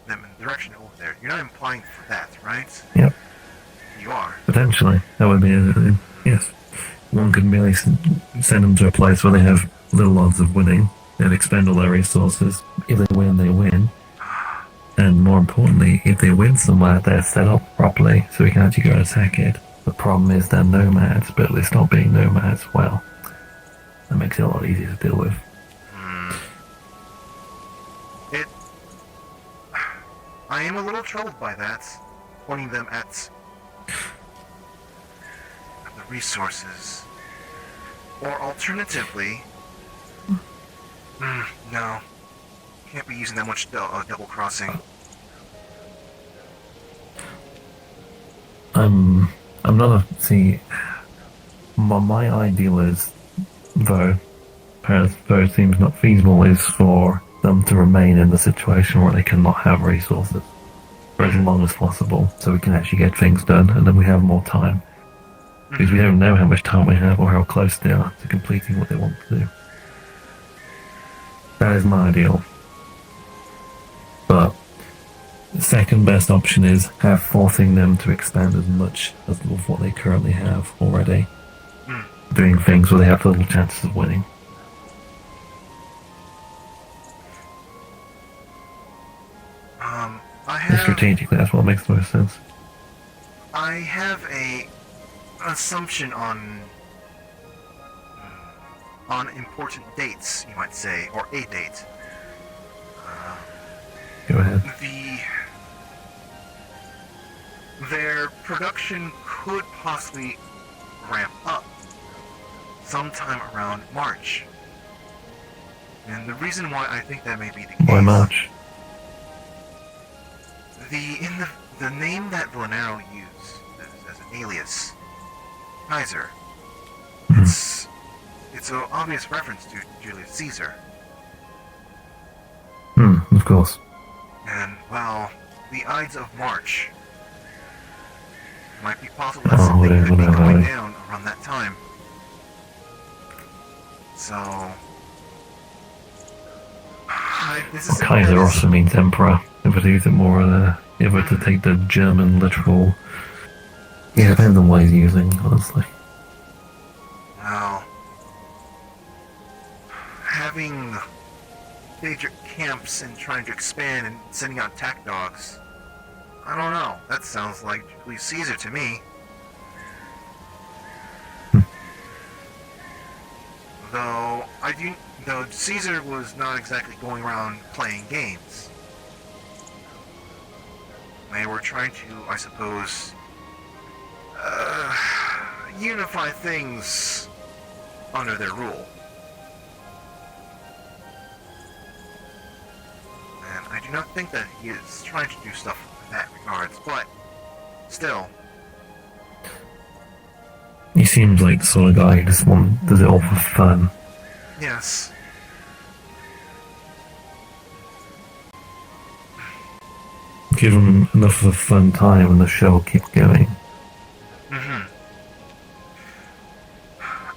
them in the direction over there. You're not implying for that, right? Yep. You are. Potentially. That would be yes. One could merely send them to a place where they have little odds of winning and expend all their resources. If they win, they win. And more importantly, if they win somewhere, they're set up properly so we can actually go and attack it. The problem is they're nomads, but they stop being nomads, well, that makes it a lot easier to deal with. I am a little troubled by that, pointing them at the resources. Or alternatively, no, can't be using that much double crossing. I'm not my ideal is, though seems not feasible, is for them to remain in the situation where they cannot have resources for as long as possible, so we can actually get things done, and then we have more time. Because we don't know how much time we have or how close they are to completing what they want to do. That is my ideal. But the second best option is forcing them to expand as much as of what they currently have already. Doing things where they have little chances of winning. Strategically, that's what makes the most sense. I have an assumption on important dates, you might say, or a date. Go ahead. Their production could possibly ramp up sometime around March. And the reason why I think that may be the case... Why March? The name that Villanero used as an alias, Kaiser, it's an obvious reference to Julius Caesar. Of course. And, well, the Ides of March might be possible that something could be going down around that time. So... Kaiser also means emperor. If I use it more, if I to take the German literal... Yeah, it depends on what he's using, honestly. Now, having Daedric camps and trying to expand and sending out attack dogs, I don't know. That sounds like Julius Caesar to me. Though Caesar was not exactly going around playing games. They were trying to, I suppose, unify things under their rule. And I do not think that he is trying to do stuff in that regards, but still. He seems like the sort of guy who just does it all for fun. Yes. Give him enough of a fun time and the show will keep going.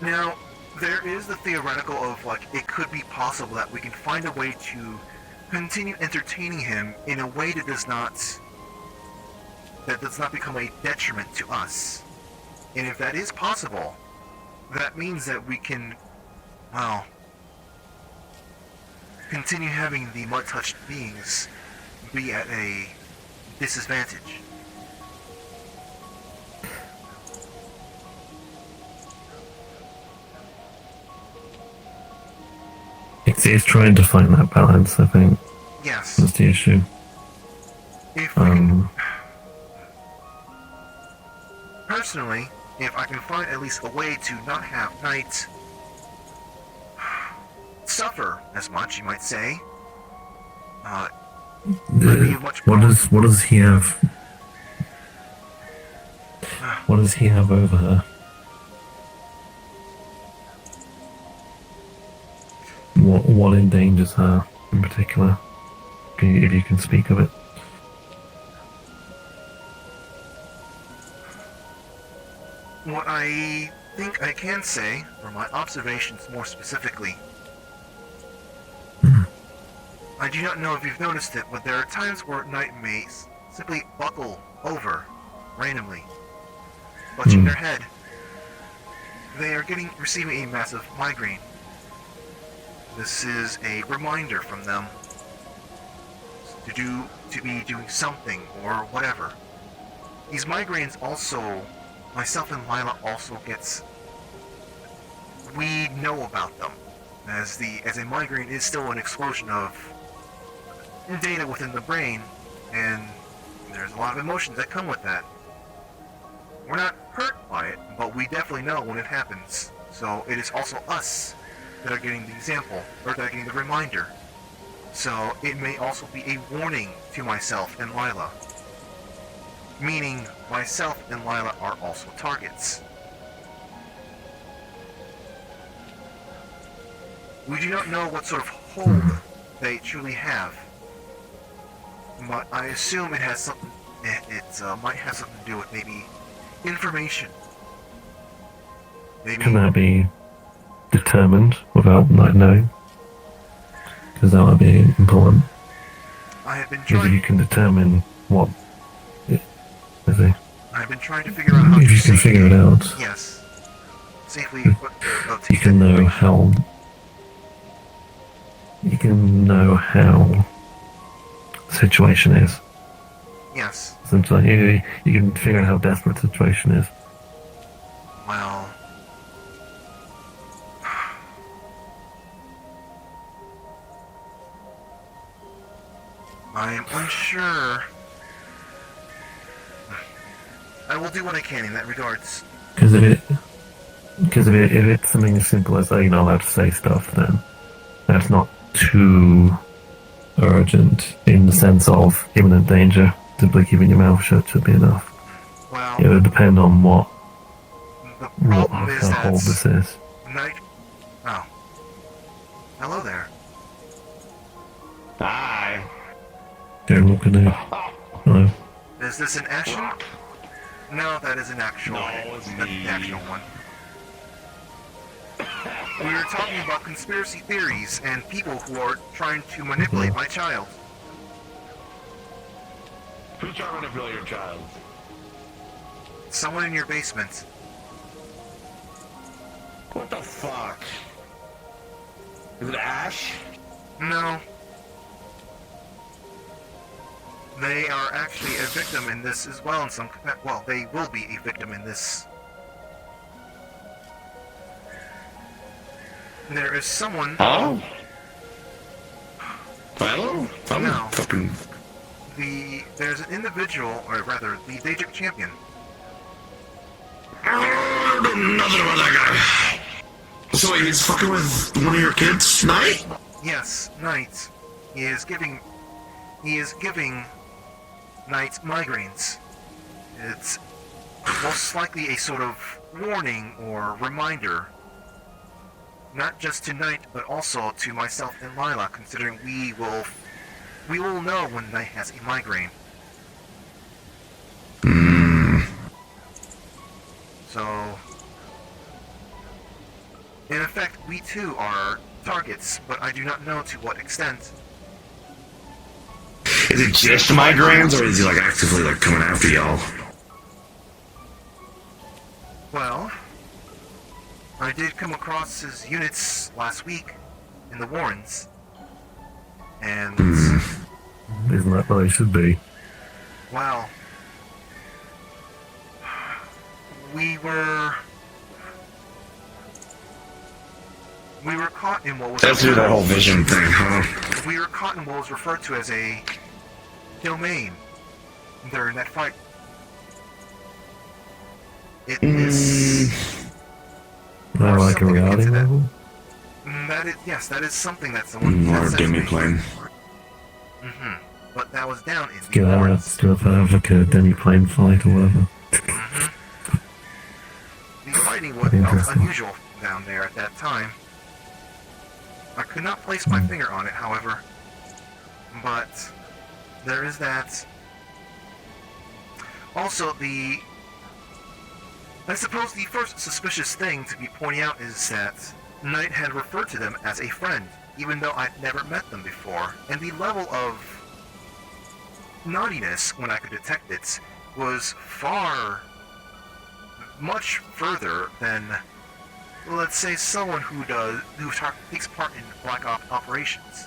Now, there is the theoretical of, like, it could be possible that we can find a way to continue entertaining him in a way that does not become a detriment to us. And if that is possible, that means that we can, well, continue having the mud-touched beings be at a disadvantage. It's trying to find that balance, I think. Yes. That's the issue. Personally, if I can find at least a way to not have Knight suffer as much, you might say, what does he have? What does he have over her? What endangers her in particular? If you can speak of it. What I think I can say, or my observations more specifically, I do not know if you've noticed it, but there are times where Knight may simply buckle over randomly, clutching their head. They are receiving a massive migraine. This is a reminder from them to be doing something or whatever. These migraines also, myself and Lila also gets. We know about them, as a migraine is still an explosion of data within the brain, and there's a lot of emotions that come with that. We're not hurt by it, but we definitely know when it happens. So it is also us that are getting the example, or that are getting the reminder. So it may also be a warning to myself and Lila. Meaning, myself and Lila are also targets. We do not know what sort of hold they truly have. But I assume it has something. It might have something to do with maybe information. Maybe. Can that be determined without not knowing? Because that would be important. I have been If trying. you can determine what it is it. I've been trying to figure out how If to you can figure it out, Yes. Safely. you can know how. You can know how the situation is. Yes. Sometimes you can figure out how desperate the situation is. Well. I am unsure. I will do what I can in that regards. Because if it's something as simple as, oh, you're not allowed to say stuff, then that's not too urgent in the sense of imminent danger. Simply keeping your mouth shut should be enough. Well, It would depend on what problem is hold this is. Night. Oh. Hello there. Hi. General Canoe. Hello. Is this an action? No, that is an actual. No, it's that's me. the actual one. We were talking about conspiracy theories and people who are trying to manipulate my child. Who's trying to manipulate your child? Someone in your basement. What the fuck? Is it Ash? No. They are actually a victim in this as well in some well, they will be a victim in this. There is someone. Oh? Hello? No. Fucking... There's an individual, or rather, the Daedric champion. I don't know nothing about that guy. So he's fucking with one of your kids, Knight? Yes, Knight. He is giving Knight migraines. It's most likely a sort of warning or reminder. Not just to Knight, but also to myself and Lila, considering we will know when Knight has a migraine. So, in effect, we too are targets, but I do not know to what extent. Is it just migraines, or is he like actively like coming after y'all? Well, I did come across his units last week in the Warrens, and Isn't that what it should be? well, we were caught in what was That's that whole vision thing, huh? we were caught in what was referred to as a domain during that fight. It is Like a reality level? yes, that is something that someone More says to Demi me. plane. But that was down in Get the out, Warrens. let's do a like a demi-plane flight or whatever. The fighting was Interesting. unusual down there at that time. I could not place my finger on it, however. But there is that. Also, I suppose the first suspicious thing to be pointing out is that Knight had referred to them as a friend, even though I'd never met them before, and the level of naughtiness, when I could detect it, was much further than, let's say, someone who takes part in black operations.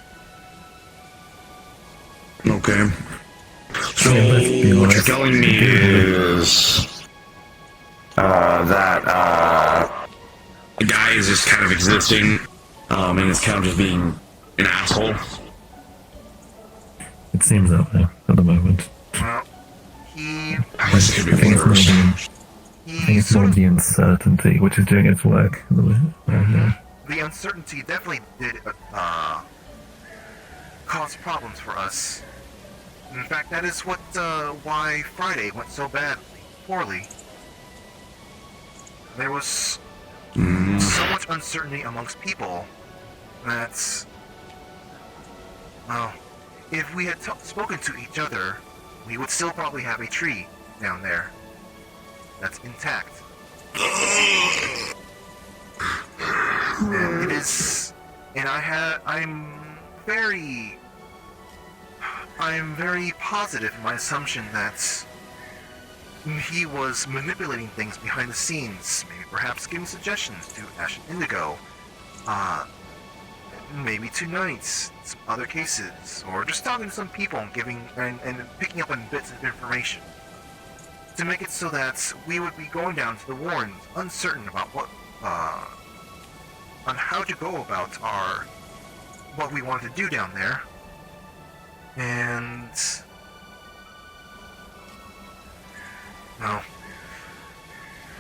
Okay. So what you're telling me is that the guy is just kind of existing, and is kind of just being an asshole. It seems that way at the moment. Well, I think it's more the uncertainty which is doing its work at the moment. Right now. The uncertainty definitely did cause problems for us. In fact, that is why Friday went so poorly. There was so much uncertainty amongst people that, well, if we had spoken to each other, we would still probably have a tree down there that's intact. And it is, and I'm very positive in my assumption that he was manipulating things behind the scenes, maybe perhaps giving suggestions to Ash and Indigo, maybe to Knights, some other cases, or just talking to some people and picking up on bits of information to make it so that we would be going down to the Warrens uncertain about on how to go about what we want to do down there.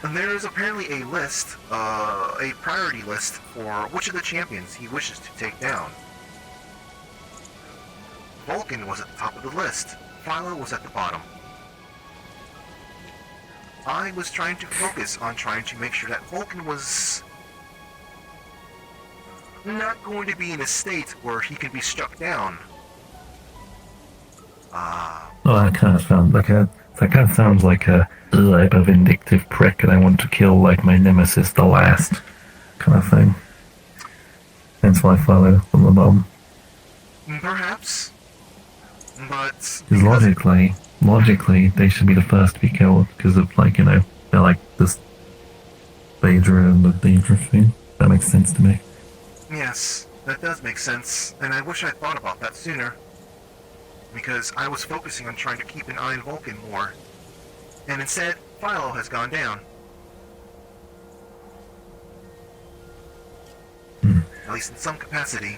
And there is apparently a list, a priority list for which of the champions he wishes to take down. Vulcan was at the top of the list. Philo was at the bottom. I was trying to focus on trying to make sure that Vulcan was not going to be in a state where he can be struck down. Well, that kind of sounds like a vindictive prick, and I want to kill like my nemesis, the last kind of thing. That's why I follow from the bottom. Perhaps, but because logically, they should be the first to be killed because of they're like this Phaedra and the Daedra thing. That makes sense to me. Yes, that does make sense, and I wish I thought about that sooner. Because I was focusing on trying to keep an eye on Vulcan more. And instead, Philo has gone down. At least in some capacity.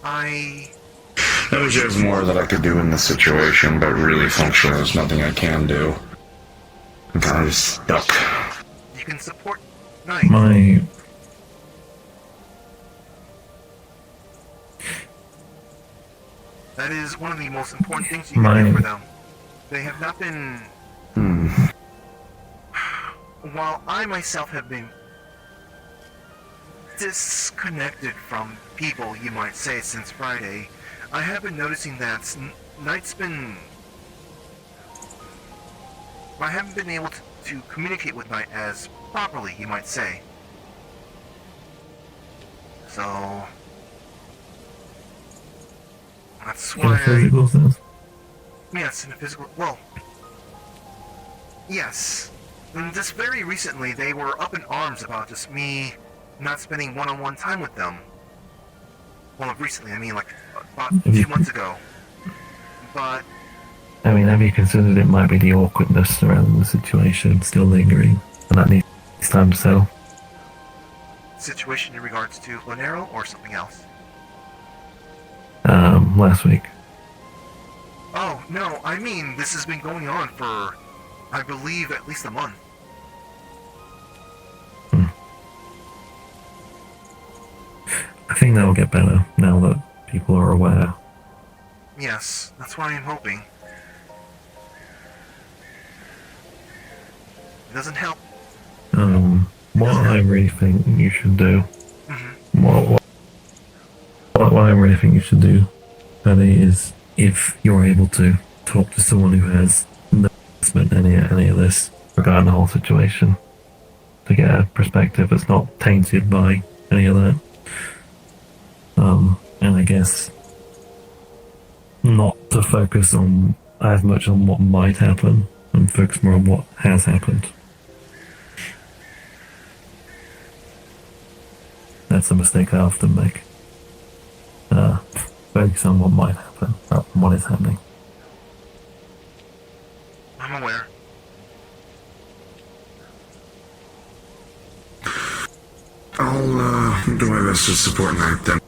I wish there was more that I could do in this situation, but really functionally there's nothing I can do. I'm kind of just stuck. You can support Knight. That is one of the most important things you can do for them. They have not been... While I myself have been disconnected from people, you might say, since Friday, I have been noticing that Knight's been... I haven't been able to communicate with Knight as properly, you might say. So... That's why in a physical sense? Yes, in a physical... Well... Yes. And just very recently, they were up in arms about just me not spending one-on-one time with them. Well, recently, I mean like about 2 months ago. But... I mean, have you considered it might be the awkwardness around the situation still lingering, and that needs time to settle? Situation in regards to Lanero or something else? Last week. Oh, no, I mean, this has been going on for, I believe, at least a month. I think that'll get better now that people are aware. Yes, that's what I'm hoping. It doesn't help. What I really think you should do, what I really think you should do, Paddy, is if you're able to talk to someone who has no investment in any of this regarding the whole situation, to get a perspective that's not tainted by any of that. And I guess not to focus on as much on what might happen and focus more on what has happened. That's a mistake I often make. Focus on what might happen rather than what is happening. I'm aware. I'll do my best to support Knight then.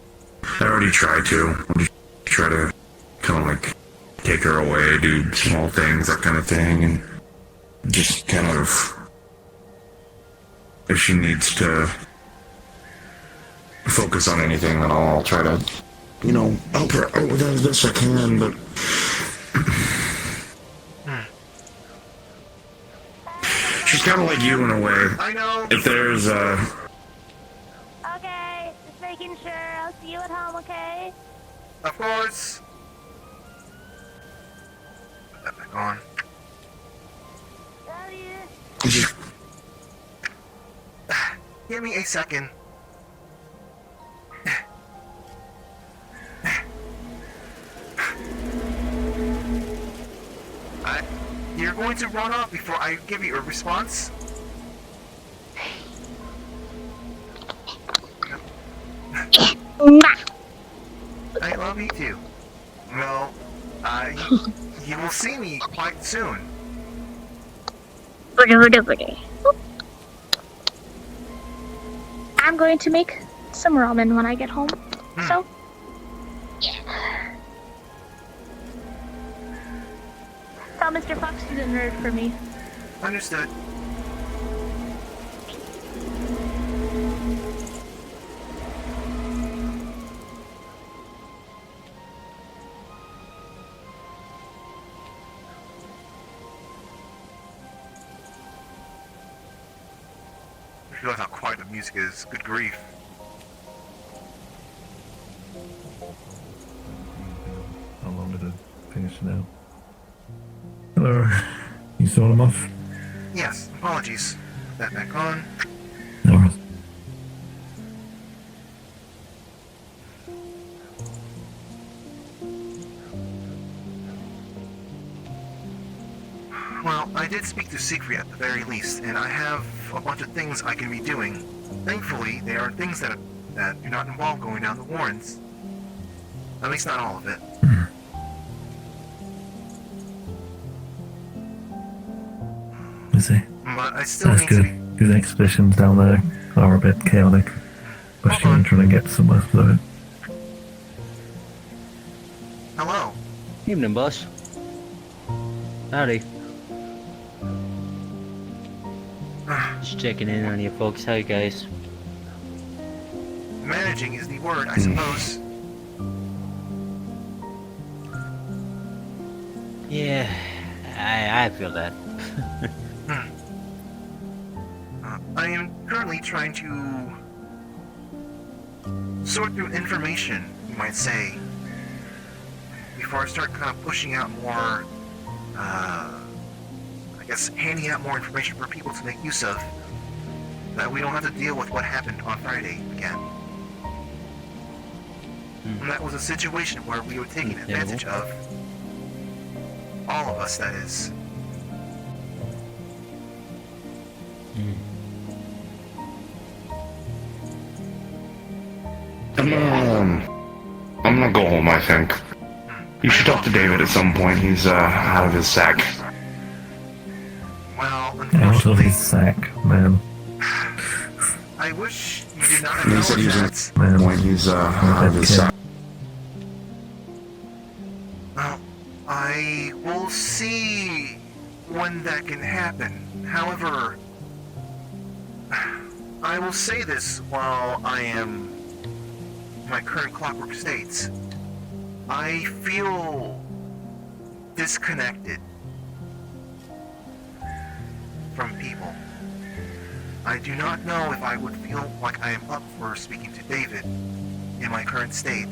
I already tried to. I'll just try to kind of like take her away, do small things, that kind of thing, and just kind of, if she needs to focus on anything, then I'll try to, you know, help her out with that as best I can, but she's kind of like you in a way. I know. If there's Okay, just making sure. I'll see you at home, okay? Of course. Put that back on. Love you. Give me a second. You're going to run off before I give you a response? I love you too. Well, you will see me quite soon. Okay. I'm going to make some ramen when I get home. So, yeah. Tell Mr. Fox he's a nerd for me. Understood. I realize how quiet the music is. Good grief. How long did it finish now? Hello. You saw them off? Yes, apologies. Put that back on. No worries. Well, I did speak to Siegfried at the very least, and I have a bunch of things I can be doing. Thankfully, there are things that do not involve going down the Warrens. At least not all of it. I see. But I still That's need good. to be... Because expeditions down there are a bit chaotic. Especially when trying to get somewhere through it. Hello. Evening, boss. Howdy. Just checking in on you folks. How you guys? Managing is the word, I suppose. Yeah, I feel that. I am currently trying to sort through information, you might say, before I start kind of pushing out more, I guess handing out more information for people to make use of, that we don't have to deal with what happened on Friday again. And that was a situation where we were taking advantage of, all of us, that is. I'm gonna go home, I think. You should talk to David at some point. He's out of his sack. Well, Out of his sack, man. I wish you did not He said acknowledge he's that. man. He's out of his sack. Well, I will see when that can happen. However, I will say this while I am in my current Clockwork states. I feel disconnected from people. I do not know if I would feel like I am up for speaking to David in my current state.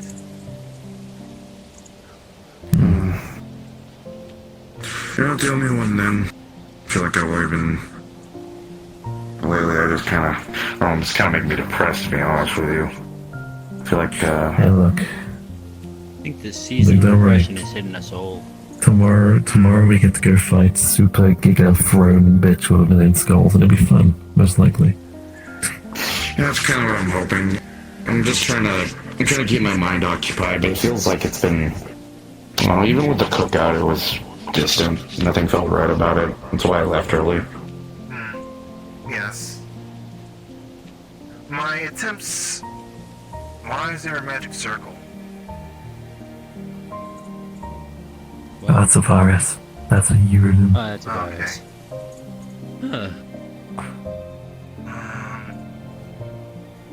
You're not the only one then. I feel like I've been... Lately, I just kind of... it's kind of making me depressed, to be honest with you. I feel like, Hey, look. I think the season of Look, don't worry. depression is hitting us all. Tomorrow we get to go fight Super Giga Throne Bitch with a million skulls, and it'll be fun, most likely. Yeah, that's kind of what I'm hoping. I'm trying to keep my mind occupied, but it feels like it's been... Well, even with the cookout, it was distant. Nothing felt right about it. That's why I left early. Yes. My attempts... Why is there a magic circle? Oh, that's a virus. That's a Uridan. Oh, that's a virus. Huh.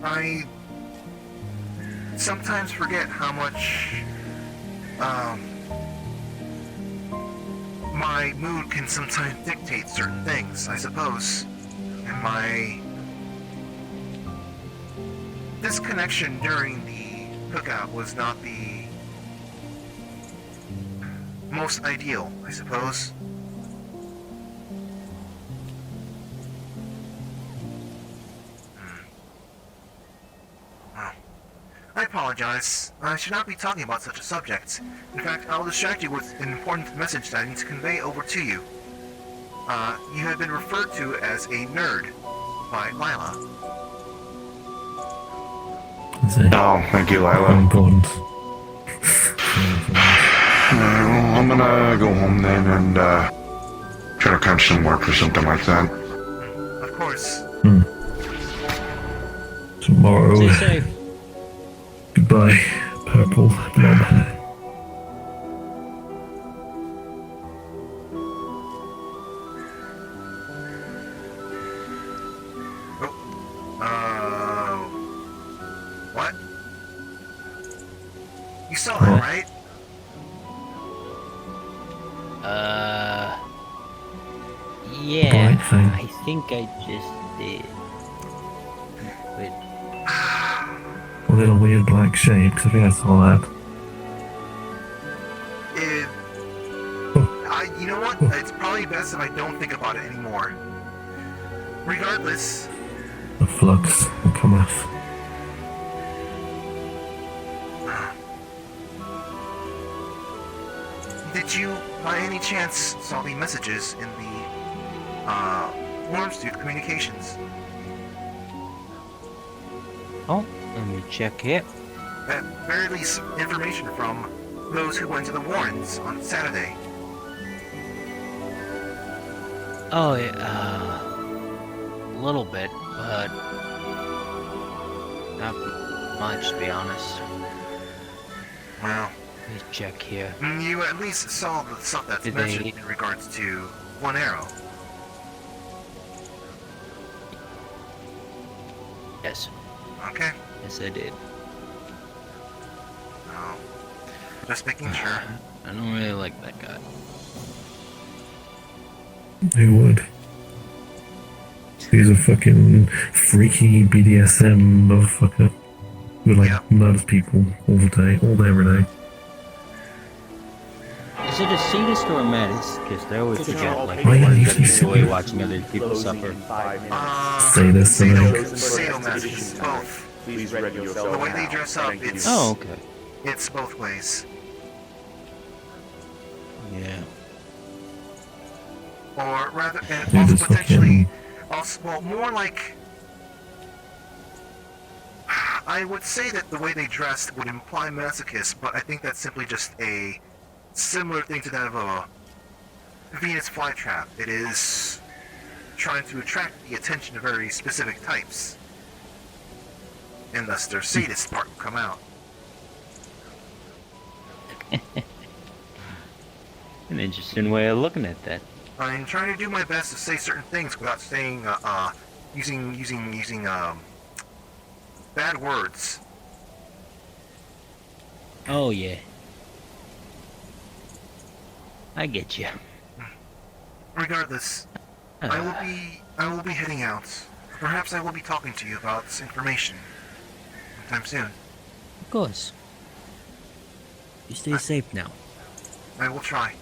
I sometimes forget how much my mood can sometimes dictate certain things, I suppose. And my disconnection during the cookout was not the most ideal, I suppose. I apologize. I should not be talking about such a subject. In fact, I will distract you with an important message that I need to convey over to you. You have been referred to as a nerd by Lila. Oh, thank you, Lila. Important. Well, I'm gonna go home then and try to catch some work or something like that. Of course. Tomorrow. Stay safe. Goodbye, Purple Blob. What? You saw that, right? Yeah, Bright thing. I think I just did. Wait. A little weird black shape, because I think I saw that. You know what? It's probably best if I don't think about it anymore. Regardless, The flux will come off. did you, by any chance, saw the messages in the Wormstooth communications? Oh, let me check it. At very least, information from those who went to the Warrens on Saturday. Oh, yeah, a little bit, but not much, to be honest. Well, let me check here. You at least saw the stuff that's Did mentioned they- in regards to One Arrow. Yes. Okay. Yes, I did. Oh, just making sure. I don't really like that guy. Who would? He's a fucking freaky BDSM motherfucker who murders people all day, every day. Is it a sadist or a madist? Because they always forget, like, Why one are you that usually enjoy watching other people suffer. Sadist, I think. Sadomasochism, both. The way they dress up, it's... Oh, okay. It's both ways. Yeah. Or rather, and Dude, also this potentially... Also, well, more like... I would say that the way they dressed would imply masochist, but I think that's simply just a similar thing to that of a Venus flytrap. It is trying to attract the attention of very specific types. And thus their sadist part will come out. An interesting way of looking at that. I'm trying to do my best to say certain things without saying, using bad words. Oh, yeah. I get you. Regardless, I will be heading out. Perhaps I will be talking to you about this information sometime soon. Of course. You stay safe now. I will try.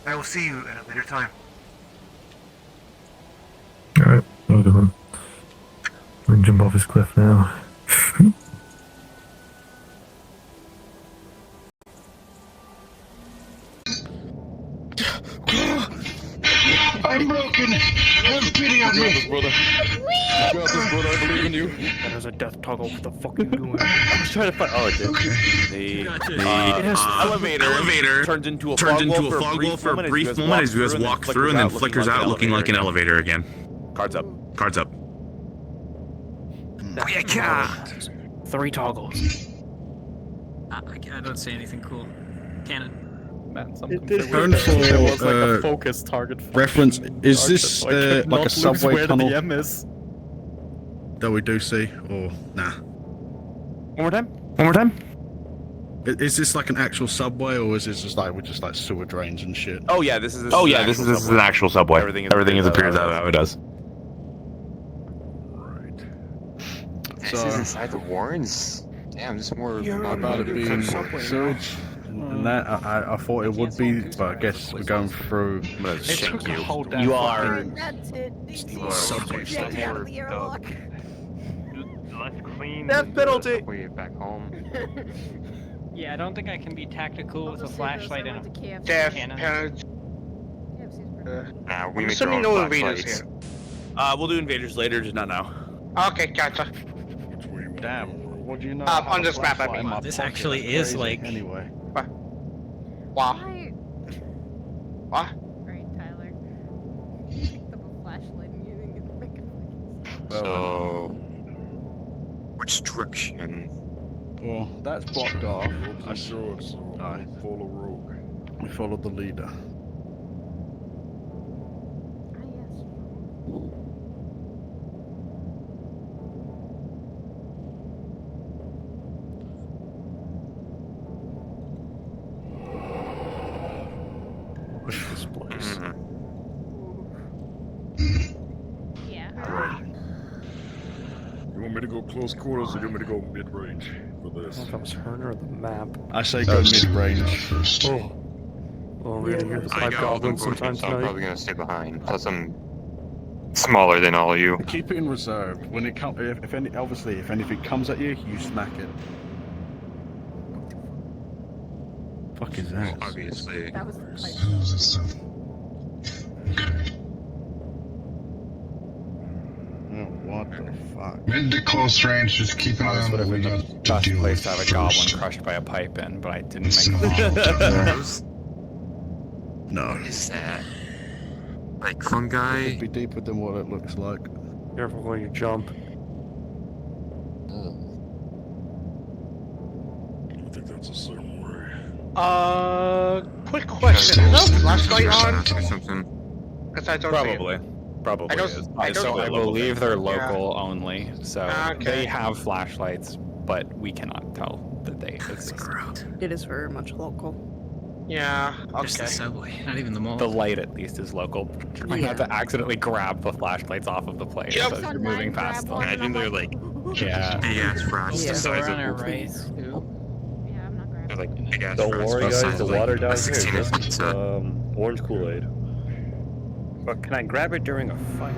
I will see you at a later time. Alright, I'll go on. I'm gonna jump off this cliff now. I'm broken. Have pity on me, brother. You got this, brother. I believe in you. That was a death toggle. What the fuck are you doing? I was trying to find. Oh, it did. Elevator turns into a fog wall for a brief moment as you guys walk through and then flickers out looking like an elevator again. Cards up. Cards up. Three toggles. I don't see anything cool. Cannon. Man, Turn for focus target. reference. Is this like a subway where tunnel the DM is. that we do see, or nah? One more time. One more time. Is this like an actual subway, or is this just like sewer drains and shit? Oh yeah, this is an actual subway. Everything is appears out how it does. This is inside the Warrens. Damn, this is more about it being sewage and that. I thought it would be, but I guess we're going through. I'm gonna shank you. You are. subway stuff. Let's clean. Death penalty. Way back home. Yeah, I don't think I can be tactical with a flashlight and a Death cannon. penalty. Nah, we I'm make assuming our no own invaders flashlights. here. We'll do invaders later, just not now. Okay, gotcha. Damn. What do you know? On this map, I mean. This actually is like. Anyway. Wow. What? Right, Tyler. Picked up a flashlight and using it like So, which direction? Well, that's blocked off. I saw it. I follow rogue. We followed the leader. Push this place. Yeah. You want me to go close quarters or do you want me to go mid-range for this? That was Herner or the map. I say go mid-range. Oh, we're gonna hear the I five got goblins so sometime I'm tonight. probably gonna stay behind. Plus, I'm smaller than all of you. Keep it in reserve. When it comes, if anything comes at you, you smack it. Fuck is that? Obviously. That was What the fuck? Mid to close range, just keep an eye on what we got to deal with to have a goblin first. crushed by a pipe in, but I didn't make a No. What is that? Like fungi? It'd be deeper than what it looks like. Careful when you jump. I think that's a certain way. Quick question. No flashlight on? Something. Because I don't see it. Probably I don't- is. I don't So I see it. believe they're Yeah. local only. So Okay. they have flashlights, but we cannot tell that they exist. It is very much local. Yeah, Just the okay. subway, not even the mall. The light at least is local. You might have to accidentally grab the flashlights off of the place as you're moving past them. Imagine they're like Yeah. big ass frogs the size of they're like big ass Don't frogs worry, the guys. size The of water like down a here 16-inch is pizza. orange Kool-Aid. But can I grab it during a fight?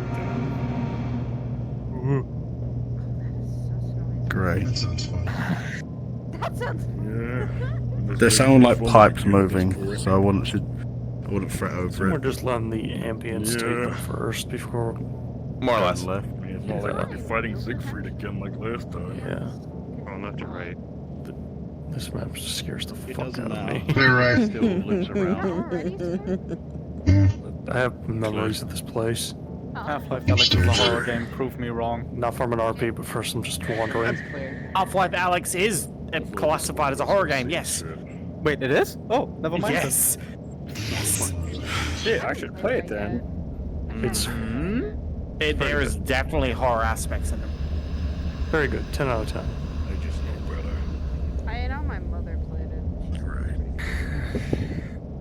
Great. That sounds. Yeah. They sound like pipes moving, so I wouldn't fret over We're it. just letting the ambience take Yeah. them first before. More or less. Left. It's not like we're fighting Siegfried again like last time. Yeah. Going left to right. This map just scares the fuck out of me. Clear right. Still loops around. I have memories of this place. Half-Life Alex is a horror game. Prove me wrong. Not from an RP, but first I'm just wandering. Half-Life Alex is classified as a horror game, yes. Wait, it is? Oh, never mind. Yes. Yes. Shit, I should play it then. It's There is definitely horror aspects in it. very good. 10 out of 10. I just know better. I know my mother played it.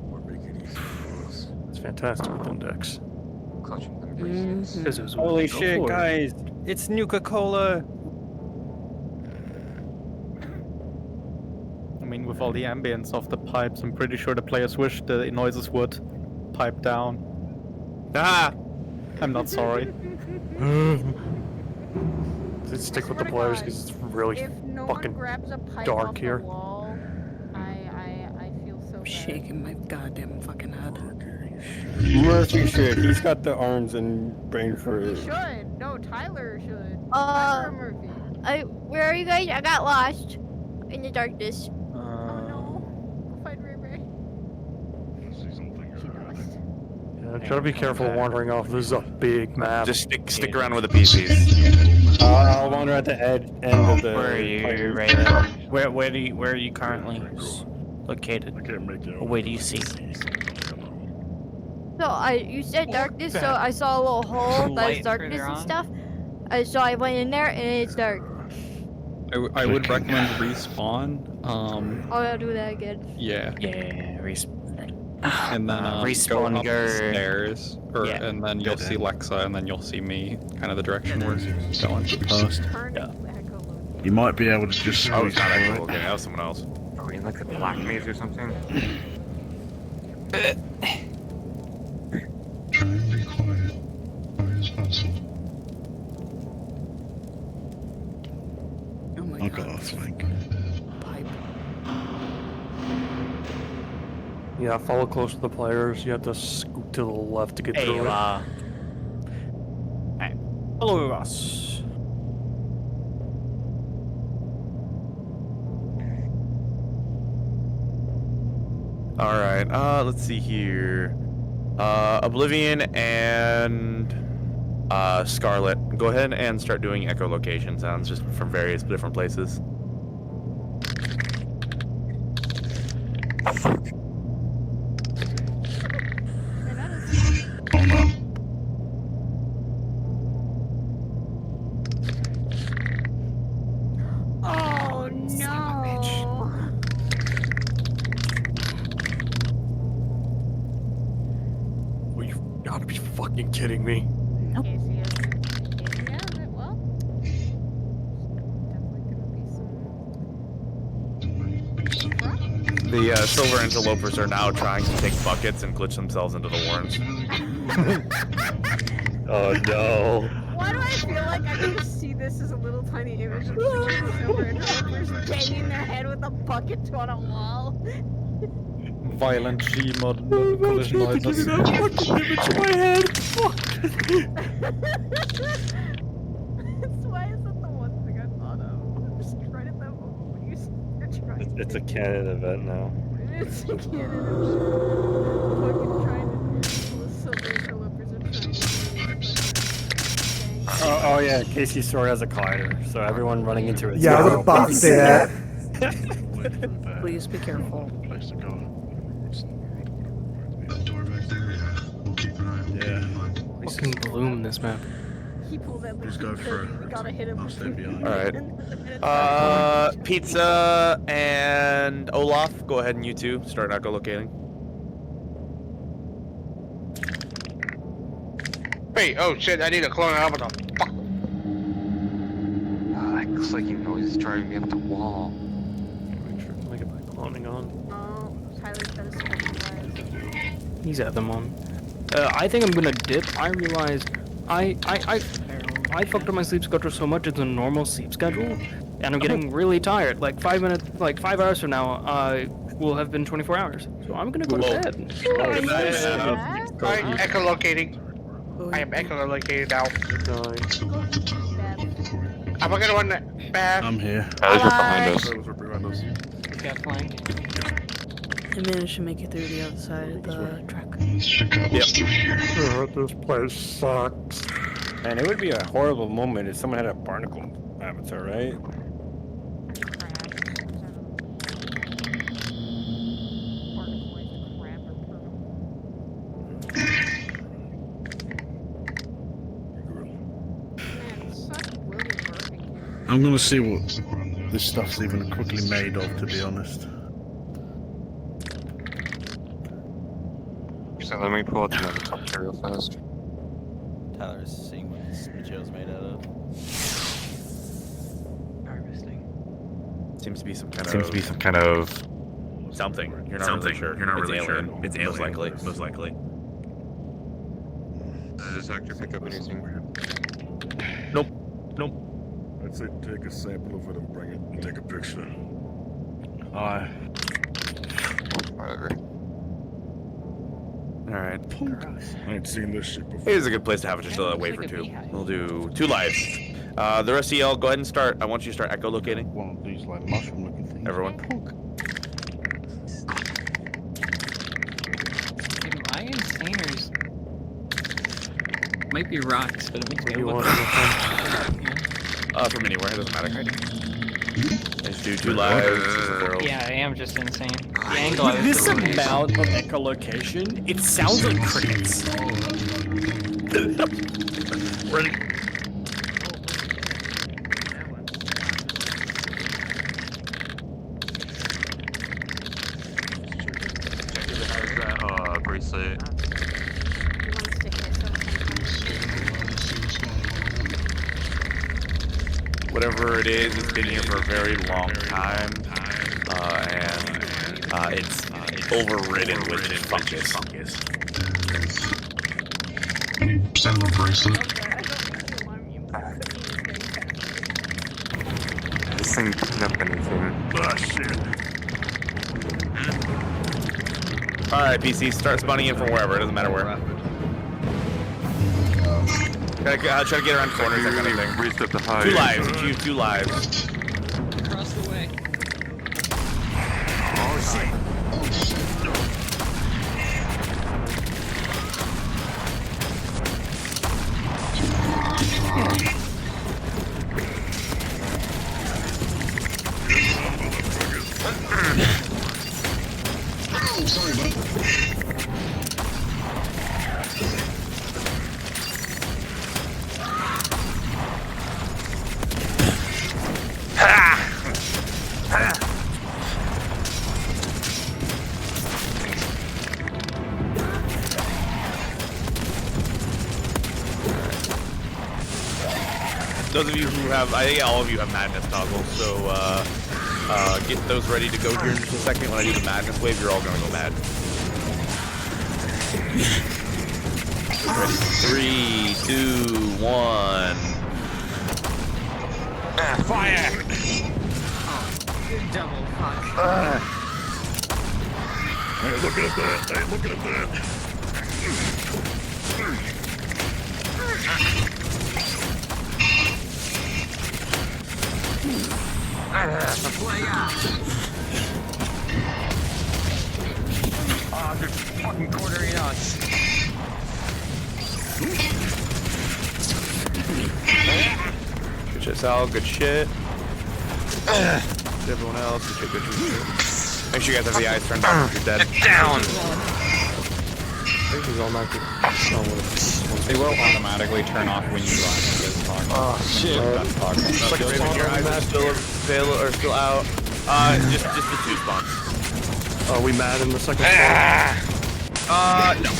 We're making easy for us. It's fantastic with index. Clutching them bracelets. Holy shit, guys! It's Nuka-Cola! I mean, with all the ambience of the pipes, I'm pretty sure the players wish the noises would. pipe down. Ah! I'm not sorry. Just stick with the players because it's really If no fucking one grabs a pipe dark off here. the wall, I feel so bad. Shaking my goddamn fucking head. Murphy should. He's got the arms and brain for He it. should. No, Tyler should. Tyler or Murphy. Where are you guys? I got lost in the darkness. Go find Ray Ray. Yeah, try to be careful wandering off. This is a big map. Just stick around with the PCs. I'll wander at the end of the. Where are you, Raven? Where are you currently located? I can't make it. Or where do you see? So you said darkness, so I saw a little hole that is darkness and stuff. So I went in there and it's dark. I would recommend respawn. I'll do that again. Yeah. Yeah, respawn. And then respawn, go up go. the stairs, and then you'll see Lexa, and then you'll see me, kind of the direction we're going. Yeah. You might be able to just. Oh, it's not actually okay. That was someone else. Are we in like the black maze or something? Try and be quiet. Quiet as possible. Oh my I'll go off flank. Yeah, follow close to the players. You have to scoot to the left to get Hey, through it. Hey, follow us. Alright, let's see here. Oblivion and Scarlet. Go ahead and start doing echolocation sounds just from various different places. Oh no! Well, you've got to be fucking kidding me. Casey has it. Well, The silver interlopers are now trying to take buckets and glitch themselves into the worms. Oh no. why do I feel like I can just see this as a little tiny image of silver interlopers banging their head with a bucket on a wall? Violent G-mod collision noises. Image in my head. Fuck. Why is that the one thing I thought of? Just right at that moment when you are trying. It's a canon event now. It's a cannon. I'm fucking trying to pull the silver interlopers and trying to Oh yeah, Casey's story has a collider, so everyone running into it. Yeah, I was about to say that. Please be careful. Place to go. That door back there, yeah. We'll keep an eye on it. Yeah. Fucking gloom this map. He pulled that Just go for we gotta hit him. I'll stay behind. Alright. Pizza and Olaf, go ahead and you two start echolocating. Wait, oh shit, I need a clone out of the fuck. That clicking noise is driving me up the wall. Make sure to get my cloning on. Oh, Tyler's got a special He's at them on. I think I'm gonna dip. I realize I fucked up my sleep schedule so much it's a normal sleep schedule, and I'm getting really tired. Like 5 hours from now, will have been 24 hours. So I'm gonna go to bed. I'm echolocating. I am echolocated now. Am I gonna run that back? I'm here. Tyler's right behind us. Got flanked. I managed to make it through the other side of the truck. Let's check out what's through here. This place sucks. Man, it would be a horrible moment if someone had a barnacle avatar, right? I'm gonna see what this stuff's even quickly made of, to be honest. So let me pull out the helicopter real fast. Tyler's seeing what this material's made out of. Harvesting. Seems to be some kind of something. You're not really sure. You're not It's really alien. sure. It's Most alien. likely. Most likely. Does this actor pick up anything? Nope. Nope. I'd say take a sample of it and bring it and take a picture. Whatever. Alright. I ain't seen this shit before. Here's a good place to have just a wave or two. We'll do 2 lives. The rest of y'all, go ahead and start. I want you to start echolocating. One of these like mushroom looking things. Everyone. Am I insane or is... Might be rocks, but it makes me look From anywhere, it doesn't matter. Let's do 2 lives. Yeah, I am just insane. The angle I With was this doing is- amount of echolocation, it sounds like crickets. Ready? Bracelet. Whatever it is, it's been here for a very long time, and it's overridden with just fungus. Any send him a bracelet? This thing picking up anything. Ah, shit. Alright, PC, start spawning in from wherever, it doesn't matter where. Try to get around corners, that kind of thing. 2 lives, if you have 2 lives. Across the way. Oh shit. Oh, sorry, bud. Those of you who have, I think all of you have madness toggles, so get those ready to go here in just a second. When I do the madness wave, you're all gonna go mad. Ready? 3, 2, 1. Fire! Double fuck. Hey, looking at that. Hey, looking at that. Oh, they're fucking cornering us. Good shit, Sal. Good shit. Everyone else, good shit, good shit, good shit. Make sure you guys have the eyes turned off if you're dead. Get down! They will automatically turn off when you talk. Oh shit. It's like if your eyes are still available or still out. Just the 2 spawns. Are we mad in the second No.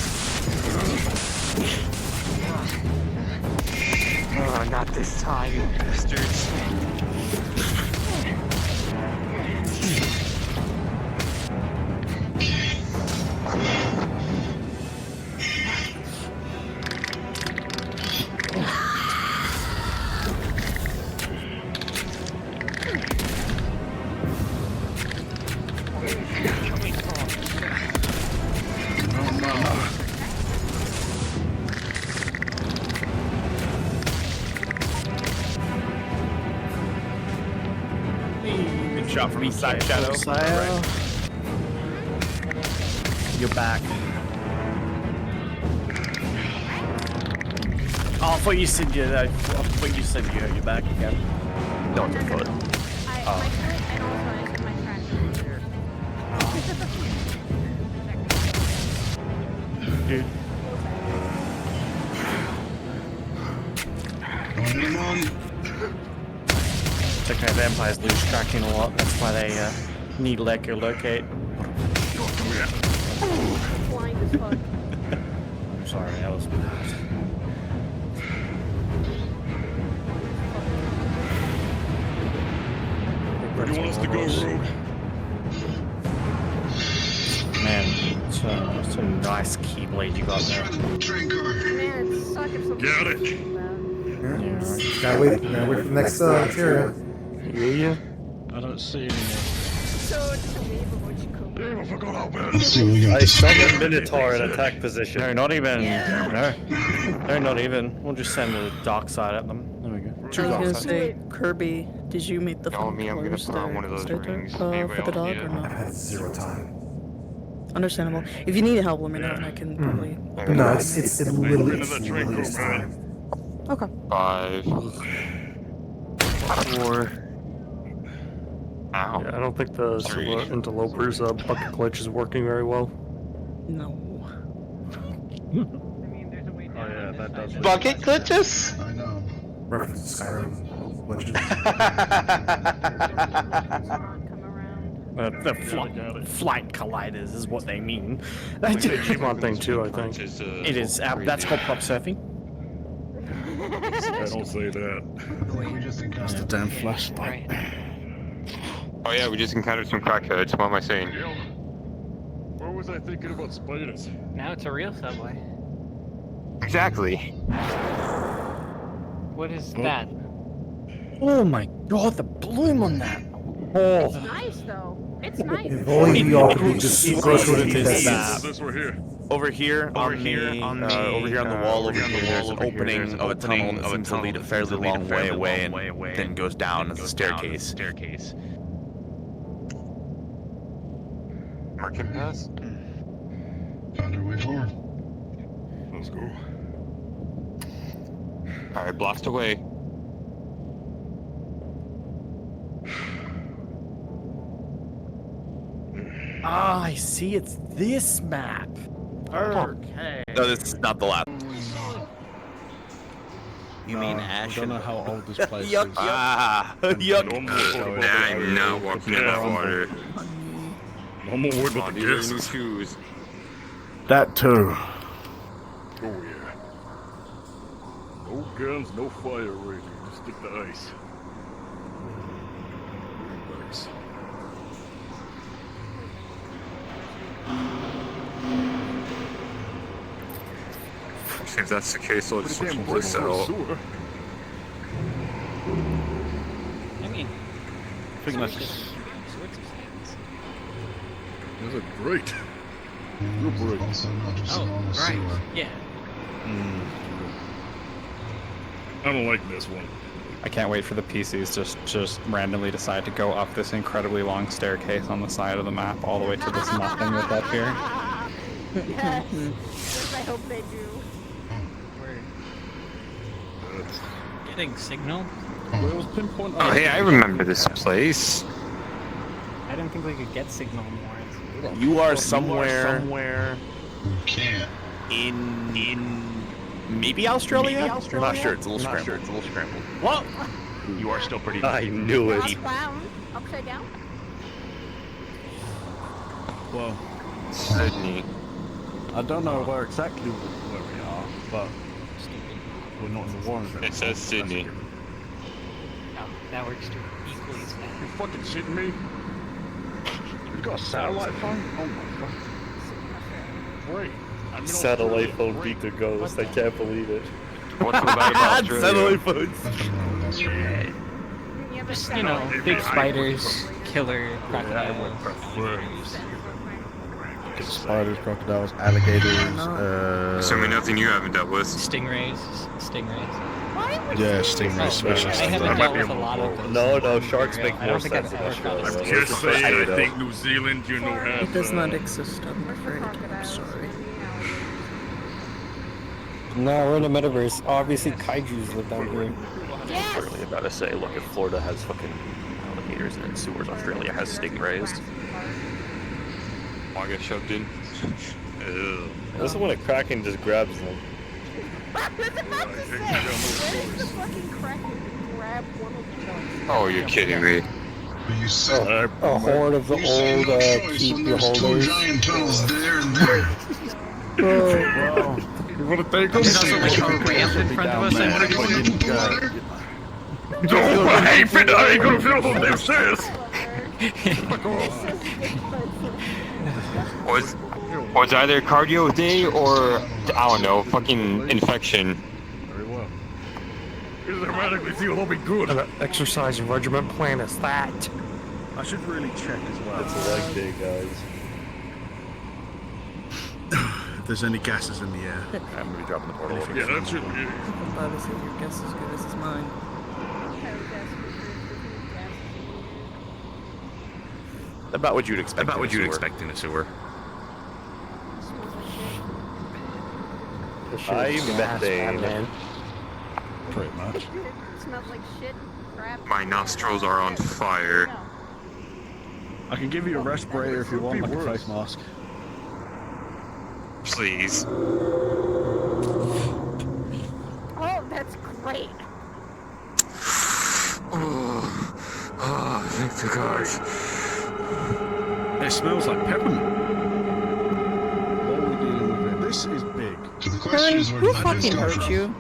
Oh, not this time, you bastards. Good shot from inside shadow. Right. You're back. Oh, I thought you said you're back again. No, it's a foot. Dude. It's okay, vampires lose tracking a lot. That's why they need echolocate. Blind as fuck. I'm sorry, I was. Where do you want us to go, Rogue? Man, it's That's a nice keyblade you got there. Man, it sucks if something Got it. Gotta wait for the next area. Yeah. I don't see any more. So unbelievable, Jacob. Damn, I forgot how bad. Let's see what we got I this time. summoned Minotaur in attack position. No, not even. Yeah. No, not even. We'll just send the dark side at them. There we go. I was gonna say, Kirby, did you meet the Tell me I'm gonna colors put on one of those there, rings. for Anybody the else dog need or it? not? I've had 0 time. Understandable. If you need help, let me know and I can probably. No, it's literally just time. Okay. 5, 4. Ow. Yeah, I don't think the interloper's bucket glitch is working very well. No. Oh yeah, that does. Bucket glitches? I know. Reference to Skyrim. Flight colliders is what they mean. That's a Digimon thing too, I think. It is. That's called prop surfing. I don't say that. That's the damn flashlight. Oh yeah, we just encountered some crackheads. What am I saying? What was I thinking about spiders? Now it's a real subway. Exactly. What is that? Oh my god, the bloom on that. It's nice though. It's nice. If only we all could just go through this map. This we're here. Over here on the wall over here, there's an opening of a tunnel that seems to lead a fairly long way away and then goes down as a staircase. Market pass? Found our way forward. Let's go. Alright, blast away. Ah, I see. It's this map. Okay. No, this is not the last. You mean I Ash? don't know how old this place Yuck, is. Ah, yuck. I'm not walking in that water. No more worried about the These are guests. new shoes. That too. Oh yeah. No guns, no fire rating. Just stick to ice. Nice. If that's the case, I'll just switch Damn, this break out. sewer. I mean, I think that's sorts of things. Those are great. Real great. Also not just a normal right. sewer. Yeah. I don't like this one. I can't wait for the PCs to just randomly decide to go up this incredibly long staircase on the side of the map all the way to this nothing that's up here. Yes. Yes, I hope they do. We're getting signal. Where was pinpoint? Oh, hey, I remember this place. I didn't think we could get signal more. You are somewhere You can't. in maybe Australia? I'm not sure. It's a little scrambled. What? You are still pretty. I knew it. Down. Upside down. Well, Sydney. I don't know where exactly where we are, but we're not in the war zone. It says Sydney. Oh, that works too. Equally as bad. You fucking shitting me? You got a satellite phone? Oh my fuck. Great. I'm in Satellite Australia. phone beat the ghost. I can't believe it. What's so bad about Australia? Satellite phones. Nothing wrong with Australia. Just, you know, big spiders, killer crocodiles. Spiders, crocodiles, alligators. Assuming nothing you haven't dealt with. Stingrays. Yeah, stingrays, especially. I haven't dealt with a lot of those. No, sharks make I more don't think I've sense in ever caught a Australia. stinger. Just saying, I think New Zealand, you know, has. It does not exist. I'm afraid. I'm sorry. No, we're in the metaverse. Obviously, kaiju's live down here. Yes. Literally about to say, look, if Florida has fucking alligators and then sewers, Australia has stingrays. I get shoved in. This is when a kraken just grabs them. I was about to say, where's the fucking Kraken to grab one of the Oh, you're kidding me. But you said A horde of the you said old no choice keep when your there's two holders. giant tunnels there and there. Wow. You wanna take them? There's also like a ramp in front of us. I wonder if we can No, I ain't gonna feel those damn stairs. Was Or it's either cardio day or, I don't know, fucking infection. Very well. Because theoretically, feel will be good. Exercise regimen plan is that? I should really check as well. It's a leg day, guys. If there's any gases in the air. I'm gonna be dropping the portal over. Yeah, that should be it. Bobby said your guess is good as is mine. About what you'd expect. About what you'd expect in a sewer. I'm methane. Pretty much. It smells like shit, crap. My nostrils are on fire. I can give you a respirator if you want, like a face mask. Please. Oh, that's great. Oh, thank the gods. It smells like peppermint. What are we dealing with here? This is big. So the question is, Who fucking hurt you?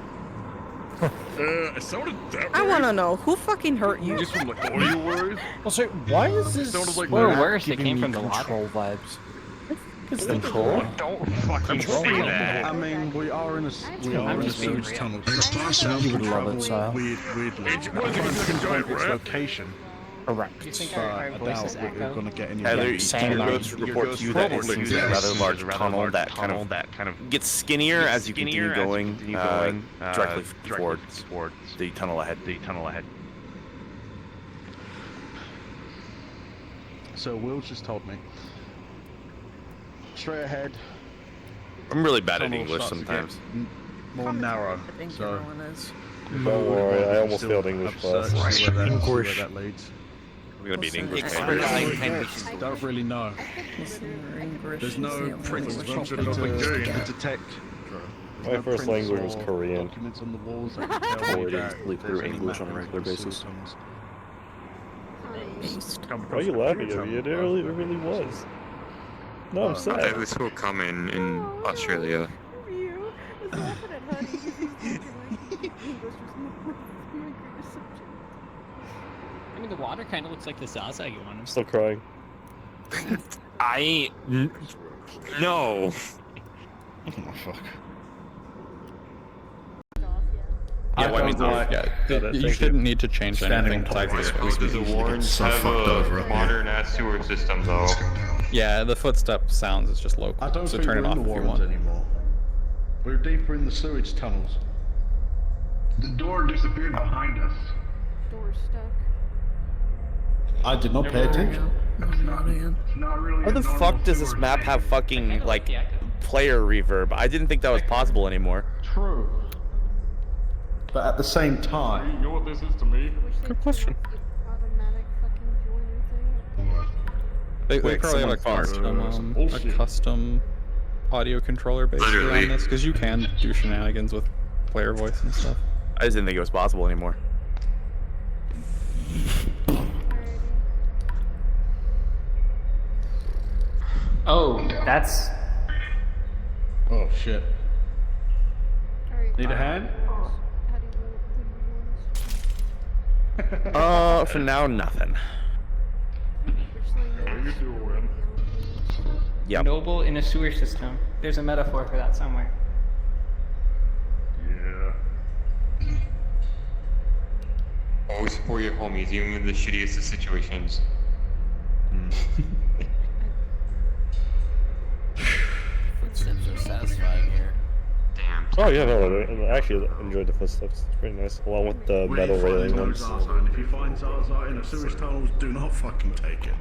It sounded that I way. want to know who fucking hurt you. Just from the audio words. Also, why is this? Sounded like Or that. worse, it giving came me from the water. control vibes. It's Control? Don't fucking say that. I mean, we are in a I'm just being sewage real. tunnel. It's possible. You would love it, Sal. Weirdly. It wasn't even giant its location. Correct. Do you think But our I voices doubt we're echo? going to get any. Heather, Yeah, same your line. notes report to you that it seems a rather large tunnel that kind of gets skinnier as you continue going directly towards the tunnel ahead. So Will's just told me. Straight ahead. I'm really bad at tunnel English starts to sometimes. get more narrow. I think So everyone is. Don't worry, I almost failed English class. see where that leads. We're gonna be an English Expert major. Don't really know. There's no principles to detect. My first language was Korean. Documents on the walls that can tell me that Sleep through there's any English on a mapping regular to the basis. tunnels. Why are you laughing at me? It really was. No, I'm I sad. was so common in Australia. You was laughing at Honey because he's thinking like English was my greatest subject. I mean, the water kind of looks like the Zaza you want. I'm still crying. No. Oh fuck. Yeah, why means You shouldn't need to change anything. Does the Warrens have a modern ass sewer system though? Yeah, the footstep sounds is just local, I don't so think turn we're it off in the if you Warrens want. anymore. We're deeper in the sewage tunnels. The door disappeared behind us. Door's stuck. I did not pay attention. It's not really. How the fuck does this map have fucking like player reverb? I didn't think that was possible anymore. True. But at the same time, you know what this is to me? Good question. Automatic fucking joiner thing. They Wait, probably have a custom audio controller based Literally. on this, because you can do shenanigans with player voice and stuff. I just didn't think it was possible anymore. Oh, that's. Oh shit. Need a hand? For now, nothing. Yep. Noble in a sewer system. There's a metaphor for that somewhere. Yeah. Always support your homies, even in the shittiest of situations. Footsteps are satisfying here. Damn. Oh yeah, no, I actually enjoyed the footsteps. It's pretty nice, along with the metal railing ones. And if you find Zaza in a sewage tunnels, do not fucking take it.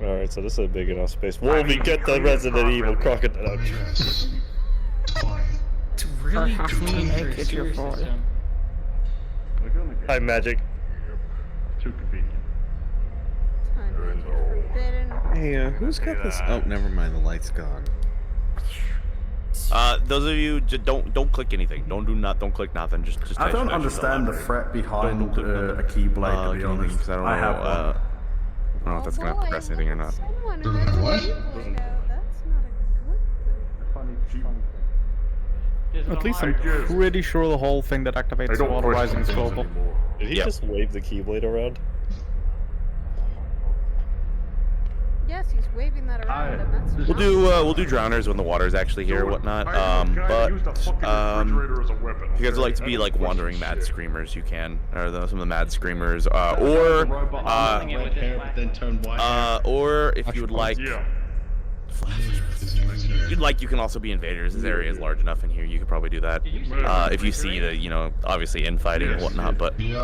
Alright, so this is a big enough space. Wolvie, get the Resident Evil crocodile. Yes. Fine. It's really Or clean for a egg if you're sewer bored. system. We're gonna get Hi, Magic. too convenient. Hey, who's got this? Oh, never mind. The light's gone. Those of you, don't click anything. Don't click nothing. Just I don't understand the threat behind a keyblade, to be honest. Because I don't know. I have one. I don't know if that's gonna progress anything or not. At least I'm pretty sure the whole thing that activates the water rising is global. Did he just wave the Keyblade around? Yes, he's waving that around, and that's We'll do drowners when the water's actually here or whatnot. But if you guys would like to be like wandering mad screamers, you can, or some of the mad screamers, or if you would like. If you'd like, you can also be invaders. This area is large enough in here. You could probably do that. If you see the, obviously infighting and whatnot. But It's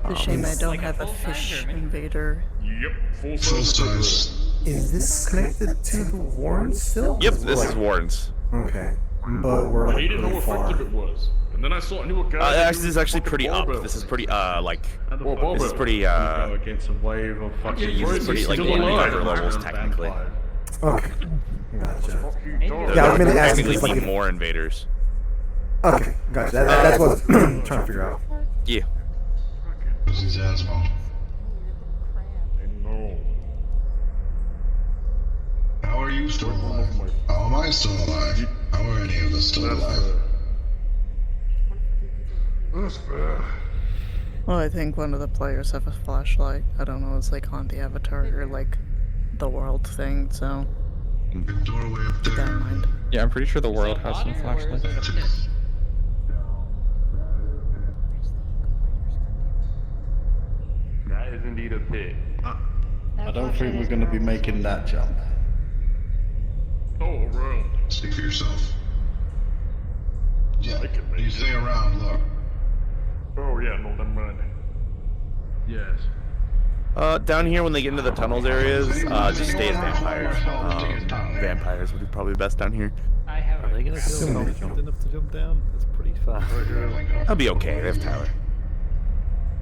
a shame I don't have a fish invader. Yep, full size. Is this connected to the Warrens still? Yep, this is Warrens. Okay, but we're like He didn't know really how far. effective it was. And then I knew a guy. Actually, this is actually pretty up. This is pretty this is pretty against a wave of fucking. This is pretty like upper levels technically. Okay, gotcha. Yeah, I was mainly asking technically just like be more invaders. Okay, gotcha. That's what I was trying to figure out. Yeah. This is Asmo. How are you still alive? How am I still alive? How are any of us still alive? That's fair. Well, I think one of the players have a flashlight. I don't know, it's like on the avatar or like the world thing, so Doorway up keep that in mind. Yeah, I'm pretty sure the world has some flashlights. That is indeed a pit. I don't think we're going to be making that jump. Oh, around. Speak for yourself. Yeah, you stay around, look. Oh, yeah, no, never mind. Yes. Down here when they get into the tunnels areas, just stay as vampires. Vampires would be probably best down here. Are they gonna be jump enough to jump down? That's pretty far. That'll be okay. They have Tyler.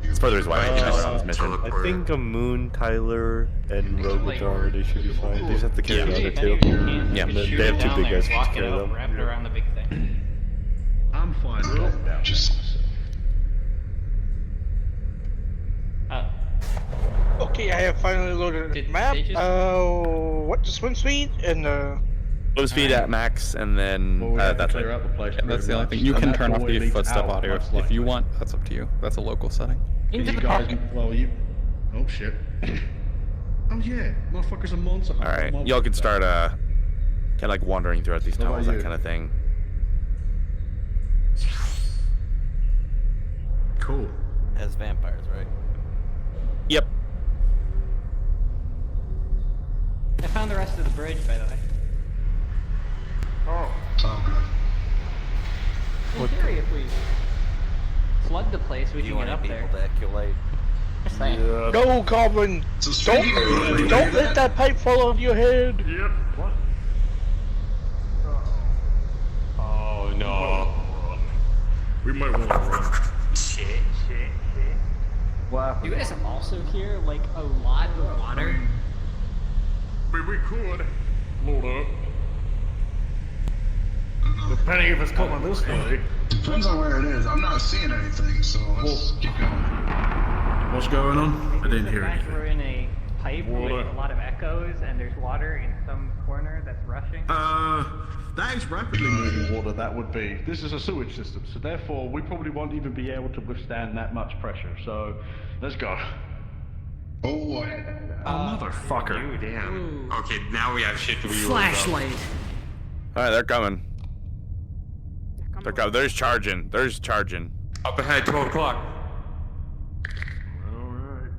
It's further why I Tyler on this mission. I think a Moon, Tyler, and Robotar, they should be fine. They just have to carry the other two. Yeah, they have two big guys to carry them. Wrap it around the big thing. I'm fine with that. Just Okay, I have finally loaded the map. What the swim speed and Swim speed at max, and then that's it. Out the place. Yeah, that's the only thing. You can turn off the footstep audio if you want. That's up to you. That's a local setting. You guys, well, you. Oh shit. Oh yeah, motherfuckers are monster. All right, y'all can start kind of like wandering throughout these tunnels, that kind of thing. Cool. As vampires, right? Yep. I found the rest of the bridge, by the way. Oh. In theory, if we flood the place, we can get up there. To eculate. Just saying. go, Goblin! Don't let that pipe fall on your head. Yep. What? Oh no. We might want to run. Shit. Wow. You guys also hear like a lot of water. We could load up. Depending if it's coming this way. depends on where it is. I'm not seeing anything, so let's keep going. What's going on? I didn't hear Guys, anything. we're in a pipe with a lot of echoes, and there's water in some corner that's rushing. That is rapidly moving water. That would be. This is a sewage system, so therefore we probably won't even be able to withstand that much pressure. So, let's go. Oh, motherfucker! Ooh, damn. Okay, now we have shit to be Flashlight. All right, they're coming. They're coming. There's charging. There's charging. Up ahead, 12 o'clock. Alright.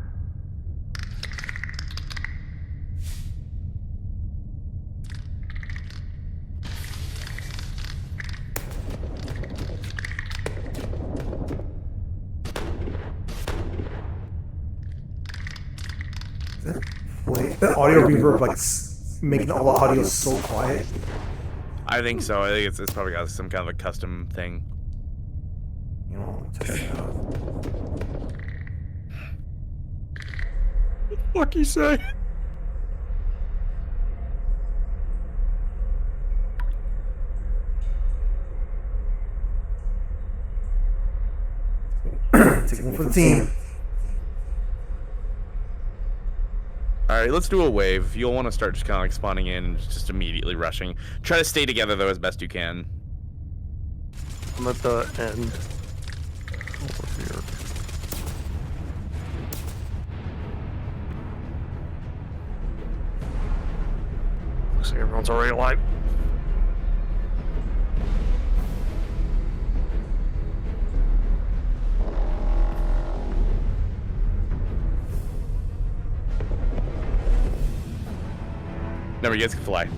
Wait, the audio reverb, like, making all the audio so quiet. I think so. I think it's probably got some kind of a custom thing. You know, just, What you say? take one for the team. Alright, let's do a wave. You'll want to start just kind of like spawning in and just immediately rushing. Try to stay together though as best you can. I'm at the end. Over here. Everyone's already alive. Never gets to fly.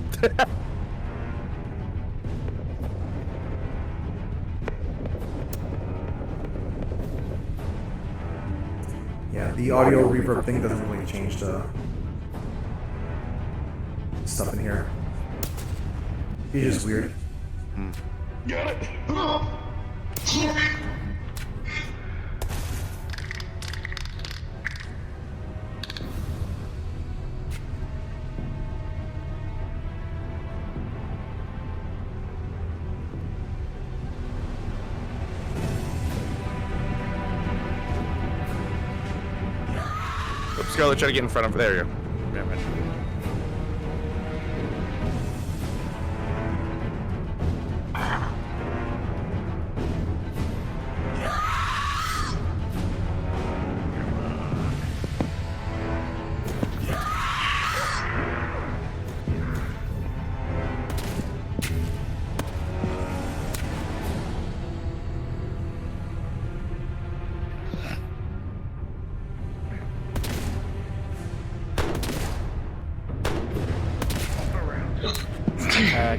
Yeah, the audio reverb thing doesn't really change the stuff in here. It's just weird. Got it. Scarlet, try to get in front of. There you go. Yeah, man.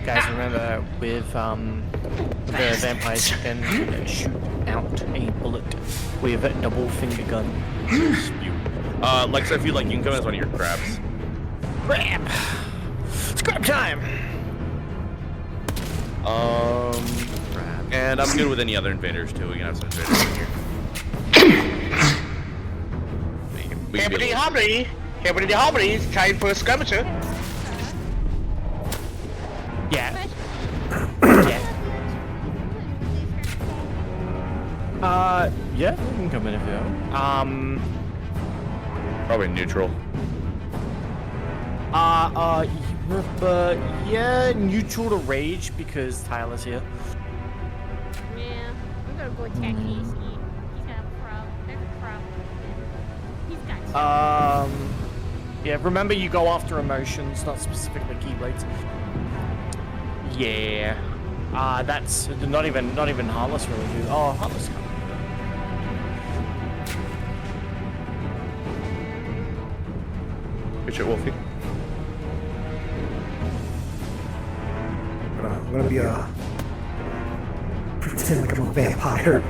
Guys, remember with the vampires, you can shoot out a bullet with a double finger gun. Lexa, if you'd like, you can come as one of your crabs. Crab! It's crab time! And I'm good with any other invaders too. We can have some invaders in here. Hibbity hobbity! Hibbity hobbity! It's time for a skirmisher. Yeah. Yeah, you can come in if you want. Probably neutral. Yeah, neutral to rage because Tyler's here. Yeah, I'm gonna go attack Casey. He's gonna have a problem. There's a problem. He's got Yeah, remember you go after emotions, not specifically keyblades. Yeah. That's not even Heartless really do. Oh, Heartless can't. Good shit, Wolfie. I'm gonna be pretend like I'm a vampire.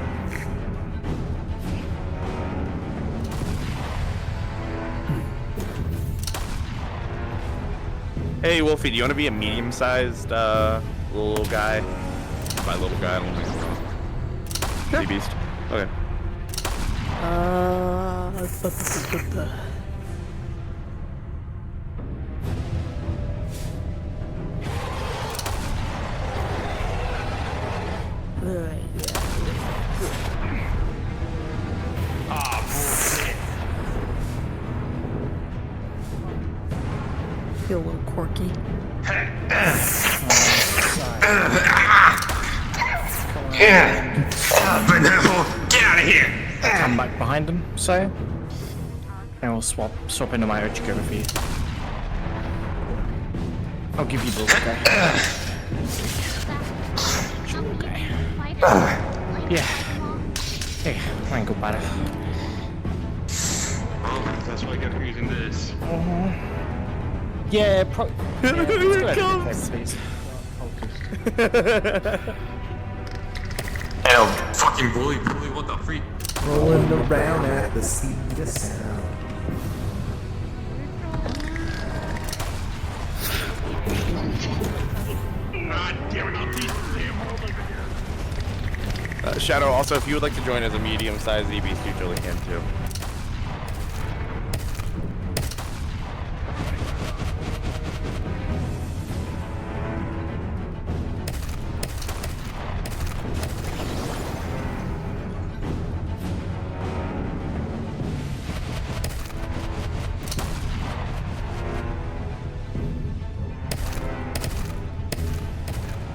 Hey, Wolfie, do you want to be a medium-sized little guy? By little guy, I don't think. Sea beast. Okay. Feel a little quirky. Get out of here! Come back behind him, so. And we'll swap into my Ochiko for you. I'll give you the little guy. Yeah. Hey, ankle biter. That's why I got using this. Yeah, Here it comes. Hell, fucking bully, what the freak? Rolling around at the speed of sound. Shadow, also, if you would like to join as a medium-sized EB, you totally can too.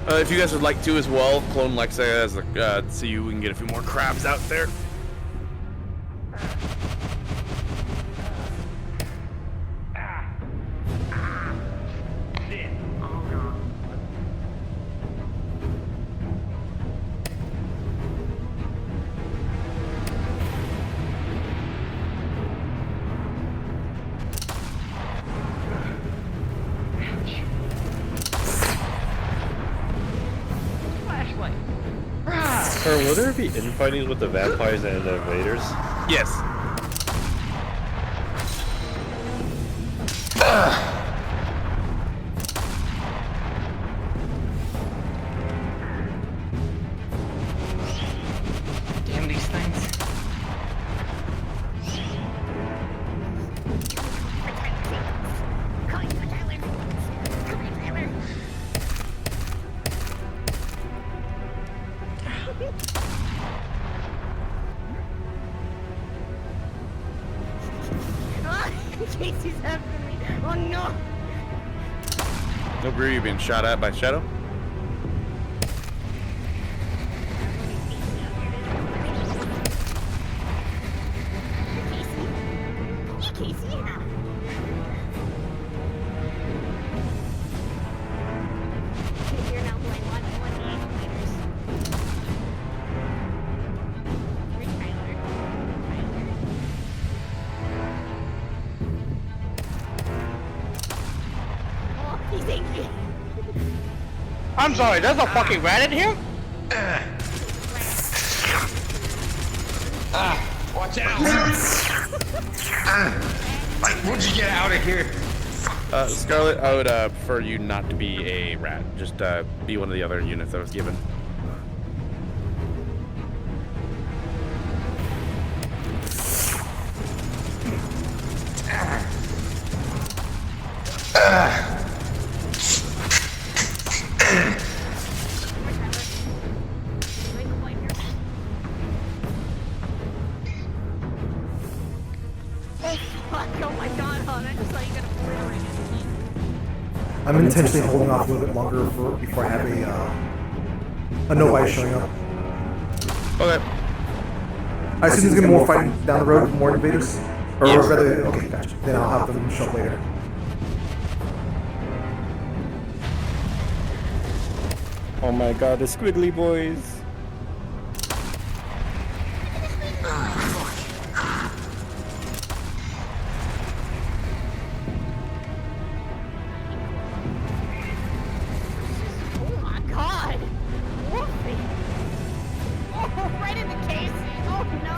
If you guys would like to as well, clone Lexa as a, so we can get a few more crabs out there. flashlight. Or will there be infighting with the vampires and the invaders? Yes. Damn these things. Casey's after me. Oh no! No, Brew, you being shot at by Shadow? Hey, Casey. You're now going one meters. Where's Tyler? Oh, he's angry. I'm sorry, there's a fucking rat in here? Watch out! Like, where'd you get out of here? Scarlet, I would prefer you not to be a rat. Just be one of the other units I was given. Oh my god, hon, I just saw you get obliterated. I'm intentionally holding off a little bit longer before I have a no-buy showing up. Okay. I assume there's gonna be more fighting down the road, more invaders? Or rather, okay, gotcha. Then I'll have them show up later. Oh my god, the squiggly boys. Oh my god! Wolfie! Oh, right into Casey! Oh no!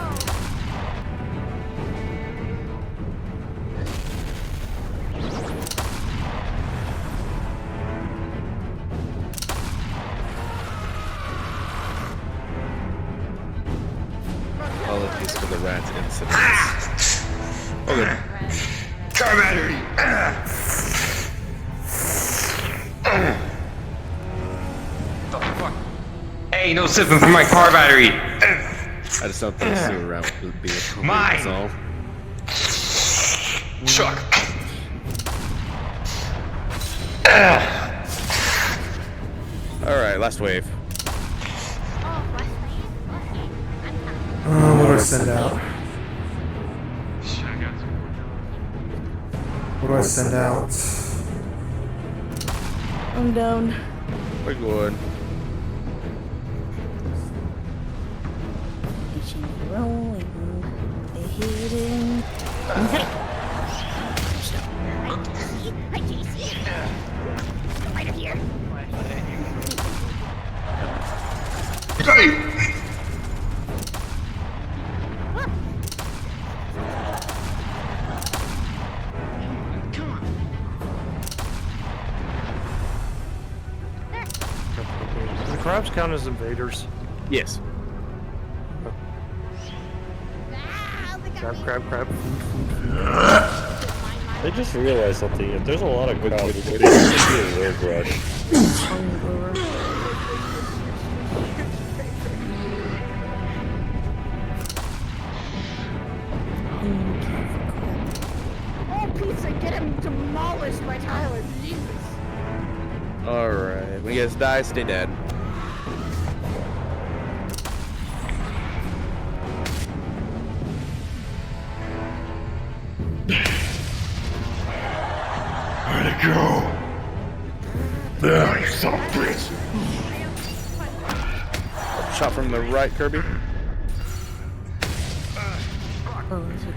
Apologies for the rat incidents. Okay. Car battery! The fuck? Hey, no sipping from my car battery! I just don't think sewer route would be appropriate. Mine. That's all. Chuck! Alright, last wave. What do I send out? What do I send out? I'm down. We're good. Rolling, hitting. Hi, Casey! Come right here! Do the crabs count as invaders? Yes. Crab. I just realized something. If there's a lot of good crabs, there should be a road rush. Oh, pizza, get him demolished by Tyler, Jesus! Alright, when you guys die, stay dead. Where'd it go? There, you son of a bitch! Shot from the right, Kirby. Oh, there's a door.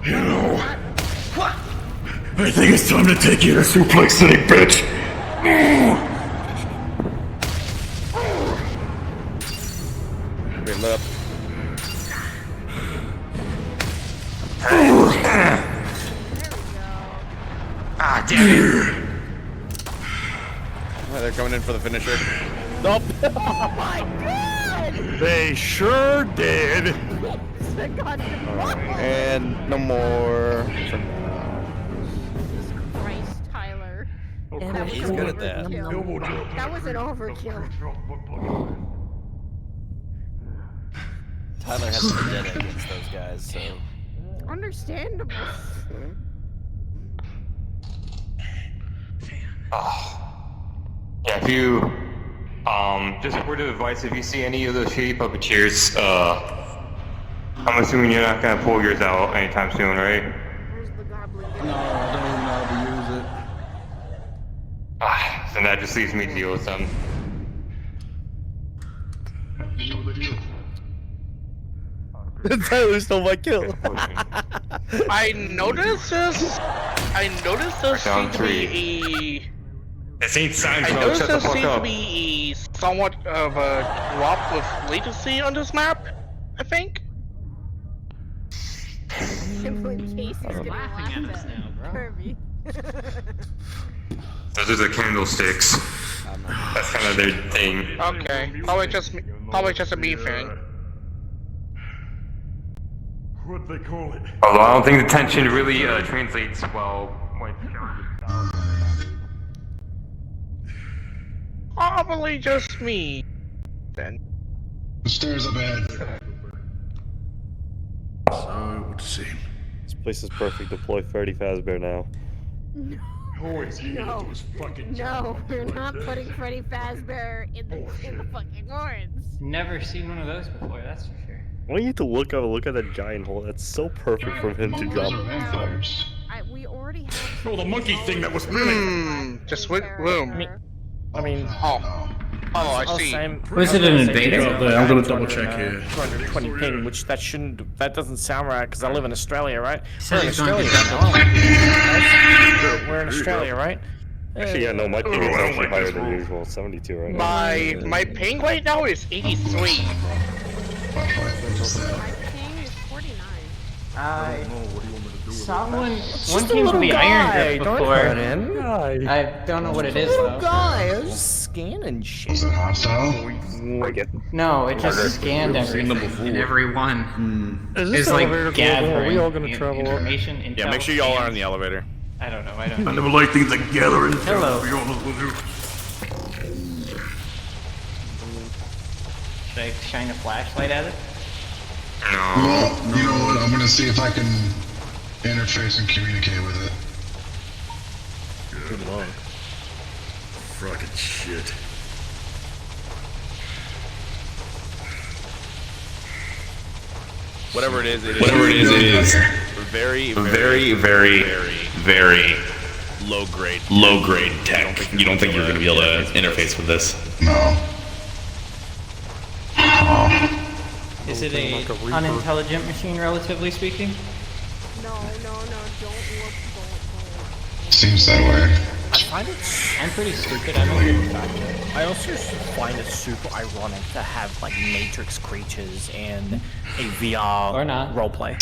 You know, I think it's time to take you to Suplex City, bitch! Bring up. Ah, damn it! Oh, they're coming in for the finisher. Nope. Oh my god! They sure did. And no more. Christ, Tyler. That was He's an good at that. overkill. That was an overkill. Tyler has a vendetta against those guys, so. Understandable. Yeah, if you, just a word of advice, if you see any of those shitty puppeteers, I'm assuming you're not gonna pull yours out anytime soon, right? No, I don't even know how to use it. Then that just leaves me to deal with them. Tyler stole my kill. I noticed this. I noticed there seemed to be This ain't science, I no, noticed shut there the fuck seems to up. be somewhat of a drop with latency on this map. I think. Simply Casey's gonna laugh at us now, bro. Kirby. Those are the candlesticks. That's kind of their thing. Okay, probably just a me thing. What they call it? Although I don't think the tension really translates well when Probably just me. Then. The stairs up ahead. So, what to see? This place is perfect. Deploy Freddy Fazbear now. No. Always he No. into his fucking No, we're not putting Freddy Fazbear in the fucking horns. Never seen one of those before, that's for sure. Why do you have to look at that giant hole? That's so perfect for him to drop. We already have. Oh, the monkey thing that was spinning. Just went room. I mean, I see. Was it an invader? I'm gonna double check here. 220 ping, which that doesn't sound right because I live in Australia, right? Said We're in he's going Australia to right now. We're in Australia, right? Actually, yeah, no, my ping is actually higher than usual. 72 right now. My ping right now is 83. My ping is 49. Someone came to the iron grip before. I don't know what it is though. Guy, I was just scanning shit. Was it hostile? No, it just scanned everything, and every one is like gathering we all gonna travel up? information. Yeah, make sure y'all are in the elevator. I don't know. I I never like things that gather in. Hello. Should I shine a flashlight at it? Well, you know what? I'm gonna see if I can interface and communicate with it. Good luck. Fucking shit. Whatever it is, it is very low grade tech. You don't think you're going to be able to interface with this? No. Is it a unintelligent machine, relatively speaking? No, don't look. Seems that way. I find it. I'm pretty stupid. I'm a good doctor. I also find it super ironic to have like Matrix creatures in a VR Or not. roleplay.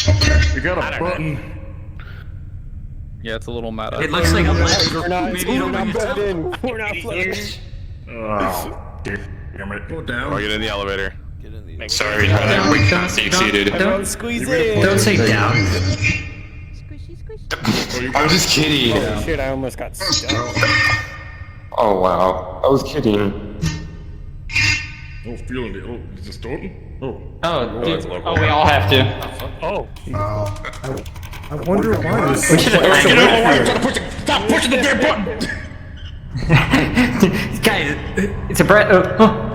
You got a button. Yeah, it's a little meta. It looks like a We're not bed in. We're not flush. Oh, damn it. Go down. Or get in the elevator. Sorry, brother. We can't succeeded. Don't squeeze in. Don't say down. I'm just kidding. Oh shit! I almost got stuck. Oh wow, I was kidding. Oh, feeling it. Oh, is this Thornton? Oh. Oh, dude. Oh, we all have to. Oh. I wonder why this. We should have Stop pushing the damn button! Guys, it's a breath. Oh.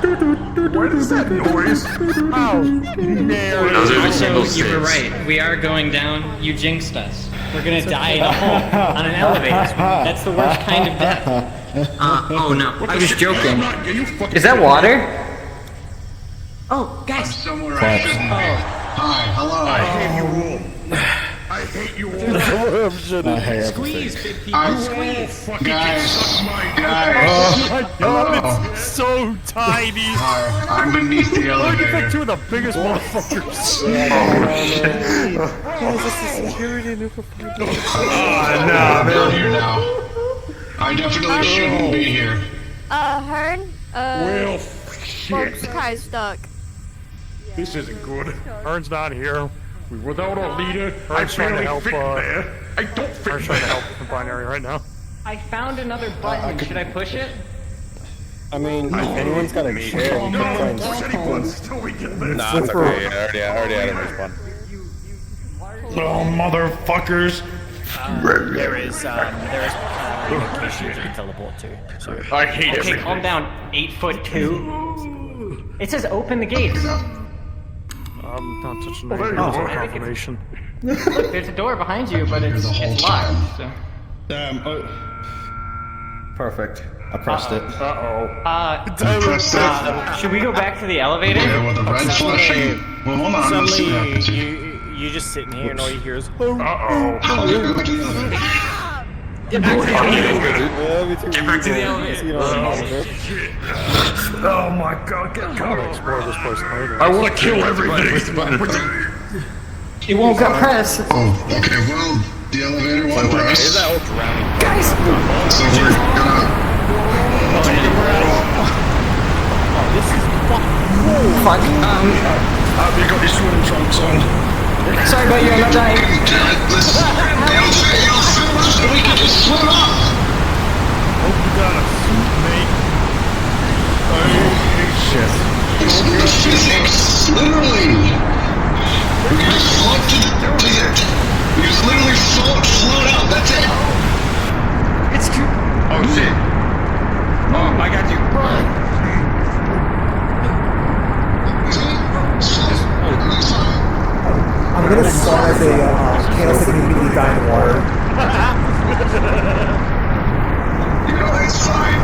What is that noise? How dare Those are the Also, you were candlesticks. right. We are going down. You jinxed us. We're gonna die in a hole on an elevator. That's the worst kind of death. Oh no. I was joking. Is that water? Oh, guys. Somewhere I should be. Hi, hello. I I hate you all. Squeeze, big people, squeeze. Guys, Oh my god, it's so tiny. I'm beneath the Look at elevator. the two of the biggest motherfuckers. Oh shit. Guys, this is security new for I'm not here now. I definitely shouldn't be here. Hearn? Well, Bob's kind of stuck. This isn't good. Hearn's not here. We're without our leader. I Hearn's trying to barely help, fit there. I don't fit Hearn's trying to help the binary right now. I found another button. Should I push it? I mean, if anyone's got a chair, you can try and push any buttons till we get there. Nah, it's okay. I already had a respawn. Oh, motherfuckers. There is locations you can teleport to. So. I hate Okay, everything. calm down. 8'2". It says open the gates. I'm not touching there anything. you There's no are. confirmation. Look, there's a door behind you, but it's locked. So. Perfect. I pressed it. Should we go back to the elevator? Yeah, with the red flashing. Well, hold on. Let's see what happens. You just sitting here and all you hear is. How do you go to the elevator? Get back to the elevator. Get back to the elevator. Oh my god, get I'm gonna explore this place later. I want to kill everything. It won't go press. Oh, okay, well, the elevator won't press. Is that old drowning? Guys! So we're gonna... This is Fuck. Have you got your swimming trunks on? Sorry about you, I'm not dying. Damn it, listen. You'll fit so we can just swim up. Hope you got a suit, mate. Shit. It's the physics, literally. We can just float to the... We just literally float out, that's it. It's true. Oh shit. Oh, I got you. I'm gonna spawn as a candlestick and immediately die in the water. You know, it's fine.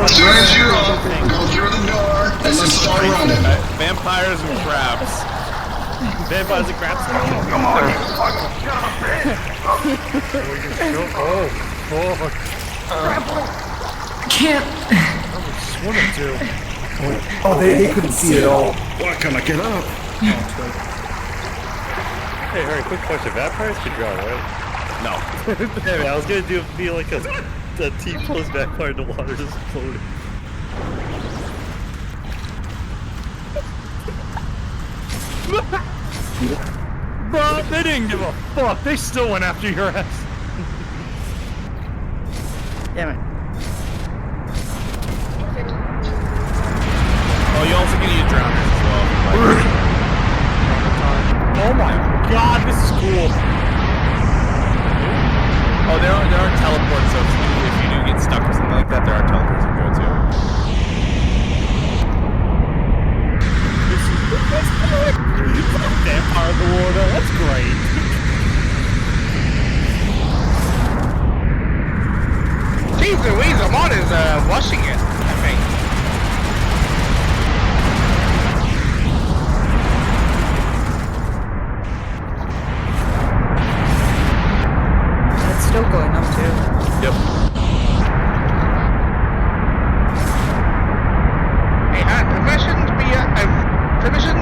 As soon as you're up, go through the door and then start running. Vampires and crabs. Vampires and crabs. Come on, you fucking Can't. Swimming too. Oh, they couldn't see it at all. Why can't I get up? Hey, Harry, quick question. Vampires can drown, right? No. Damn it, I was gonna be like a T-pose vampire in the water just floating. Bro, they didn't give a fuck. They still went after your ass. Damn it. Oh, you also can use drowners as well. Oh my god, this is cool. Oh, there are teleports, so if you do get stuck or something like that, there are teleports you can go to. Vampire in the water, that's great. Jeez Louise, Amon is washing it, I think. It's still going up too. Yep. Hey, permission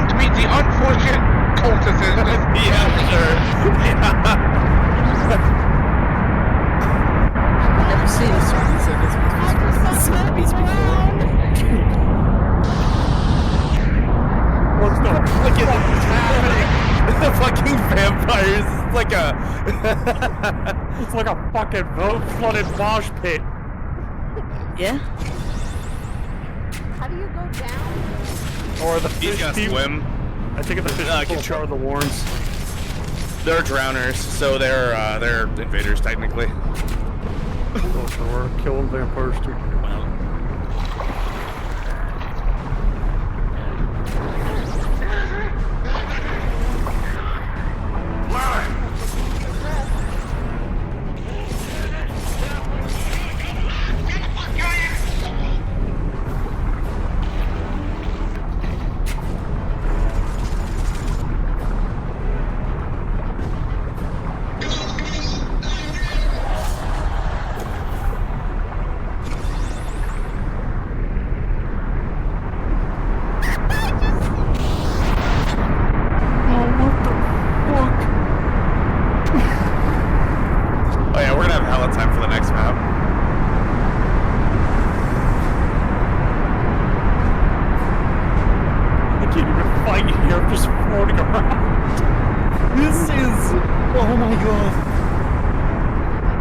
to meet the unfortunate cultists. Yeah, sure. I've never seen a zombies before. What's the Look at what's happening. The fucking vampires. It's like a... It's like a fucking flooded mosh pit. Yeah? How do you go down? Or the He's fish gonna people. swim. I think the fish people char the warrens. They're drowners, so they're invaders technically. Oh, so we're killing vampires too.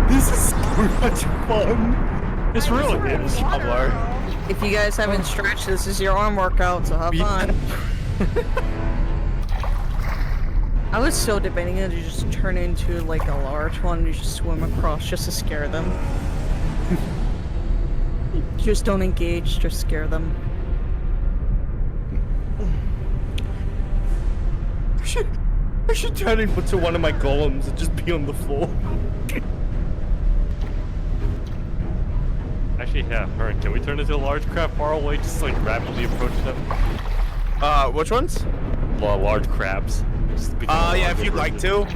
This is so much fun. It's really good, Shoveler. If you guys haven't stretched, this is your arm workout, so have fun. I was so debating it to just turn into like a large one and just swim across just to scare them. Just don't engage, just scare them. I should turn into one of my golems and just be on the floor. Actually, yeah, alright, can we turn into a large crab far away, just like rapidly approach them? Which ones? Well, large crabs. Yeah, if you'd like to.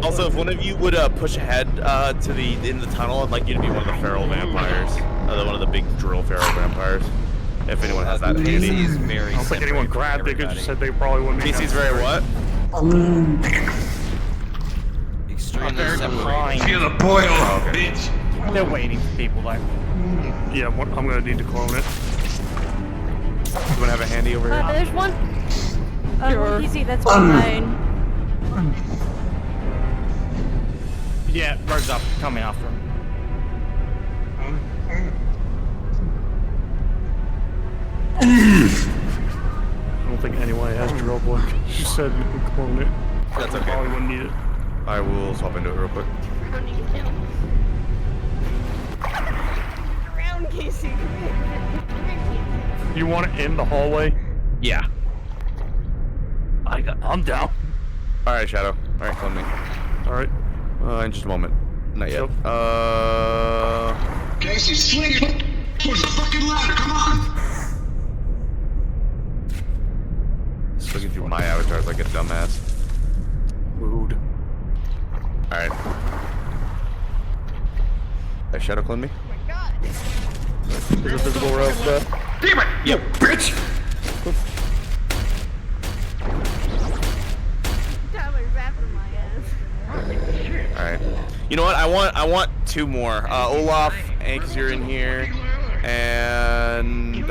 Also, if one of you would push ahead to in the tunnel, I'd like you to be one of the feral vampires. One of the big drill feral vampires. If anyone has that handy. is very I don't think anyone grabbed it because you said they probably wouldn't be. PC's very what? Extremely separated. Feel the boil, bitch. They're waiting for people like. Yeah, I'm gonna need to clone it. You wanna have a handy over here? There's one. One PC, that's mine. Yeah, Rogue's up, coming after him. I don't think anyone has drill book. She said you can clone it. That's okay. Probably wouldn't need it. I will swap into it real quick. Around Casey. You want it in the hallway? Yeah. I'm down. Alright, Shadow. Alright, clone me. Alright. In just a moment. Not yet. Casey, sling it towards the fucking ladder, come on! Just looking through my avatars like a dumbass. Rude. Alright. Shadow clone me? There's a physical rope there. Damn it, you bitch! Tyler's after my ass. Alright. You know what? I want two more. Olaf, because you're in here. And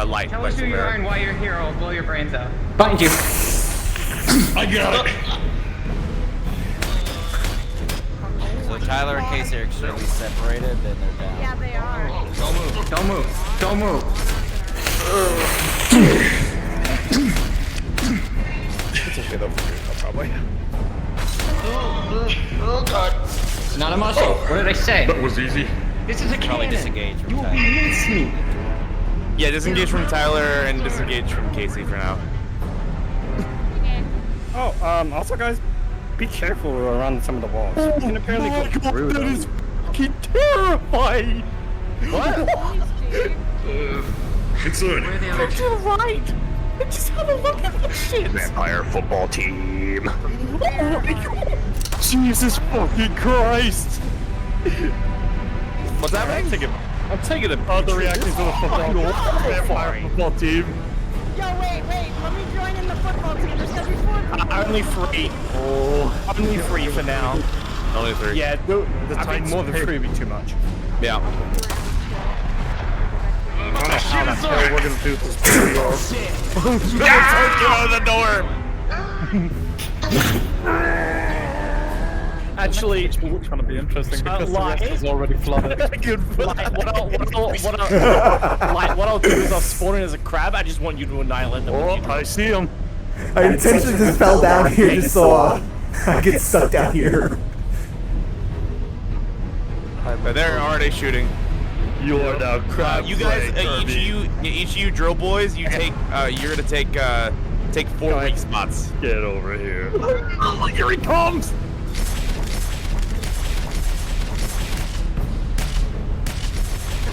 Light. Tell us who you are and why you're here, or I'll blow your brains out. Behind you. I got it. So Tyler and Casey are extremely separated, and they're down. Yeah, they are. Don't move. Don't move. Don't move. It's okay though, probably. Oh god. Not a muscle. What did I say? That was easy. This is a Probably cannon. disengage from You Tyler. miss me. yeah, disengage from Tyler and disengage from Casey for now. Oh, also guys, be careful around some of the walls. You can apparently go through them. That is fucking terrifying! What? It's on. Where are the other two? You're right! Just have a look at this shit! Vampire football team. Oh my god! Jesus fucking Christ! What's happening? I'm taking it. Oh, the reacting to the vampire football team. Yo, wait, let me join in the football team. There's gonna be 4 people. Only 3. Only 3 for now. Only 3. Yeah, The I think more than 3 would be too much. Yeah. We're gonna do this. Get out of the door! Actually, It's trying to be interesting because the Light. rest is already flooded. What I'll do is I'll spawn in as a crab. I just want you to annihilate them. Oh, I see him. I intentionally just fell down here just so I get stuck down here. They're already shooting. You are now crab. You guys, each of you drill boys, you take, you're gonna take 4 weak spots. Get over here. Oh, here he comes!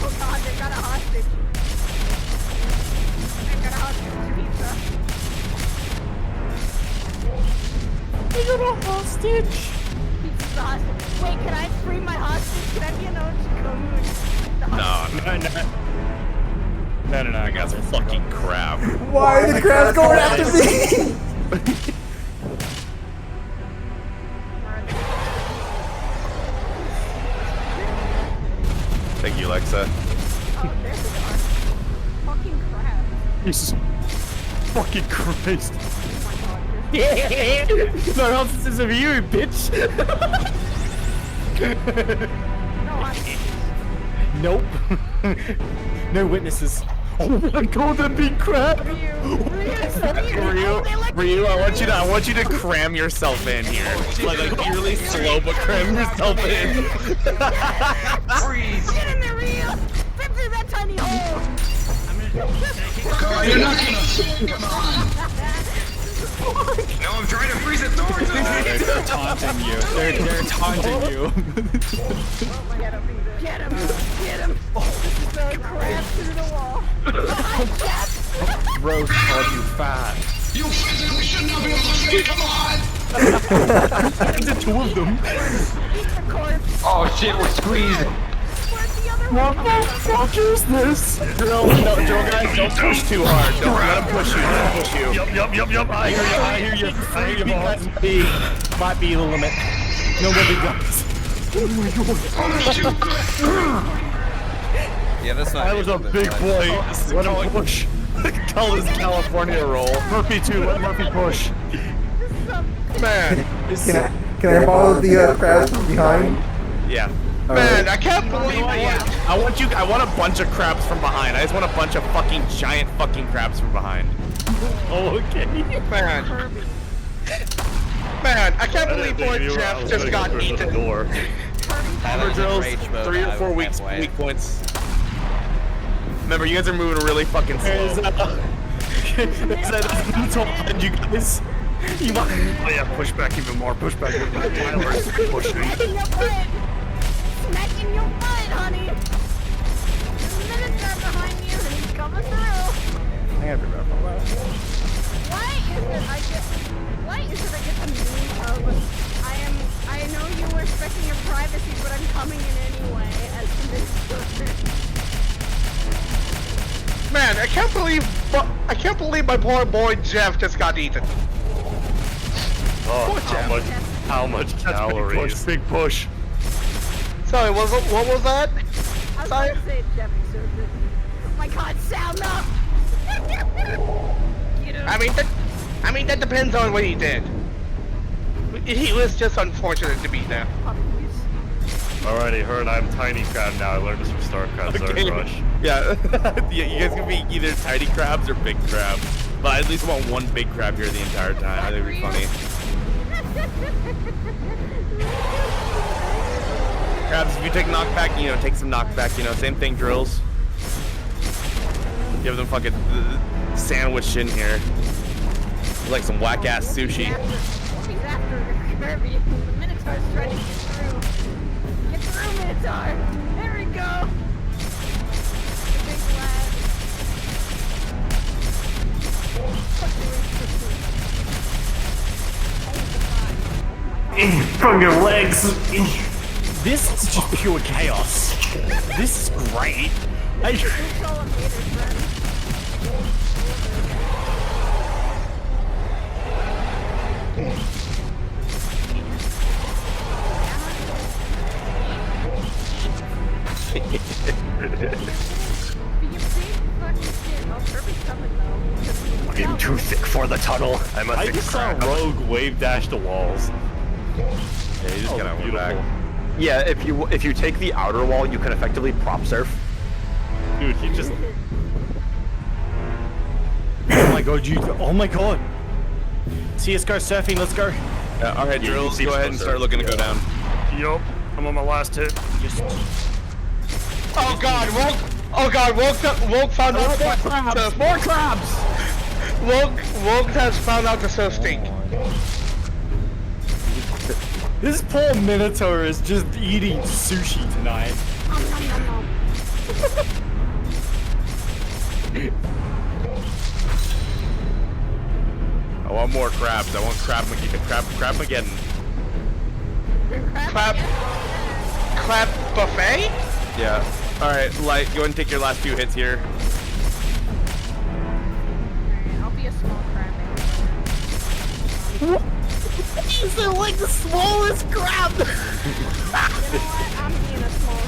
Oh god, they got a hostage. They got a hostage pizza. They got a hostage. Pizza's a hostage. Wait, can I free my hostage? Can I be an Oshikoon? No, I got some fucking crab. Why are the crabs going after me? Thank you, Alexa. Oh, there they are. Fucking crap. Jesus. fucking Christ. No else is of you, bitch. Nope. No witnesses. Oh my god, that big crab! Ryu, I want you to cram yourself in here. Like really slow, but cram yourself in. Freeze! Get in there, Ryu! Fit through that tiny hole! You're not gonna fit, come on! No, I'm trying to freeze it towards They're taunting you. They're taunting you. Get him! Get him! Get him! The crab through the wall. Rose called you fat. You physically should not be able to fit, come on! The two of them. Oh shit, we're squeezed. What the fuck is this? No, guys, don't push too hard. Don't let him push you. Let him push you. Yup. I hear you. Might be the limit. Nobody does. Oh my god. Yeah, that's not. That was a big boy. Let him push. Call this California roll. Murphy too. Let Murphy push. Man. Can I follow the crabs from behind? Yeah. Man, I can't believe I want a bunch of crabs from behind. I just want a bunch of fucking giant fucking crabs from behind. Oh, okay. Man, I can't believe poor Jeff just got eaten. Hammer drills, 3 or 4 weak points. Remember, you guys are moving really fucking slow. Is that you guys? You might. Oh yeah, push back even more. Push back even more. Tyler's pushing. Smacking your butt, honey! There's a minister behind you and he's coming through! I gotta be back on that. Why is it I get the meme of I know you were respecting your privacy, but I'm coming in anyway as the minister. Man, I can't believe my poor boy Jeff just got eaten. Oh, how much calories? Big push. Sorry, what was that? I was going to say Jeff surgery. Oh my god, sound up! I mean that depends on what he did. He was just unfortunate to be there. Alrighty, heard I'm Tiny Crab now. I learned this from StarCraft, Okay. Rush. Yeah, you guys can be either tiny crabs or big crabs. But I at least want one big crab here the entire time. I think it'd be funny. Crabs, if you take knockback, take some knockback, same thing, drills. Give them fucking sandwich in here. Like some whack-ass sushi. He's after Kirby. The Minotaur's trying to get through. Get through, Minotaur! There we go! The big lad. From your legs. This is just pure chaos. This is great. I'm too thick for the tunnel. I just saw Rogue wave dash the walls. Yeah, you just gotta went back. Yeah, if you take the outer wall, you can effectively prop surf. Dude, he just. Oh my god, oh my god. CSGO surfing, let's go. Yeah, alright, drills, go ahead and start looking to go down. Yup, I'm on my last hit. Oh god, Woke found out more crabs! Woke has found out the surf stink. This poor Minotaur is just eating sushi tonight. I want more crabs. I want crab-mageddon. Crab buffet? Yeah. Alright, Light, go ahead and take your last few hits here. I'll be a small crab. Is it like the smallest crab? You know what? I'm being a small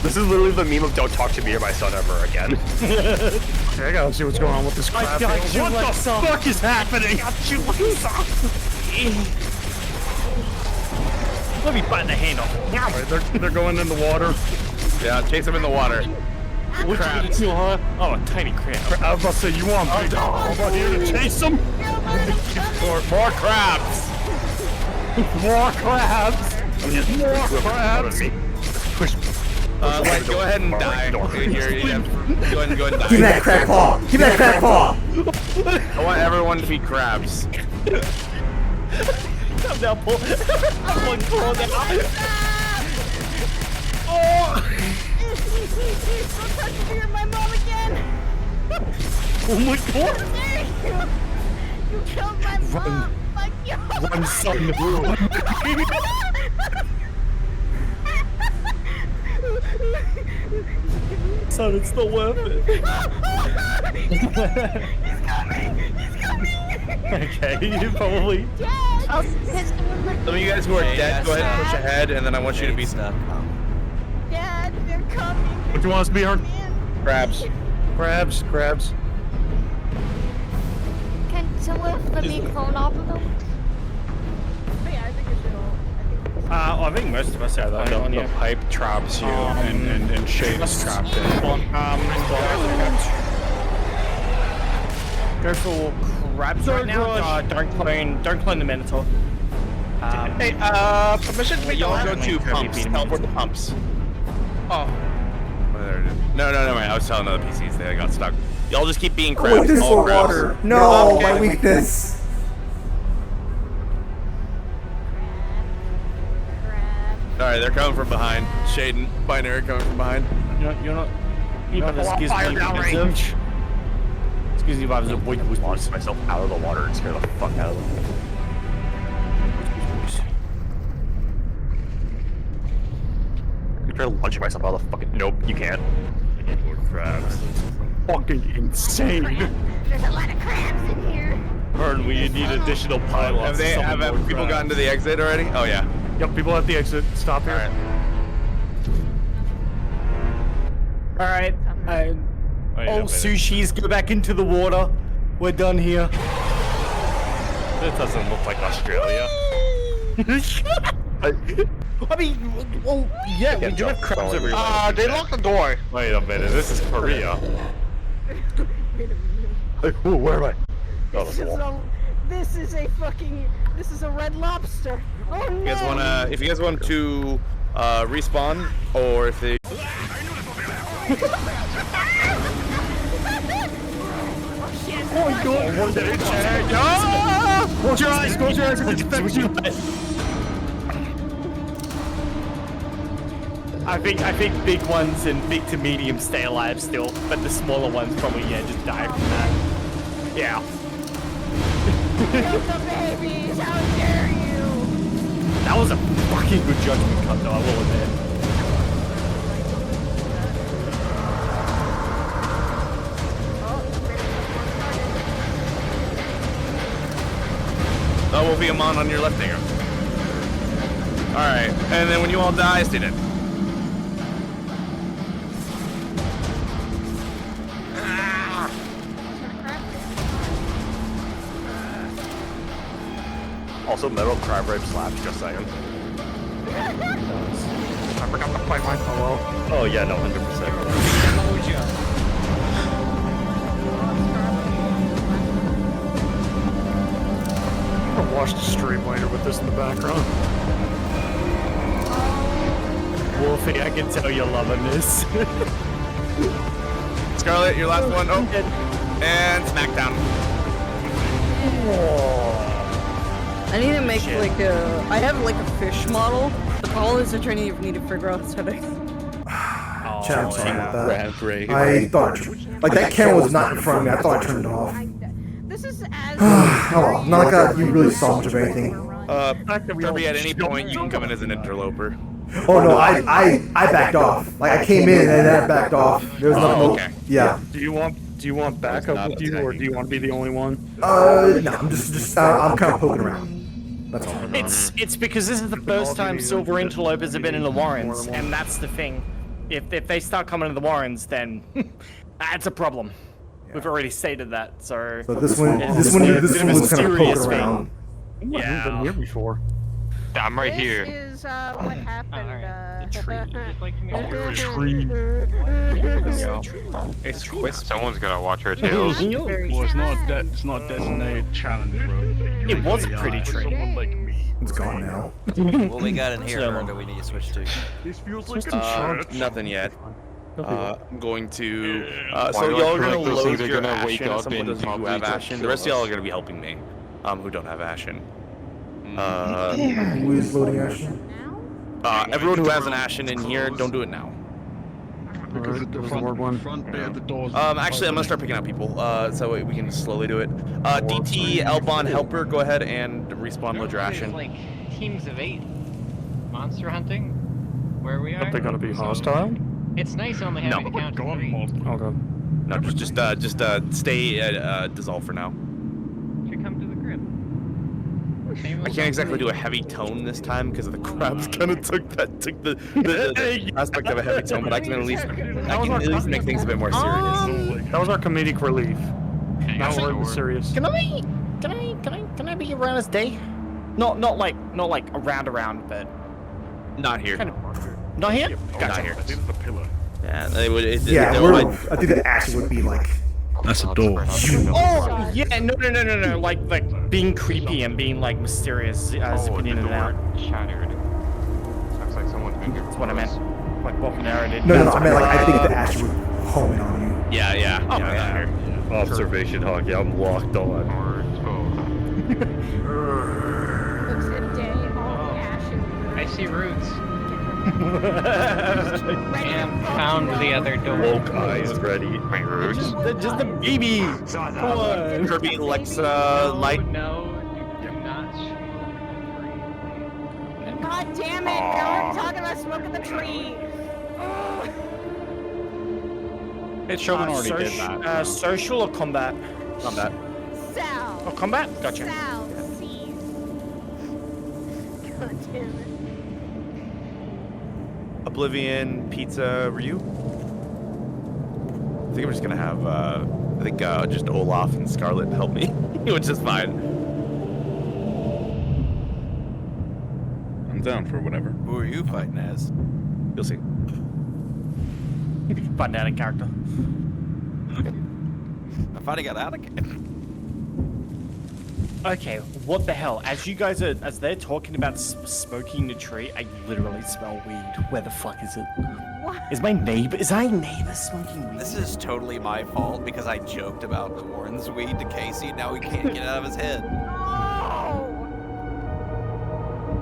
crab. This is literally the meme of "Don't talk to me or my son ever again." Okay, I gotta see what's going on with this crap. What the fuck is happening? Let me button the hand off. They're going in the water. Yeah, chase them in the water. What you gonna do, huh? Oh, a tiny crab. I was about to say, you want big about here to chase them? More crabs. More crabs. More crabs. Push. Like, go ahead and die. Go ahead and die. Give me that crab paw! Give me that crab paw! I want everyone to be crabs. Come down, pull. One pull down. Oh! Don't touch me or my mom again! Oh my god! You killed my mom! My god! Run, son. Son, it's not worth it. He's coming! He's coming! Okay, you probably. Dad! Some of you guys who are dead, go ahead and push ahead, and then I want you to be stuck. Dad, they're coming! What do you want us to be, Hard? Crabs. Crabs. Can someone let me clone off of them? Yeah, I think it should all. I think most of us have that on, The pipe traps you, and Shade's trapped in. Go for crabs right now. Don't clone the Minotaur. Hey, permission to be Y'all go done? to pumps. Teleport to pumps. Oh. No, I was telling other PCs they got stuck. Y'all just keep being Oh, crabs. weakness All for crabs. water. No, my weakness. Alright, they're coming from behind. Shaden, Binary coming from behind. You're not. This gives me downrange. Excuse me, vibes of wait, Launch myself out of the water and scare the fuck out of them. You try launching myself out of the fucking. Nope, you can't. More crabs. Fucking insane. There's a lot of crabs in here. Burn, we need additional pilots. Have people gotten to the exit already? Oh yeah. Yep, people at the exit. Stop here. Alright. All sushis go back into the water. We're done here. It doesn't look like Australia. I mean, well, yeah, we do have crabs everywhere. They locked the door. Wait a minute, this is Korea. Where am I? Oh, This is a red lobster. Oh no! If you guys want to respawn, or if they. Oh my god! Close your eyes! Close your eyes! It's affects you. I think big ones and big to medium stay alive still, but the smaller ones probably just die from that. Yeah. Kill the babies! How dare you! That was a fucking good judgment cut though, I will admit. Oh, we'll be a mon on your left finger. Alright, and then when you all die, stay dead. Also, metal crab rape slaps, just saying. I forgot to fight my fellow. Oh yeah, no, 100%. I'll watch the stream later with this in the background. Wolfie, I can tell you're loving this. Scarlet, your last one. Oh, and Smackdown. I need to make like a. I have like a fish model. The problem is, I need to figure out settings. Chat, I'm sorry about that. Crab I thought, like, that camera was not in front of me. I thought I turned it off. This is as. Oh, well, not like you really saw much of anything. Kirby, at any point, you can come in as an interloper. Oh no, I backed off. Like, I came in and then I backed off. There was nothing. Okay. Yeah. Do you want backup with you, or do you want to be the only one? No, I'm I'm kind of poking around. That's all. It's because this is the first time silver interlopers have been in the Warrens, and that's the thing. if they start coming to the Warrens, then that's a problem. We've already stated that. So this one it's was a kind of mysterious poking thing. around. I've been here before. I'm right here. This is what happened. It's twist. Someone's gonna watch our tails. Well, it's not a designated challenge, bro. It was a pretty tree. It's gone now. What we got in here, or do we need to switch to? This feels like a church. Nothing yet. I'm going to. Why So do I y'all are feel gonna like those load things are your gonna wake Ashen. up Some of and those who probably have just Ashen. The kill rest of y'all us? are gonna be helping me. Who don't have Ashen. Who is loading Ashen? Everyone who has an Ashen in here, don't do it now. Because the front bit of the doors. Actually, I'm gonna start picking out people, so we can slowly do it. DT, Elbon, Helper, go ahead and respawn load your Ashen. Like teams of 8 monster hunting, where we are. Are they gonna be hostile? It's nice only having to count to 3. Okay. No, just stay dissolve for now. Should come to the crib. I can't exactly do a heavy tone this time because the crowds kind of took the aspect of a heavy tone, but I can at least make things a bit more serious. That was our comedic relief. Now we're serious. Can I be around this day? Not like around, but not here. Not here? Not here. I think it's the pillar. Yeah, they would. I think the Ashen would be like. That's a door. Oh yeah, no. Like being creepy and being like mysterious, zipping in and out. Shattered. Looks like someone's finger. That's what I meant. Like what Panera did. No, I meant like I think the Ashen would home in on you. Yeah. Observation hawk. Yeah, I'm locked on. Looks at day, all the ashen. I see roots. And found the other door. Woke eyes ready. My roots. Just the baby. Come on. Kirby, Alexa, Light. No, do not God damn it! Now I'm talking about smoking the tree. It's Shogun already did that. Social or combat? Combat. Sal. Oh, combat? Gotcha. Sal. Cease. God damn it. Oblivion, Pizza, Ryu. I think I'm just gonna have just Olaf and Scarlet help me, which is fine. I'm down for whatever. Who are you fighting as? You'll see. Find out in character. I finally got out of character. Okay, what the hell? As they're talking about smoking the tree, I literally smell weed. Where the fuck is it? What? Is my neighbor smoking weed? This is totally my fault because I joked about the Warren's weed to Casey. Now he can't get it out of his head. No!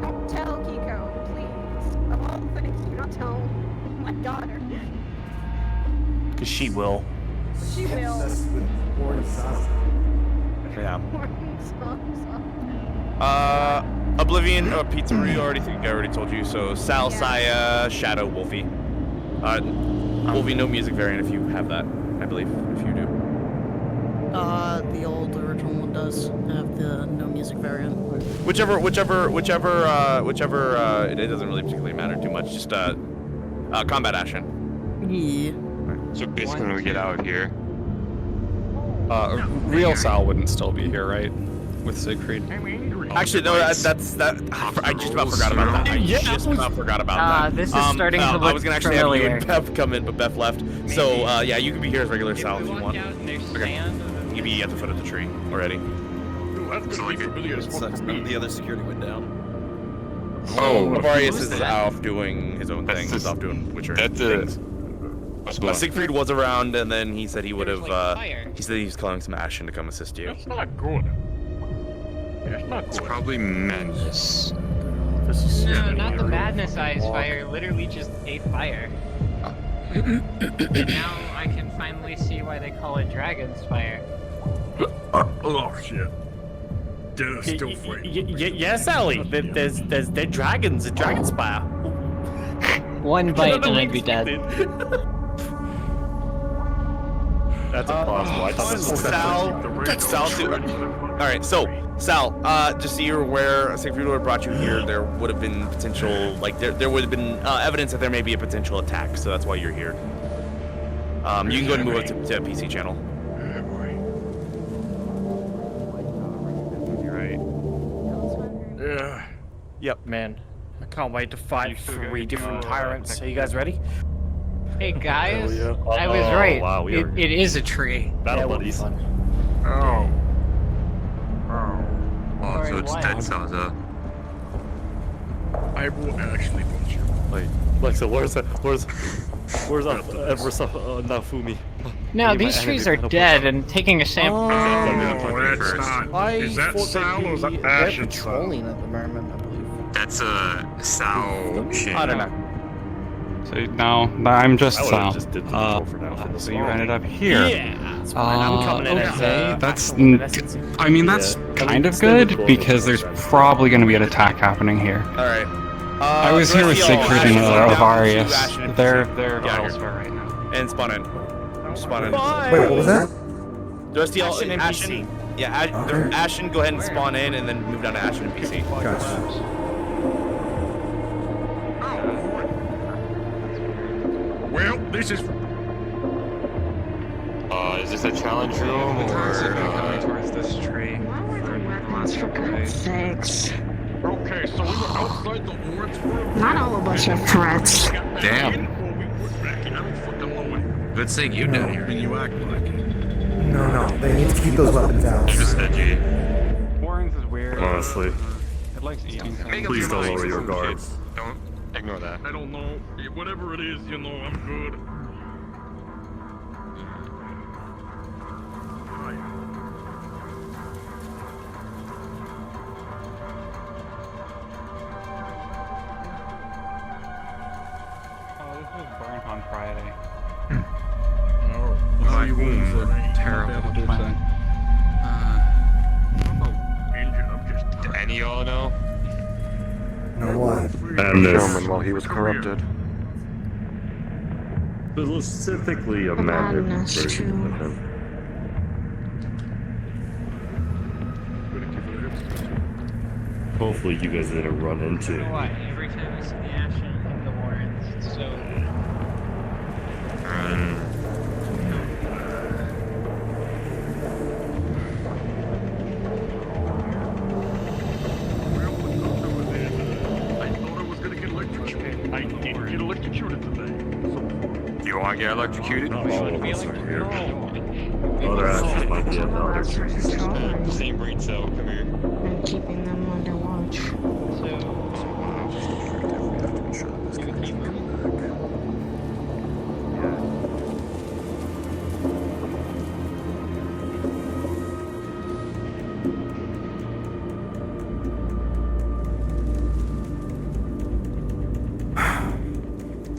Don't tell Kiko, please. Of all things, do not tell my daughter. Because she will. She will. Yeah. Oblivion, Pizza Ryu, I already told you. So Sal, Saya, Shadow, Wolfie. Wolfie, no music variant if you have that, I believe, if you do. The old original one does have the no music variant. Whichever, it doesn't really particularly matter too much. Just combat Ashen. Yeah. So basically, when we get out here, Real Sal wouldn't still be here, right? With Siegfried. Actually, no, that's I just about forgot about that. I just about forgot about that. This is starting to look I was gonna actually familiar. have you and Bev come in, but Bev left. So yeah, you can be here as regular Sal if you want. Okay. You can be at the foot of the tree already. That's gonna be familiar as fuck to me. The other security went down. Oh, Avarius is off doing his own thing. He's off doing Witcher things. Siegfried was around, and then he said he would have. He said he was calling some Ashen to come assist you. That's not good. That's not good. it's probably madness. No, not the madness eyes fire, literally just a fire. And now I can finally see why they call it Dragonspire. Oh shit. Dinner's still free. Yes, Ellie. There's dragons in Dragonspire. One bite and I'd be dead. That's impossible. I thought this was Sal, alright, so, Sal, just so you're aware, Siegfried would have brought you here, there would have been potential, like, there would have been evidence that there may be a potential attack, so that's why you're here. You can go ahead and move up to PC channel. Yeah. Yep. Man, I can't wait to fight 3 different tyrants. Are you guys ready? Hey guys, yeah. I was Oh, right. wow, we are- It is a tree. Battle buddies. Oh, so it's dead Salza. I will actually punch you. Wait, Lexa, where's Nafumi? No, these trees are dead and taking a sample. Oh, that's not. Is that Sal or is that They're Ashen Sal? patrolling at the moment, I believe. That's Sal Shin. I don't know. So no, I'm just I would've Sal. just did the control for now. So you ended up here. Yeah, that's fine. I'm coming in as Okay, that's. actual I mean, that's kind of good because there's probably going to be an attack happening here. Alright. I was here with Siegfried and Avarius. They're elsewhere right now. And spawn in. Spawn in. Wait, what was that? The rest of y'all, Ashen and Ashen. Yeah, Ashen, go ahead and spawn in and then move down to Ashen and PC. Gotcha. Well, this is. Is this a challenge room or? Towards this tree. For God's sakes. Okay, so we were outside the wards for a Not all of us are threats. Damn. Good thing you down here. And you act like it. No, they need to keep those weapons out. Just edgy. Warrens is weird. Honestly. It likes eating things. Please don't lower your guards. Don't ignore that. I don't know. Whatever it is, you know, I'm good. Oh, this was burnt on Friday. Oh, how you doing, sir? Terrible plan. Engine, I'm just. Do any of y'all know? No what? And Sherman while he was corrupted. Specifically a magic version of him. Hopefully you guys didn't run into. You know what? Every time I see the Ashen and the Warrens, it's so. I thought I was gonna get electrocuted. I didn't get electrocuted today. Do you want to get electrocuted? Not all of us are here. Other actions might be at the other trees. Same breed cell, come here. And keeping them under watch.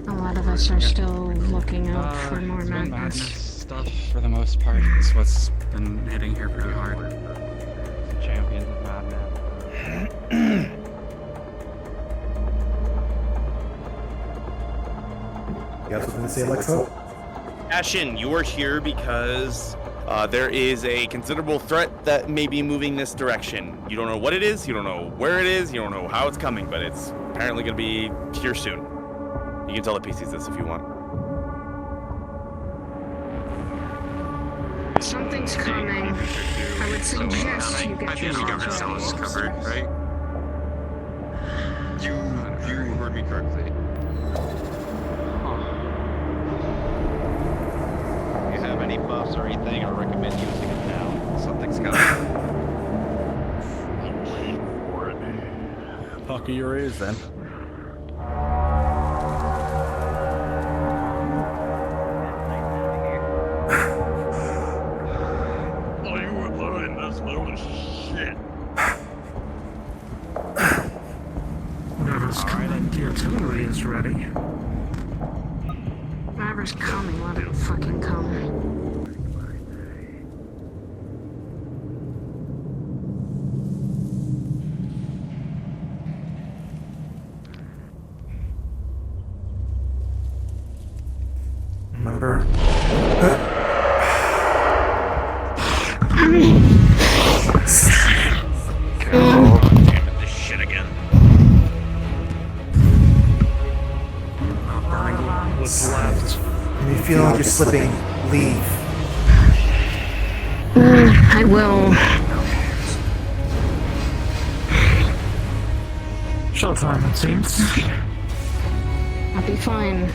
A lot of us are still looking out for more It's been madness. stuff for the most part. It's what's been hitting here pretty hard. Champions of madness. You got something to say, Alexa? Ashen, you are here because there is a considerable threat that may be moving this direction. You don't know what it is, you don't know where it is, you don't know how it's coming, but it's apparently going to be here soon. You can tell the PCs this if you want. Something's coming. I would suggest you I get think your the government eyes cell is open. covered, right? You heard me correctly. If you have any buffs or anything, I recommend using them now. Something's coming. Pucker your ears then. Oh, you were behind this load of shit. Whatever's coming, the artillery is ready. Whatever's coming, let it fucking come. Remember? What's left? When you feel like you're slipping, leave. I will. Showtime, it seems. I'll be fine.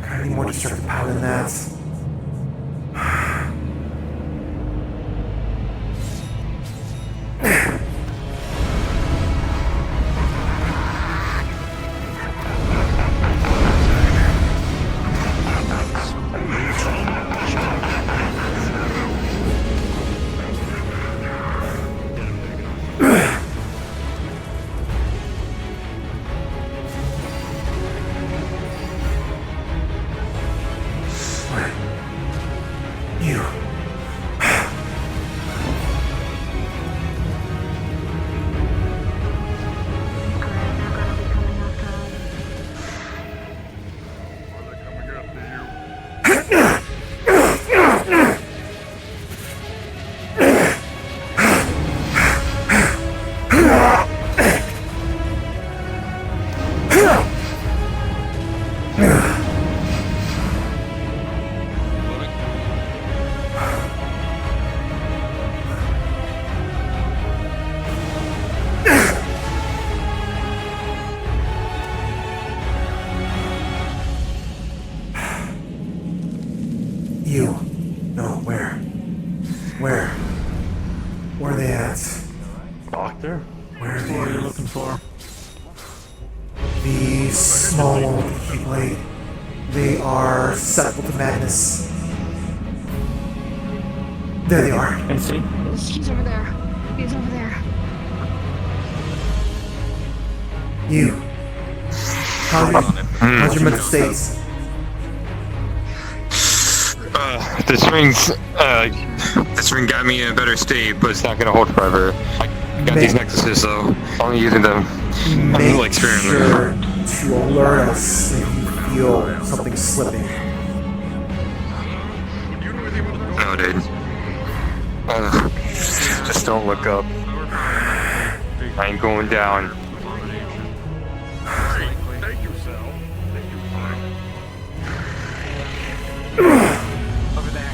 I need more destructive power than that. You. You. No, where? Where? Where are they at? Doctor? Where are What are you they? looking for? These small blade. They are susceptible to madness. There they are. And see? He's over there. He's over there. You. How's your mental state? This ring got me in a better state, but it's not gonna hold forever. I got these necklaces, so I'm using them. I'm like Sure to alert us if you feel something slipping. No, dude. Just don't look up. I ain't going down. Thank you, Sal. Thank you, Over there.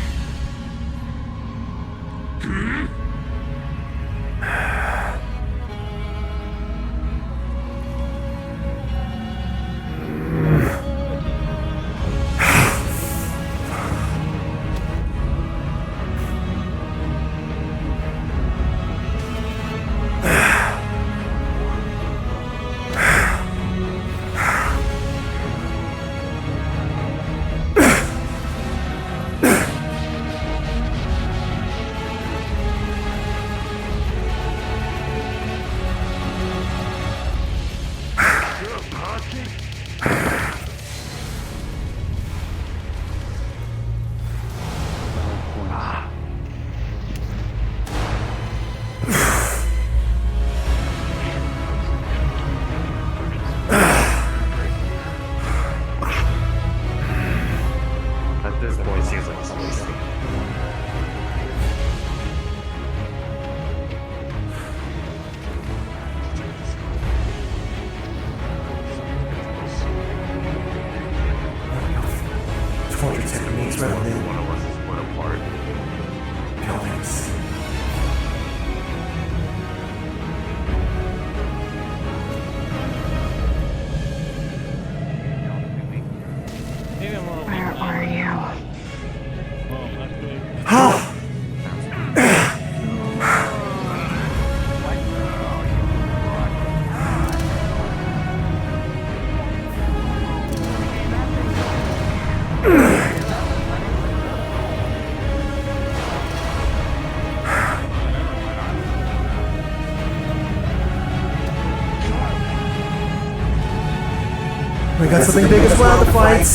got something big as well to fight.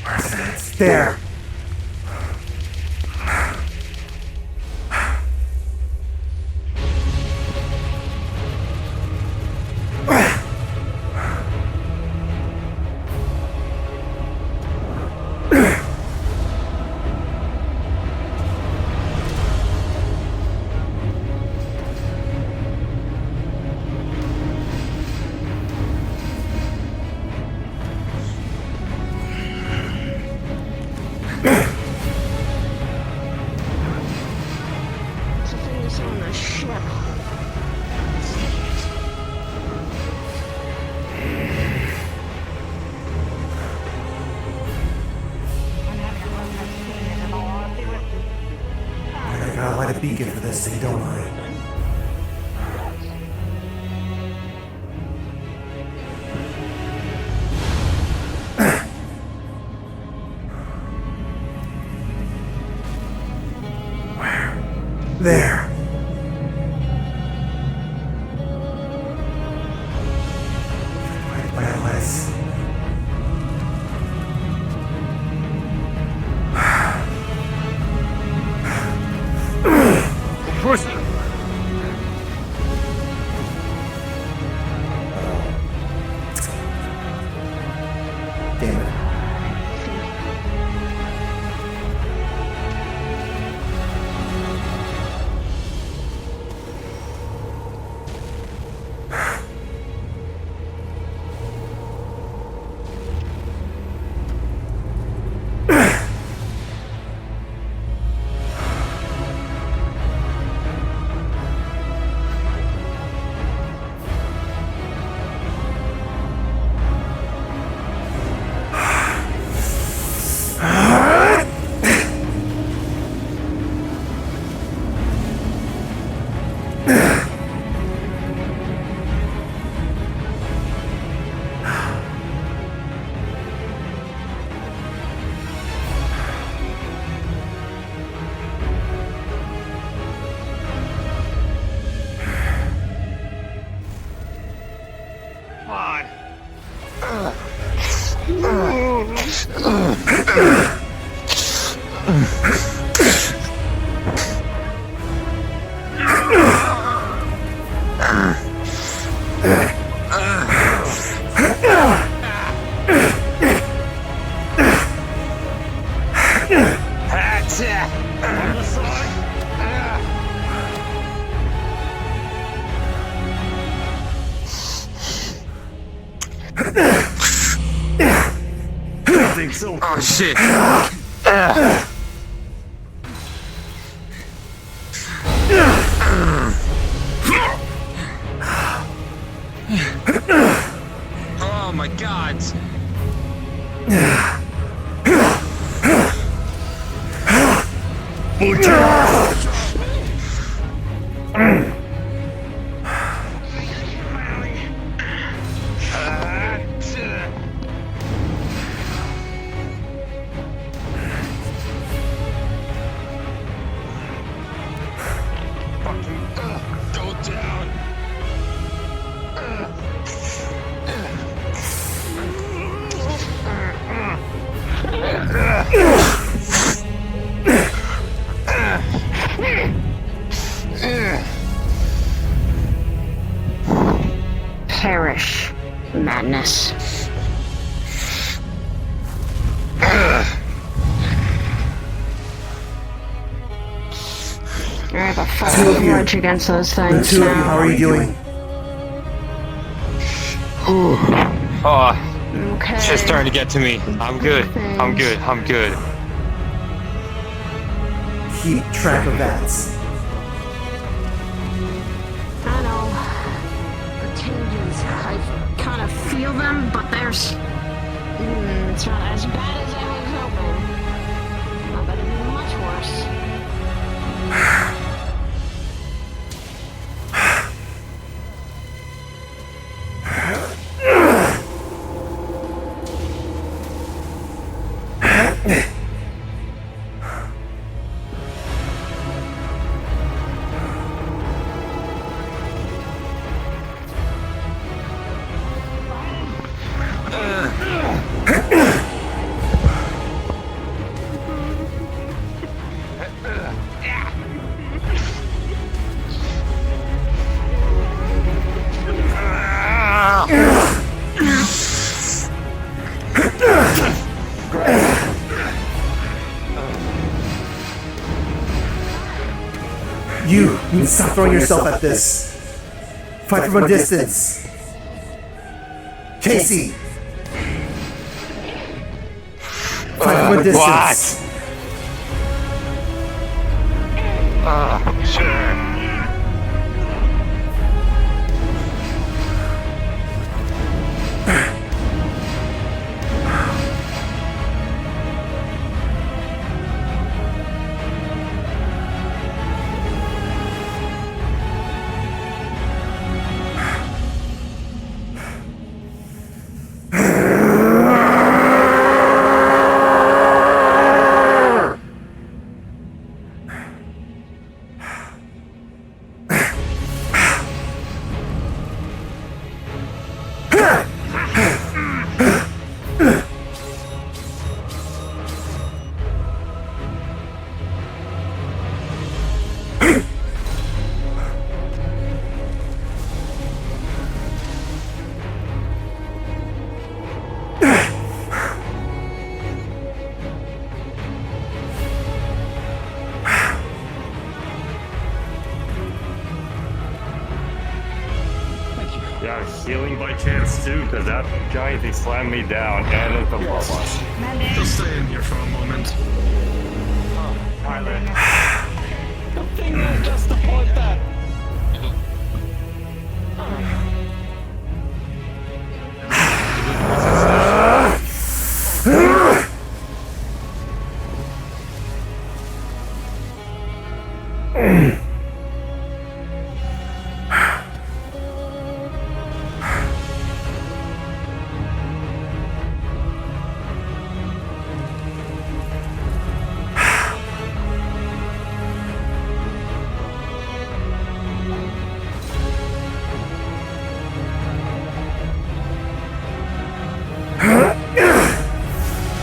Where's it? There. I gotta light a beacon for this thing, don't I? Where? There. Let's. Push. Damn it. Oh shit. Oh my god. Perish, madness. I have a fucking grudge against those things now. How are you doing? Oh, okay. It's just starting to get to me. I'm good. I'm good. I'm good. Keep track of that. I know. The changes, I kind of feel them, but there's... it's not as bad as I was hoping. Not that it'd be much worse. You need to stop throwing yourself at this. Fight from a distance. Casey! Fight from a distance. Sure. Yeah, healing by chance too, because that giant he slammed me down and it's above us. Just stay in here for a moment. Tyler. Nothing will just support that.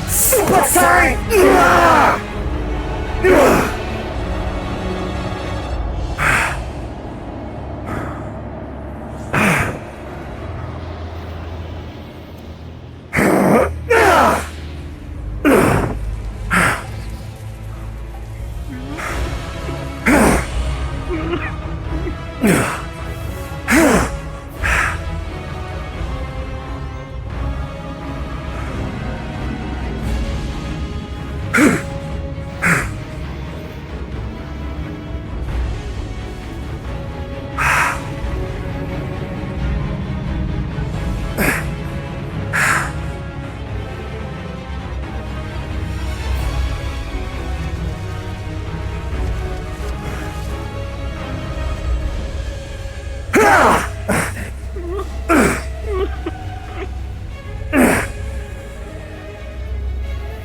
Super sorry!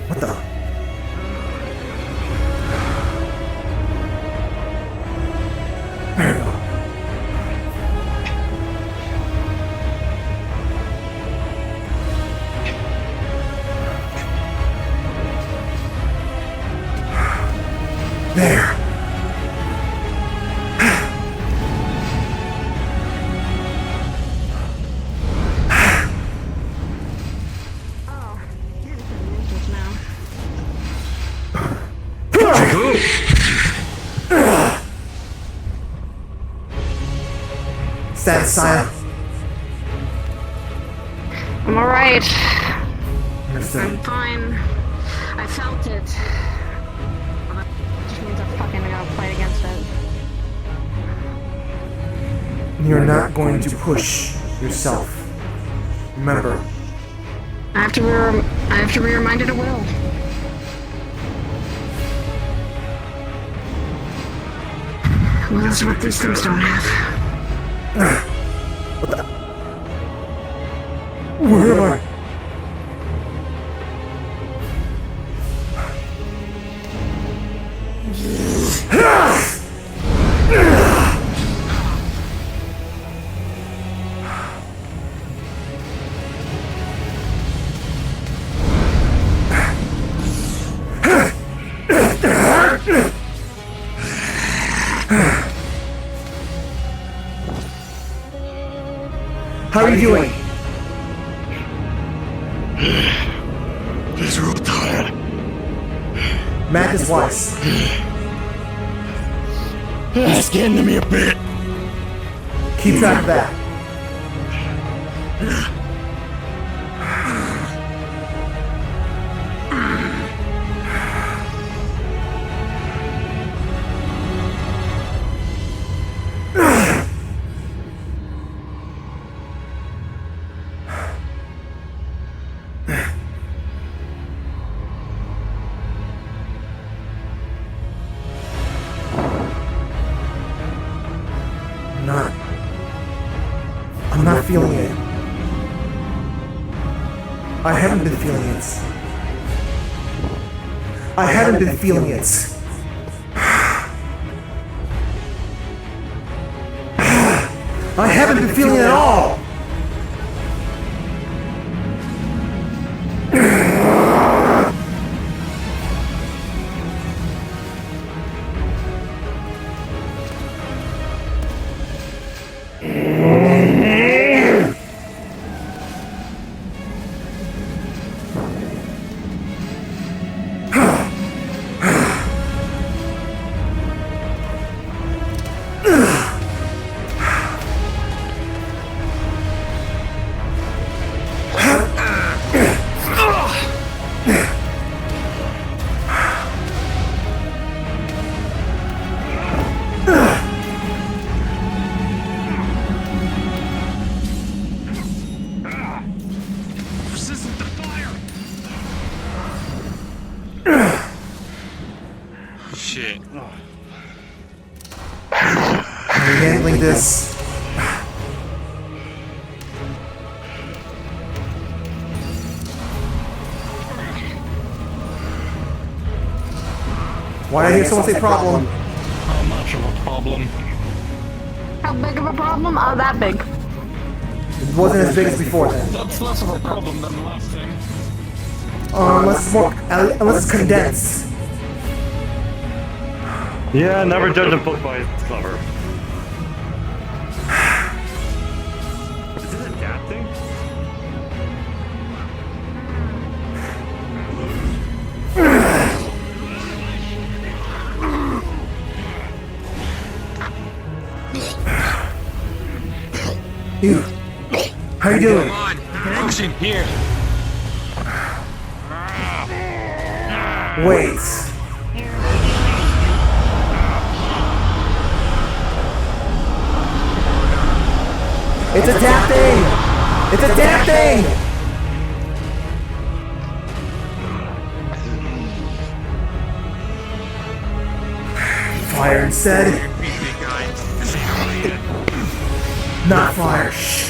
What the? There we go. There. Stand silent. I'm alright. Understood. I'm fine. I felt it. Which means I'm fucking gonna fight against it. You're not going to push yourself. Remember. I have to be reminded of will. Well, that's what these things don't have. What the? Where am I? How are you doing? He's real tired. Matt is wise. It's getting to me a bit. Keep track of that. I'm not feeling it. I haven't been feeling it. I haven't been feeling it. I haven't been feeling it at all. Shit. I'm handling this. Why did I hear someone say problem? How much of a problem? How big of a problem? Oh, that big. It wasn't as big as before then. That's less of a problem than the last thing. Unless it's condensed. Yeah, never judge a book by its cover. Is it adapting? You. How you doing? Come on, action here. Wait. It's adapting! It's adapting! Fire instead. Not fire. Shh.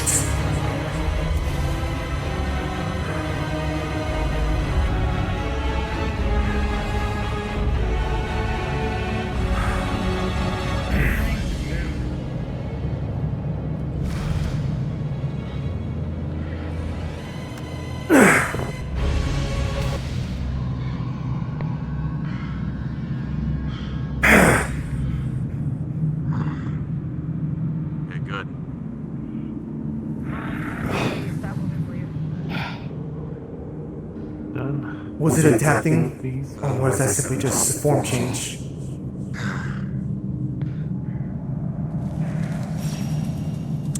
Was it adapting, or was that simply just a form change?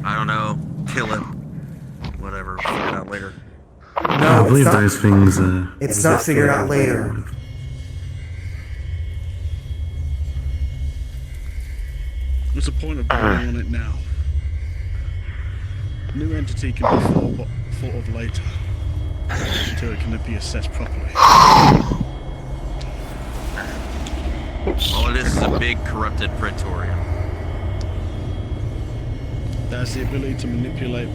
I don't know. Kill him. Whatever. Figure it out later. No, I believe those things. It's not figured out later. What's the point of going on it now? New entity can be thought of later, until it can be assessed properly. All it is a big corrupted Praetorium. That's the ability to manipulate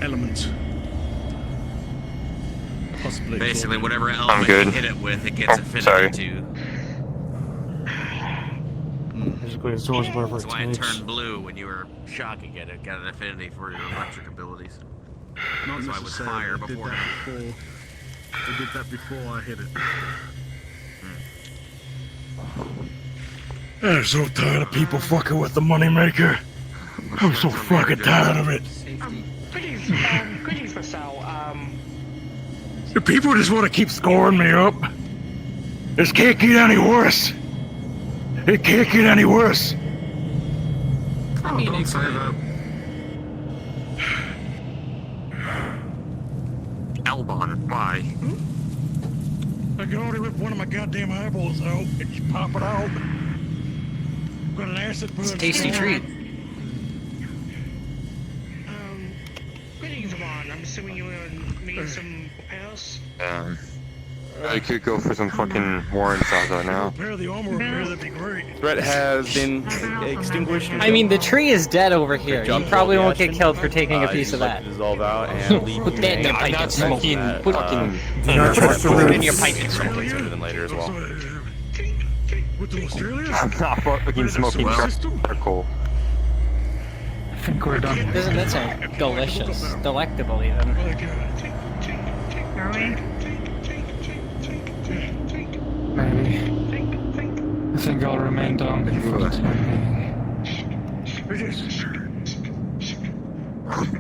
elements. Possibly. Basically, whatever element you hit it with, it gets affinity to. Basically, it's always whatever That's it why it takes. turned blue when you were shocking it. It got an affinity for your electric abilities. Not That's why it was necessarily. fire It did before. It did that before I hit it. I'm so tired of people fucking with the moneymaker. I'm so fucking tired of it. Greetings, Marcel. The people just want to keep scoring me up. This can't get any worse. It can't get any worse. I mean, don't say that. Elbon, why? I can already rip one of my goddamn eyeballs out and just pop it out. Got an acid burn. It's a tasty treat. Greetings, Amon. I'm assuming you need some repairs? I could go for some fucking Warren salsa now. Repair the armor repair, that'd be great. Threat has been extinguished. I mean, the tree is dead over here. You probably won't get killed for taking a piece of that. Dissolve out and leave. Put that in your pipe and smoke. Put it in your pipe and smoke. Sooner than later as well. I'm not fucking smoking charcoal. I think we're done. Doesn't that sound delicious? Delectable, even. Are we? Maybe. I think I'll remain down for the time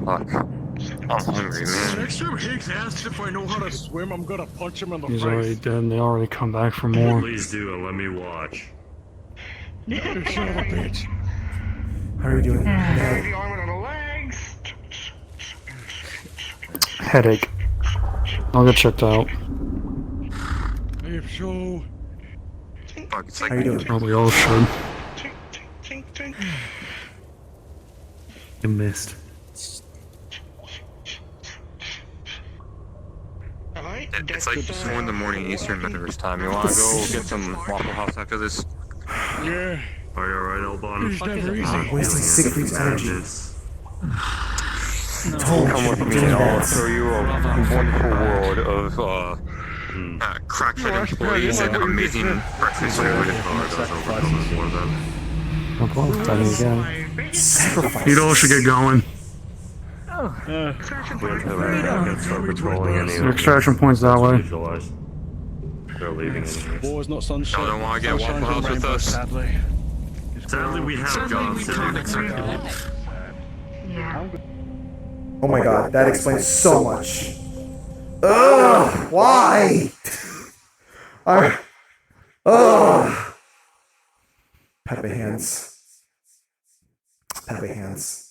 Fuck. I'm hungry, man. Next time Higgs asks if I know how to swim, I'm gonna punch him in the He's face. already dead and they already come back for more. Please do and let me watch. You son of a bitch. How are you doing? The arm and the legs. Headache. I'll get checked out. If so... Fuck, it's like... How you doing? Probably all should. You missed. It's like 4 in the morning Eastern Universe time. You wanna go get some Waffle House after this? Yeah. Are you alright, Elbon? It's never easy. Wasting Siegfried's energy. Come with me and I'll show you a wonderful world of crackhead employees and amazing breakfast food. You'd all should get going. The extraction point's that way. They're leaving anyways. Boys, not sunshine. Y'all don't wanna get Waffle House with us? Sadly, we have jobs to do. Oh my god, that explains so much. Ugh, why? Ugh. Pat my hands. Pat my hands.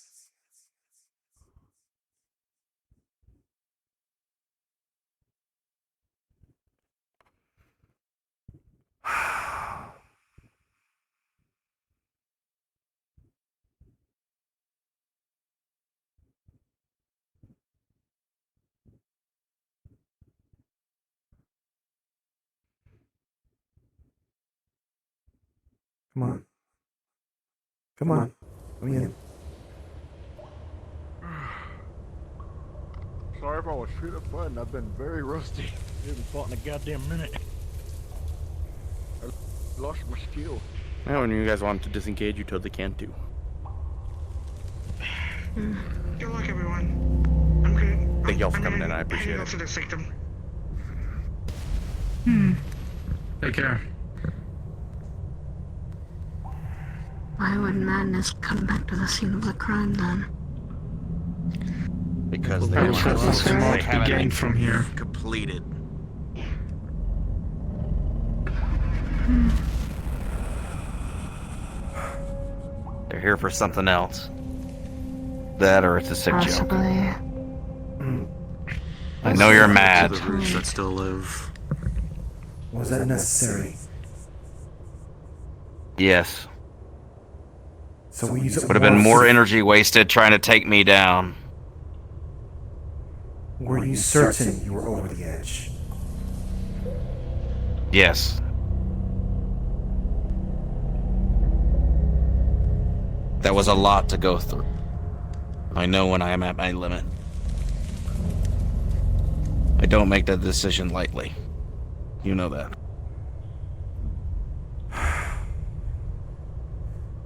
Come on. Come on. Let me in. Sorry if I was shoot a button. I've been very rusty. I haven't fought in a goddamn minute. I lost my skill. Yeah, when you guys want to disengage, you totally can too. Good luck, everyone. I'm good. Thank y'all for coming in. I appreciate it. To the victim. Take care. Why would Madness come back to the scene of the crime then? Because they I'm sure there's more to be gained from here. Completed. They're here for something else. That or it's a sick joke. I know you're mad. The roots that still live. Was that necessary? Yes. So we use it. Would have been more energy wasted trying to take me down. Were you certain you were over the edge? Yes. That was a lot to go through. I know when I am at my limit. I don't make that decision lightly. You know that.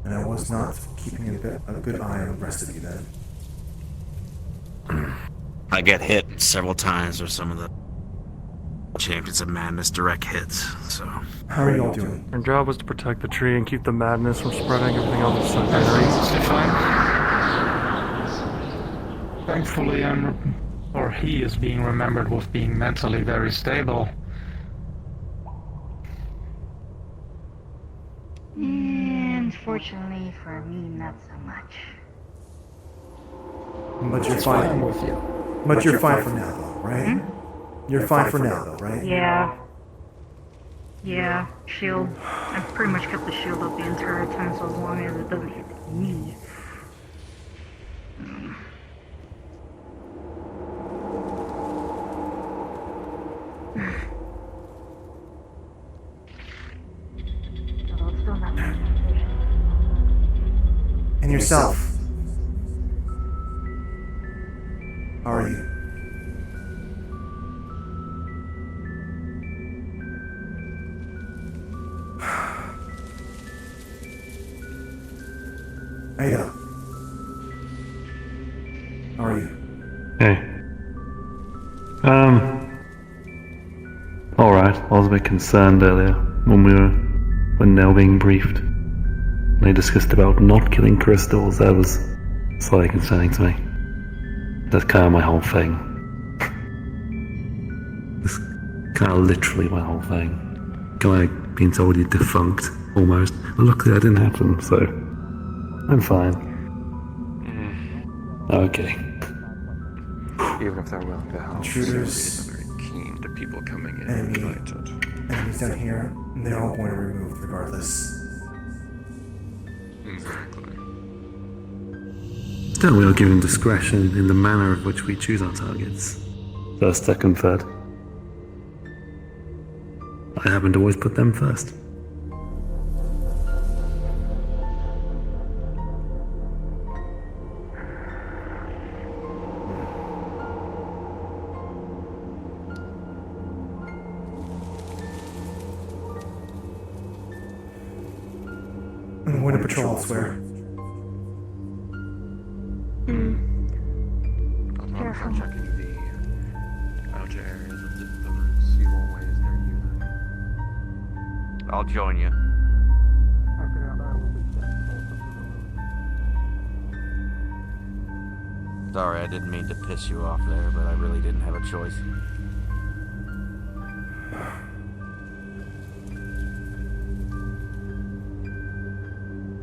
And I was not keeping a good eye on the rest of you then. I get hit several times with some of the Champions of Madness direct hits, so... How are y'all doing? Our job was to protect the tree and keep the madness from spreading. Everything else is secondary. Thankfully, he is being remembered with being mentally very stable. And fortunately for me, not so much. But you're fine. with you. But you're fine for now, though, right? You're fine for now, though, right? Yeah. Yeah, shield. I pretty much kept the shield up the entire time, so as long as it doesn't hit me. Although it's still not my And yourself. How are you? Ada. How are you? Hey. Alright, I was a bit concerned earlier when they were being briefed. They discussed about not killing crystals. That was slightly concerning to me. That's kind of my whole thing. It's kind of literally my whole thing. Kind of like being told you're defunct, almost. But luckily that didn't happen, so I'm fine. Okay. Even if they're willing to help, Intruders. very keen to people coming in Enemies down here, and they're all going to be removed regardless. Exactly. Still, we are given discretion in the manner of which we choose our targets. First, second, third. I happen to always put them first. I'm going to patrol elsewhere. I'm checking the outer areas of the room, see what ways they're using. I'll join you. Sorry, I didn't mean to piss you off there, but I really didn't have a choice.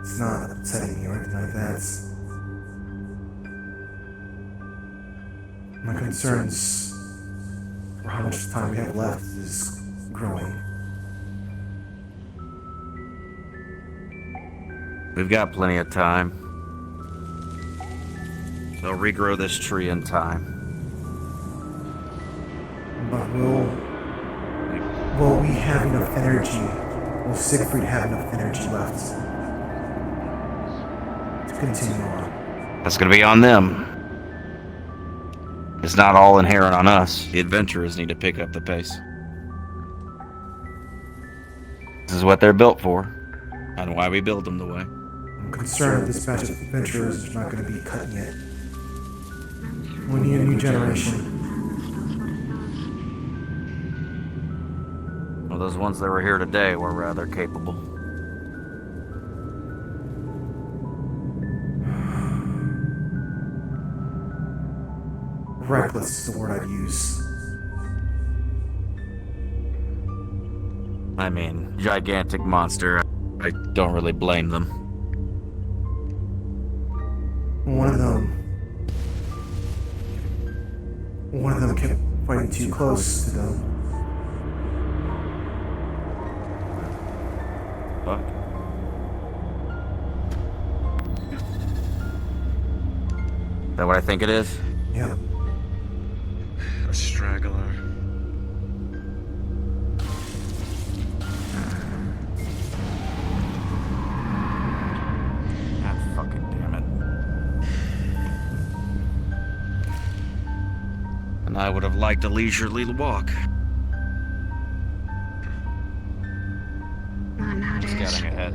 It's not upsetting me or anything like that. My concerns for how much time we have left is growing. We've got plenty of time. They'll regrow this tree in time. But will we have enough energy? Will Siegfried have enough energy left to continue on? That's gonna be on them. It's not all inherent on us. The adventurers need to pick up the pace. This is what they're built for, and why we build them the way. I'm concerned this batch of adventurers is not going to be cutting it. We need a new generation. Well, those ones that were here today were rather capable. Reckless is the word I'd use. I mean, gigantic monster. I don't really blame them. One of them kept fighting too close to them. Fuck. Is that what I think it is? Yeah. A straggler. God fucking damn it. And I would have liked a leisurely walk. Not nowadays. Scouting ahead.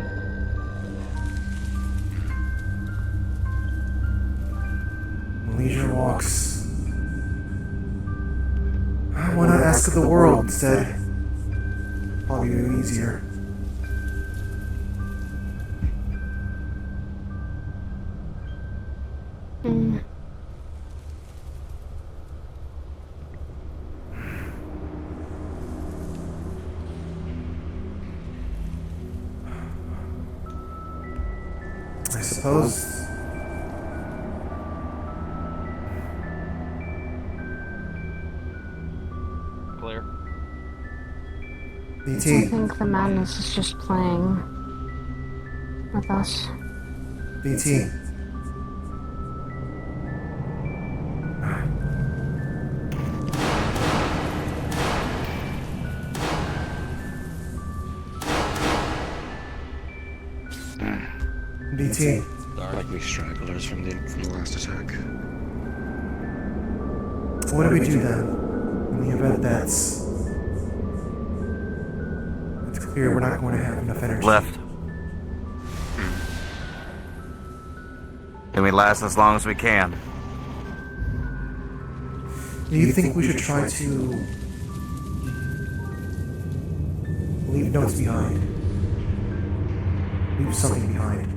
Leisure walks. Why not ask of the world instead? Probably be easier. I suppose. Clear. I BT. think the madness is just playing with us. BT. BT. Likely stragglers from the last attack. What do we do then? In the event it's clear we're not going to have enough energy. Left. Can we last as long as we can? Do you think we should try to leave notes behind? Leave something behind.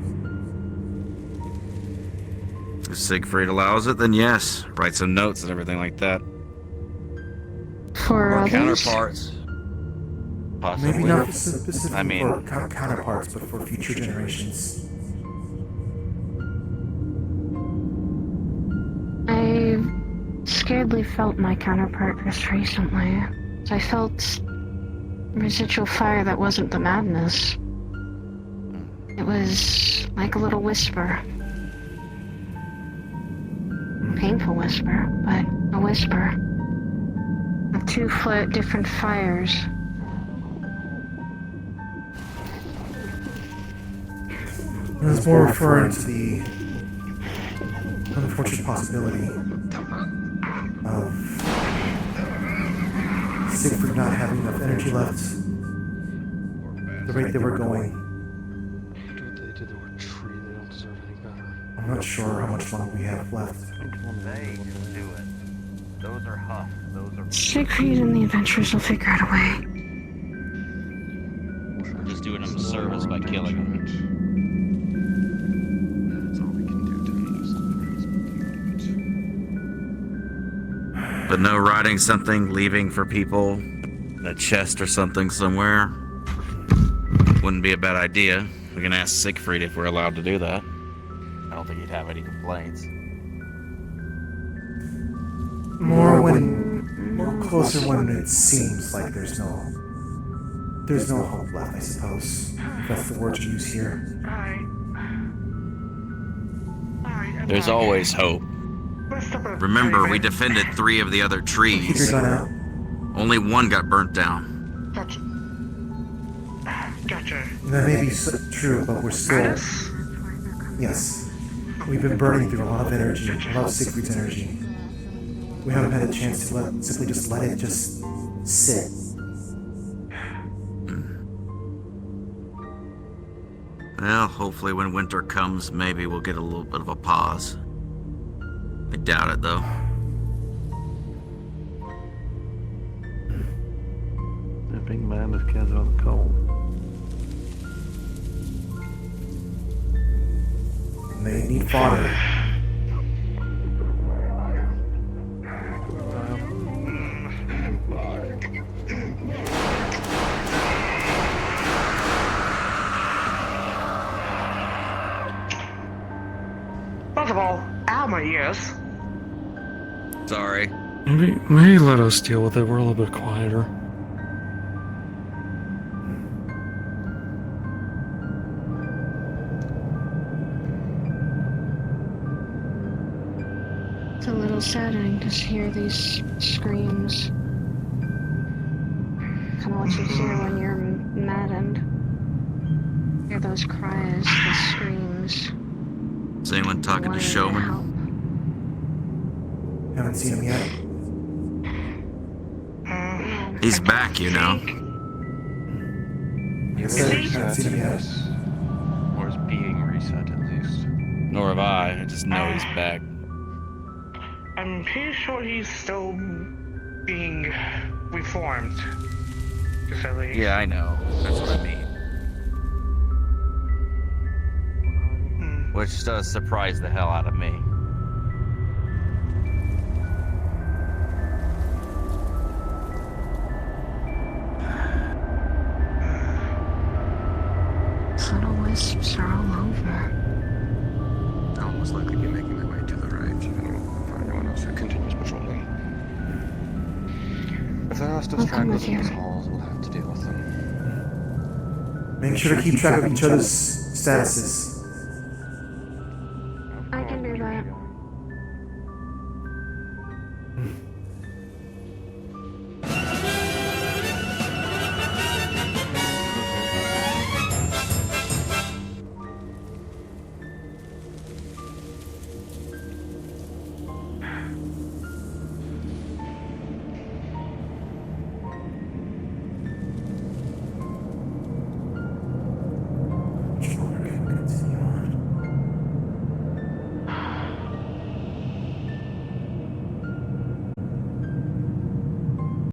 If Siegfried allows it, then yes. Write some notes and everything like that. For Or others? counterparts. Possibly. Maybe not specifically I mean, for counterparts, but for future generations. I scaredly felt my counterpart just recently. I felt residual fire that wasn't the madness. It was like a little whisper. Painful whisper, but a whisper. Of two different fires. I was more referring to the unfortunate possibility of Siegfried not having enough energy left. The rate they were going. I'm not sure how much longer we have left. They just do it. Those are Huff. Those are. Siegfried and the adventurers will figure out a way. We're just doing them a service by killing them. But no writing something, leaving for people, a chest or something somewhere. Wouldn't be a bad idea. We can ask Siegfried if we're allowed to do that. I don't think he'd have any complaints. More closer when it seems like there's no hope left, I suppose. If that's the word you use here. There's always hope. Remember, we defended 3 of the other trees. Only 1 got burnt down. Gotcha. That may be true, but we're still... Yes. We've been burning through a lot of energy, a lot of Siegfried's energy. We haven't had a chance to simply just let it just sit. Well, hopefully when winter comes, maybe we'll get a little bit of a pause. I doubt it, though. The big man is kids on the cold. They need fodder. First of all, ow my ears. Sorry. Maybe let us deal with it. We're a little bit quieter. It's a little saddening to hear these screams. Kind of what you hear when you're maddened. Hear those cries, the screams. Is anyone talking to Showman? Haven't seen him yet. He's back, you know. Yes, sir. Haven't seen him yet. Or is being reset at least. Nor have I just know he's back. I'm pretty sure he's still being reformed. Just at least. Yeah, I know. That's what I mean. Which does surprise the hell out of me. Little wisps are all over. most likely be making my way to the right, and for anyone else who continues patrolling. If there are still stragglers in these halls, we'll have to deal with them. Make sure to keep track of each other's statuses.